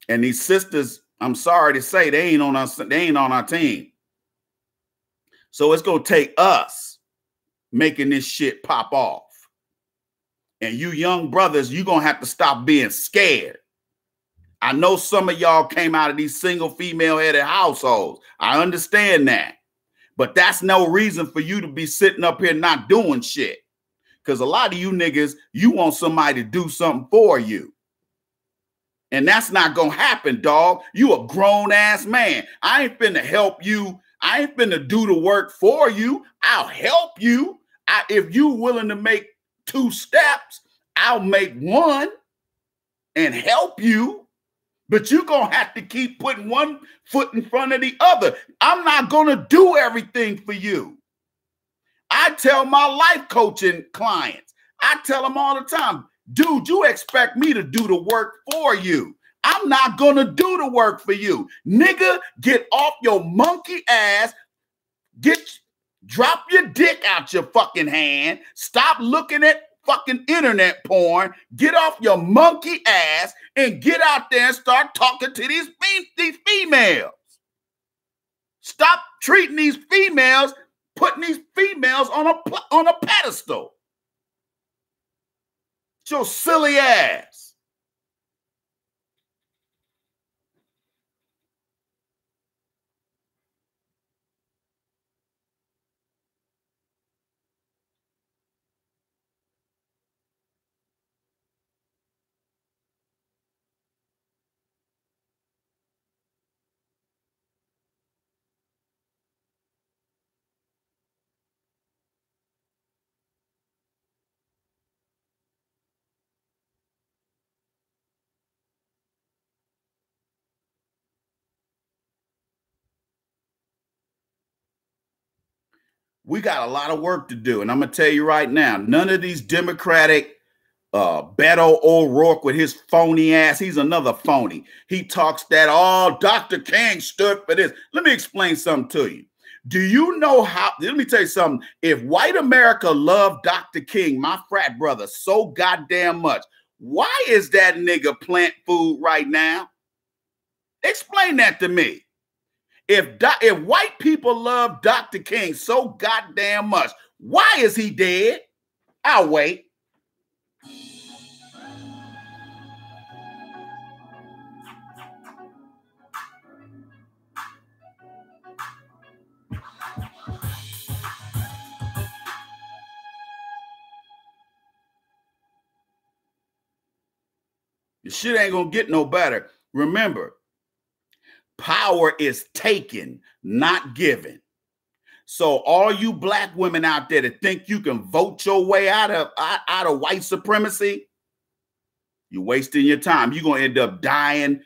And these sisters, I'm sorry to say, they ain't on our team. So it's gonna take us making this shit pop off. And you young brothers, you're gonna have to stop being scared. I know some of y'all came out of these single female-headed households. I understand that. But that's no reason for you to be sitting up here not doing shit. Because a lot of you niggas, you want somebody to do something for you. And that's not going to happen, dog. You a grown-ass man. I ain't finna help you. I ain't finna do the work for you. I'll help you. If you willing to make 2 steps, I'll make 1 and help you. But you're going to have to keep putting 1 foot in front of the other. I'm not going to do everything for you. I tell my life coaching clients, I tell them all the time, dude, you expect me to do the work for you. I'm not going to do the work for you. Nigga, get off your monkey ass. Drop your dick out your fucking hand. Stop looking at fucking internet porn. Get off your monkey ass and get out there and start talking to these females. Stop treating these females, putting these females on a pedestal. It's your silly ass. We got a lot of work to do. And I'm going to tell you right now, none of these Democratic Beto O'Rourke with his phony ass, he's another phony. He talks that all Dr. King stood for this. Let me explain something to you. Do you know how, let me tell you something. If white America loved Dr. King, my frat brother, so goddamn much, why is that nigga plant food right now? Explain that to me. If white people love Dr. King so goddamn much, why is he dead? I'll wait. The shit ain't gonna get no better. Remember, power is taken, not given. So all you black women out there that think you can vote your way out of white supremacy, you're wasting your time. You're gonna end up dying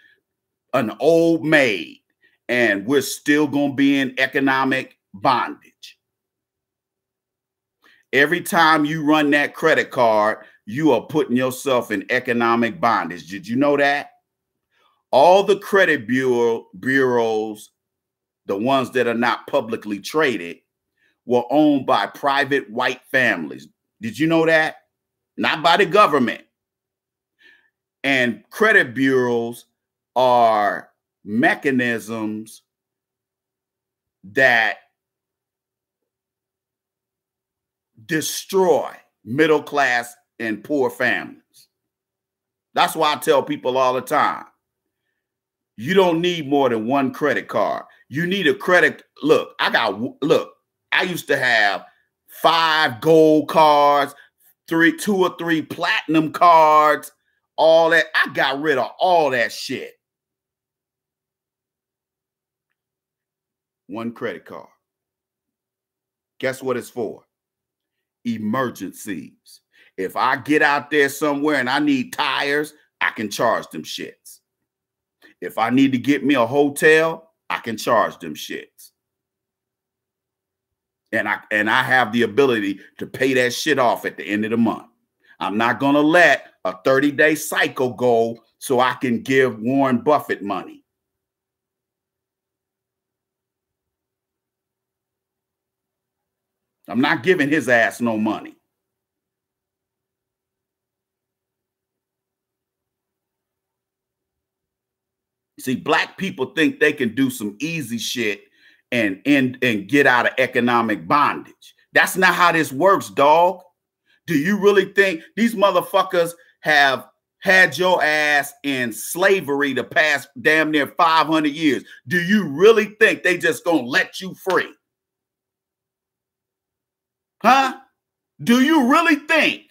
an old maid, and we're still gonna be in economic bondage. Every time you run that credit card, you are putting yourself in economic bondage. Did you know that? All the credit bureaus, the ones that are not publicly traded, were owned by private white families. Did you know that? Not by the government. And credit bureaus are mechanisms that destroy middle class and poor families. That's why I tell people all the time, you don't need more than one credit card. You need a credit. Look, I used to have 5 gold cards, 2 or 3 platinum cards, all that. I got rid of all that shit. One credit card. Guess what it's for? Emergencies. If I get out there somewhere and I need tires, I can charge them shits. If I need to get me a hotel, I can charge them shits. And I have the ability to pay that shit off at the end of the month. I'm not going to let a 30-day cycle go so I can give Warren Buffett money. I'm not giving his ass no money. See, black people think they can do some easy shit and get out of economic bondage. That's not how this works, dog. Do you really think these motherfuckers have had your ass in slavery the past damn near 500 years? Do you really think they just gonna let you free? Huh? Do you really think?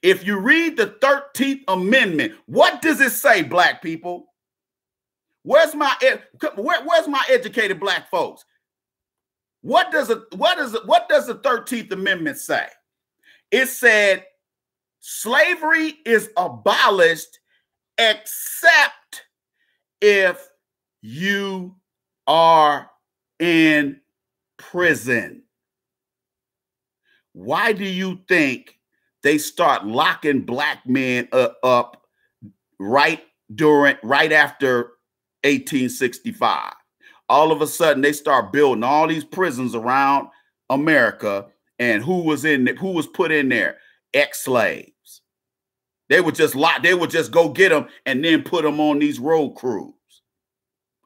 If you read the 13th Amendment, what does it say, black people? Where's my educated black folks? What does the 13th Amendment say? It said slavery is abolished except if you are in prison. Why do you think they start locking black men up right after 1865? All of a sudden, they start building all these prisons around America, and who was put in there? Ex-slaves. They would just go get them and then put them on these road crews,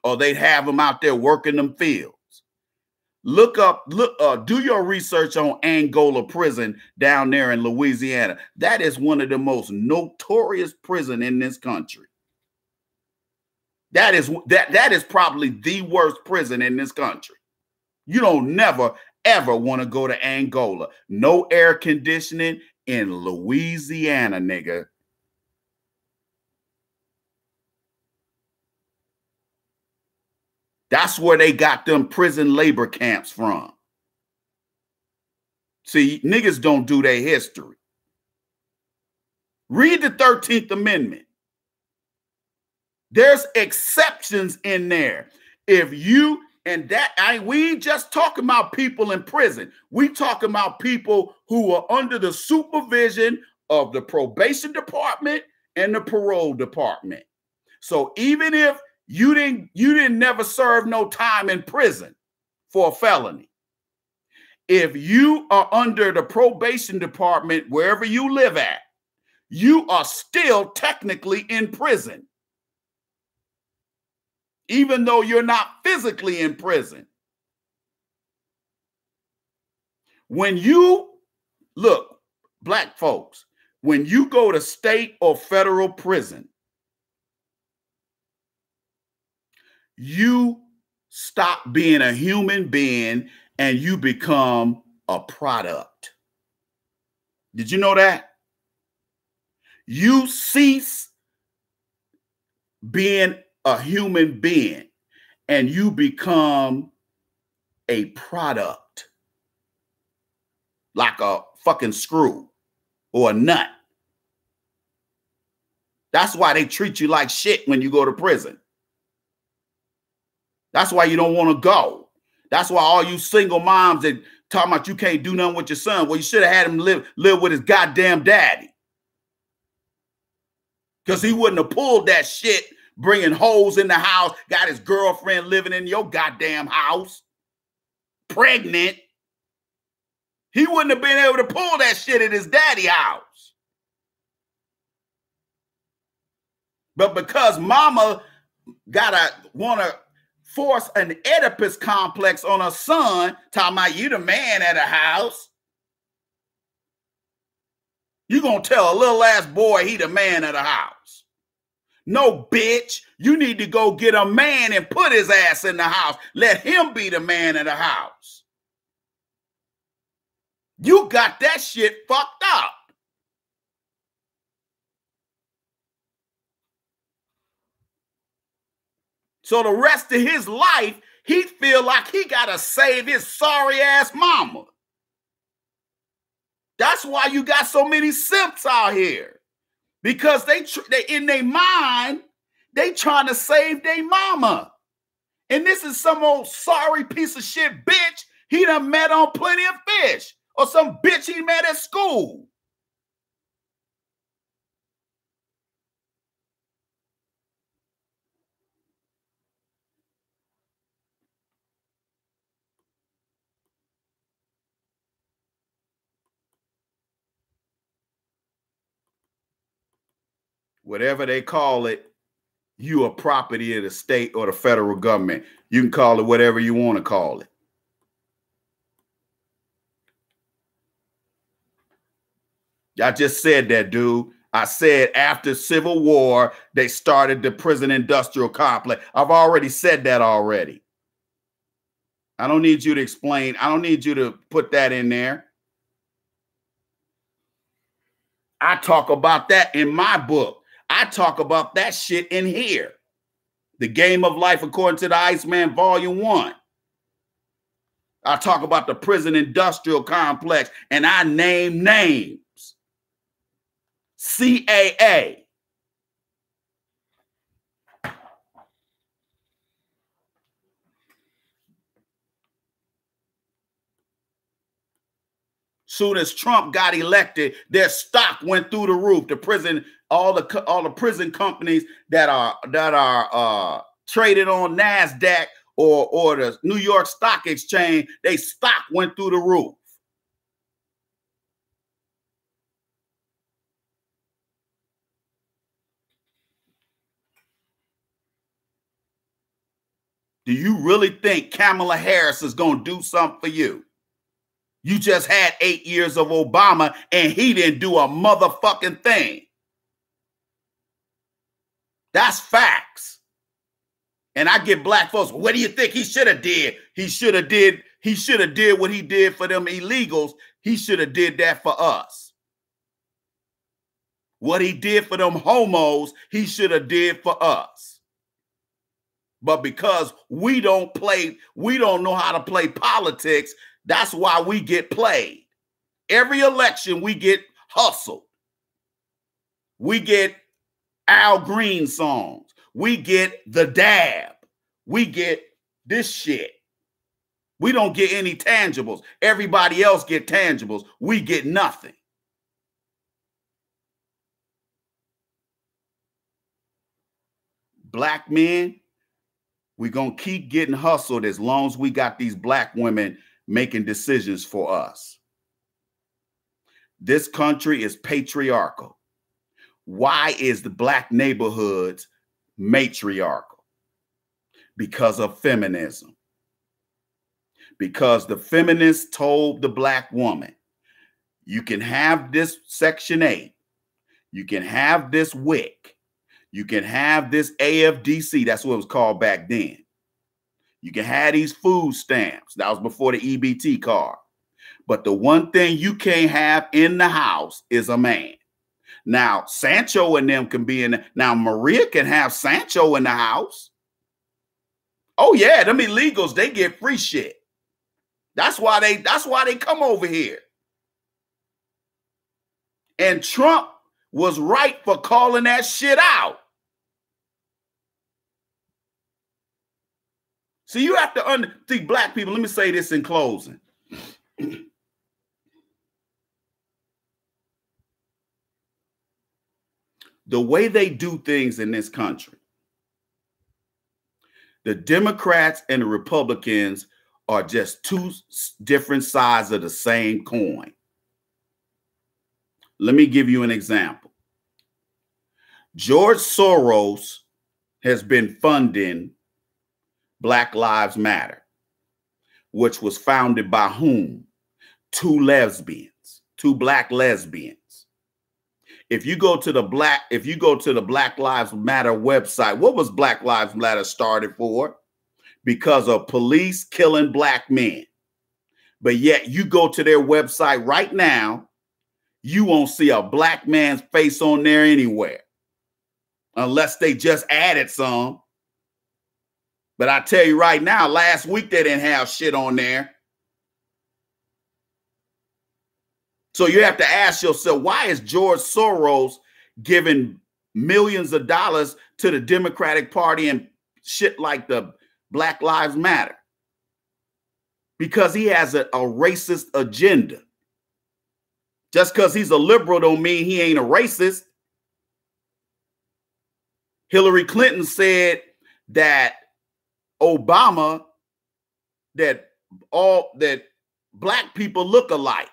or they'd have them out there working them fields. Do your research on Angola prison down there in Louisiana. That is one of the most notorious prison in this country. That is probably the worst prison in this country. You don't never, ever want to go to Angola. No air conditioning in Louisiana, nigga. That's where they got them prison labor camps from. See, niggas don't do their history. Read the 13th Amendment. There's exceptions in there. If And we ain't just talking about people in prison. We talking about people who are under the supervision of the probation department and the parole department. So even if you didn't never serve no time in prison for a felony, if you are under the probation department wherever you live at, you are still technically in prison, even though you're not physically in prison. When you look, black folks, when you go to state or federal prison, you stop being a human being and you become a product. Did you know that? You cease being a human being and you become a product, like a fucking screw or a nut. That's why they treat you like shit when you go to prison. That's why you don't want to go. That's why all you single moms that talking about you can't do nothing with your son. Well, you should have had him live with his goddamn daddy. Because he wouldn't have pulled that shit, bringing hoes in the house, got his girlfriend living in your goddamn house, pregnant. He wouldn't have been able to pull that shit at his daddy house. But because mama want to force an Oedipus complex on her son, talking about you the man at a house, you gonna tell a little ass boy he the man at a house. No, bitch, you need to go get a man and put his ass in the house. Let him be the man at the house. You got that shit fucked up. So the rest of his life, he feel like he got to save his sorry ass mama. That's why you got so many simps out here. Because they in their mind, they trying to save their mama. And this is some old sorry piece of shit bitch he done met on Plenty of Fish. Or some bitch he met at school. Whatever they call it, you are property of the state or the federal government. You can call it whatever you want to call it. I just said that, dude. I said after Civil War, they started the prison industrial complex. I've already said that already. I don't need you to explain. I don't need you to put that in there. I talk about that in my book. I talk about that shit in here. The Game of Life According to the Iceman, Volume 1. I talk about the prison industrial complex and I name names. CAA. Soon as Trump got elected, their stock went through the roof. The prison, all the prison companies that are traded on NASDAQ or the New York Stock Exchange, they stock went through the roof. Do you really think Kamala Harris is going to do something for you? You just had 8 years of Obama and he didn't do a motherfucking thing. That's facts. And I get black folks, what do you think he should have did? He should have did what he did for them illegals. He should have did that for us. What he did for them homos, he should have did for us. But because we don't know how to play politics, that's why we get played. Every election, we get hustled. We get Al Green songs. We get the dab. We get this shit. We don't get any tangibles. Everybody else get tangibles. We get nothing. Black men, we're going to keep getting hustled as long as we got these black women making decisions for us. This country is patriarchal. Why is the black neighborhoods matriarchal? Because of feminism. Because the feminists told the black woman, you can have this Section 8, you can have this WIC, you can have this AFDC, that's what it was called back then. You can have these food stamps. That was before the EBT card. But the one thing you can't have in the house is a man. Now, Sancho and them can be in. Now, Maria can have Sancho in the house. Oh, yeah, them illegals, they get free shit. That's why they come over here. And Trump was right for calling that shit out. So you have to see, black people, let me say this in closing. The way they do things in this country, the Democrats and the Republicans are just two different sides of the same coin. Let me give you an example. George Soros has been funding Black Lives Matter, which was founded by whom? Two black lesbians. If you go to the Black Lives Matter website, what was Black Lives Matter started for? Because of police killing black men. But yet you go to their website right now, you won't see a black man's face on there anywhere. Unless they just added some. But I tell you right now, last week they didn't have shit on there. So you have to ask yourself, why is George Soros giving millions of dollars to the Democratic Party and shit like the Black Lives Matter? Because he has a racist agenda. Just because he's a liberal don't mean he ain't a racist. Hillary Clinton said that Obama, that black people look alike.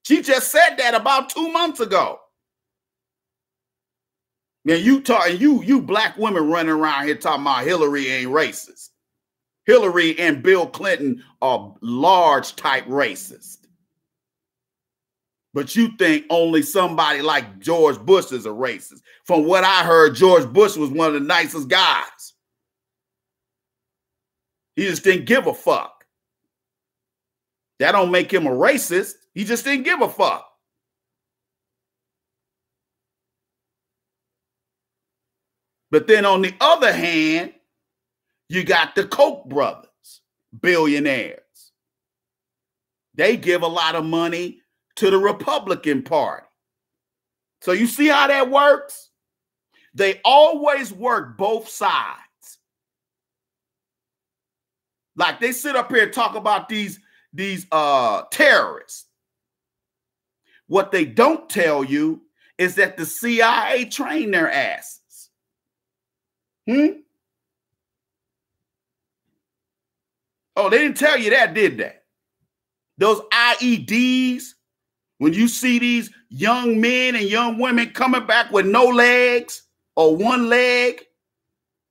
She just said that about 2 months ago. Now you black women running around here talking about Hillary ain't racist. Hillary and Bill Clinton are large type racist. But you think only somebody like George Bush is a racist. From what I heard, George Bush was one of the nicest guys. He just didn't give a fuck. That don't make him a racist. He just didn't give a fuck. But then on the other hand, you got the Koch brothers, billionaires. They give a lot of money to the Republican Party. So you see how that works? They always work both sides. Like they sit up here and talk about these terrorists. What they don't tell you is that the CIA trained their asses. Oh, they didn't tell you that, did they? Those IEDs, when you see these young men and young women coming back with no legs or one leg,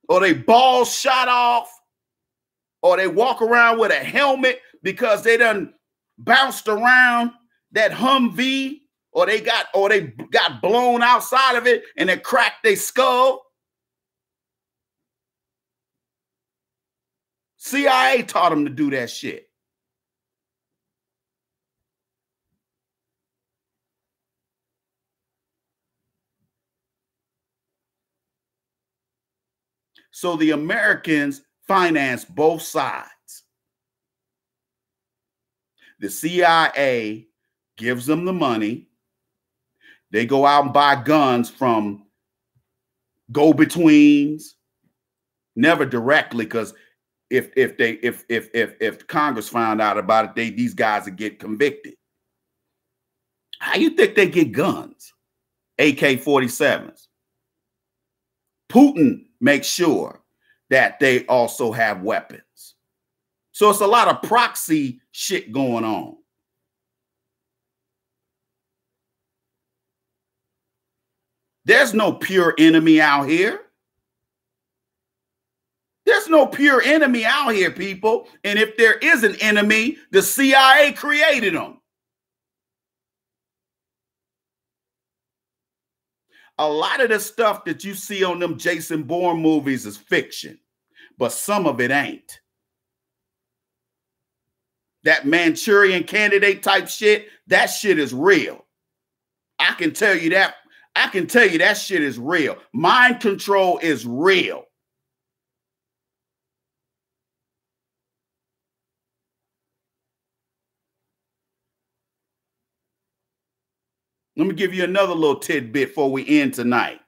or they balls shot off, or they walk around with a helmet because they done bounced around that Humvee, or they got blown outside of it and it cracked their skull. CIA taught them to do that shit. So the Americans finance both sides. The CIA gives them the money. They go out and buy guns from go-betweens, never directly, because if Congress found out about it, these guys would get convicted. How you think they get guns? AK-47s. Putin makes sure that they also have weapons. So it's a lot of proxy shit going on. There's no pure enemy out here. There's no pure enemy out here, people. And if there is an enemy, the CIA created them. A lot of the stuff that you see on them Jason Bourne movies is fiction, but some of it ain't. That Manchurian Candidate type shit, that shit is real. I can tell you that. I can tell you that shit is real. Mind control is real. Let me give you another little tidbit before we end tonight.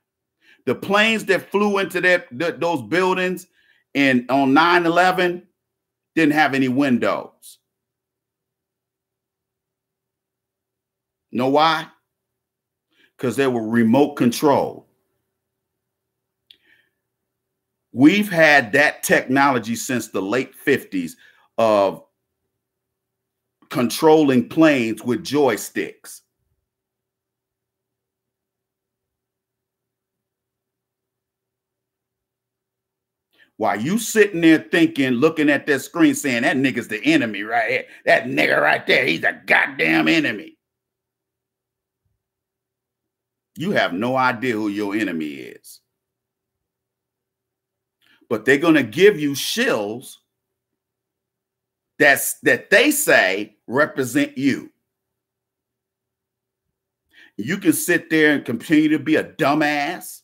The planes that flew into those buildings on 9/11 didn't have any windows. Know why? Because they were remote controlled. We've had that technology since the late 50s of controlling planes with joysticks. While you sitting there thinking, looking at that screen saying, that nigga's the enemy right here. That nigga right there, he's a goddamn enemy. You have no idea who your enemy is. But they're going to give you shills that they say represent you. You can sit there and continue to be a dumbass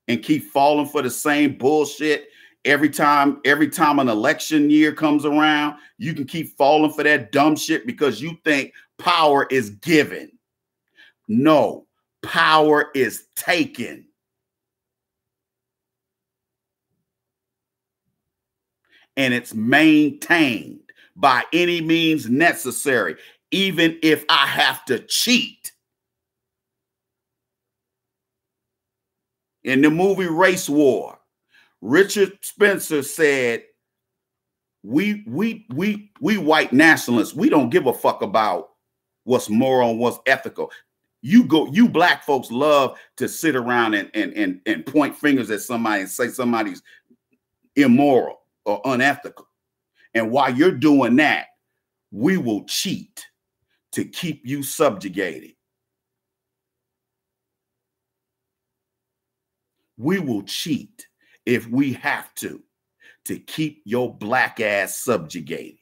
and keep falling for the same bullshit every time an election year comes around. You can keep falling for that dumb shit because you think power is given. No, power is taken. And it's maintained by any means necessary, even if I have to cheat. In the movie Race War, Richard Spencer said, we white nationalists, we don't give a fuck about what's moral and what's ethical. You black folks love to sit around and point fingers at somebody and say somebody's immoral or unethical. And while you're doing that, we will cheat to keep you subjugated. We will cheat if we have to keep your black ass subjugated.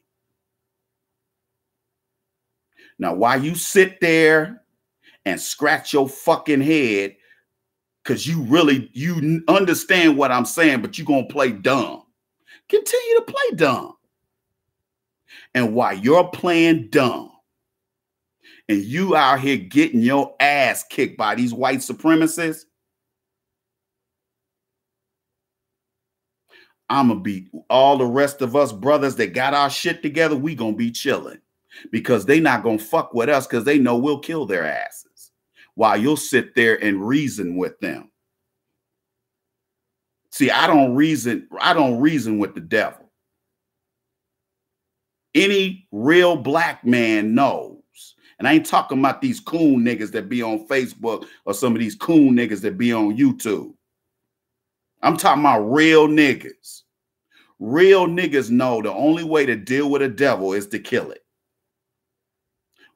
Now, while you sit there and scratch your fucking head, because you understand what I'm saying, but you're going to play dumb. Continue to play dumb. And while you're playing dumb and you out here getting your ass kicked by these white supremacists, I'm going to be all the rest of us brothers that got our shit together. We going to be chilling because they not going to fuck with us because they know we'll kill their asses while you'll sit there and reason with them. See, I don't reason with the devil. Any real black man knows. And I ain't talking about these coon niggas that be on Facebook or some of these coon niggas that be on YouTube. I'm talking about real niggas. Real niggas know the only way to deal with a devil is to kill it.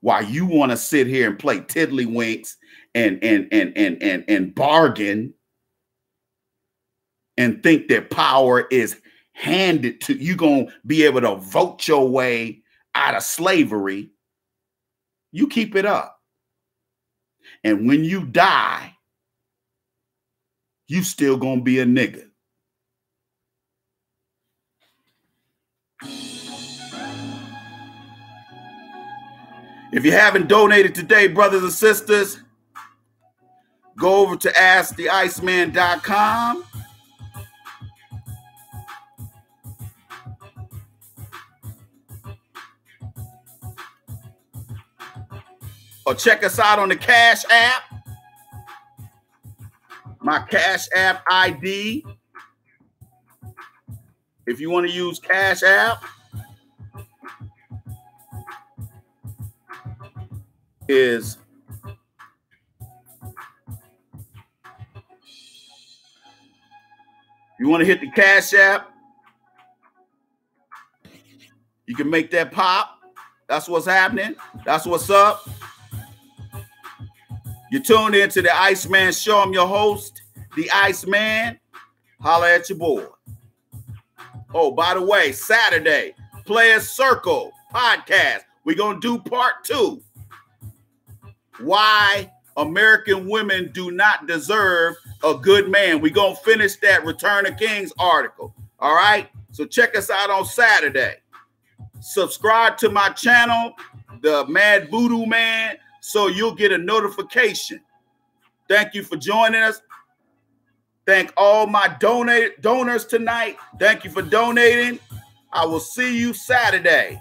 While you want to sit here and play tiddlywinks and bargain and think that power is handed to you, gonna be able to vote your way out of slavery, you keep it up. And when you die, you still gonna be a nigga. If you haven't donated today, brothers and sisters, go over to AskTheIceman.com. or check us out on the Cash App. My Cash App ID. If you want to use Cash App, is you want to hit the Cash App, you can make that pop. That's what's happening. That's what's up. You tuned into the Iceman Show. I'm your host, the Iceman. Holla at your boy. Oh, by the way, Saturday, Players Circle podcast. We're going to do part 2. Why American women do not deserve a good man. We're going to finish that Return of Kings article. All right? So check us out on Saturday. Subscribe to my channel, the Mad Voodoo Man, so you'll get a notification. Thank you for joining us. Thank all my donors tonight. Thank you for donating. I will see you Saturday.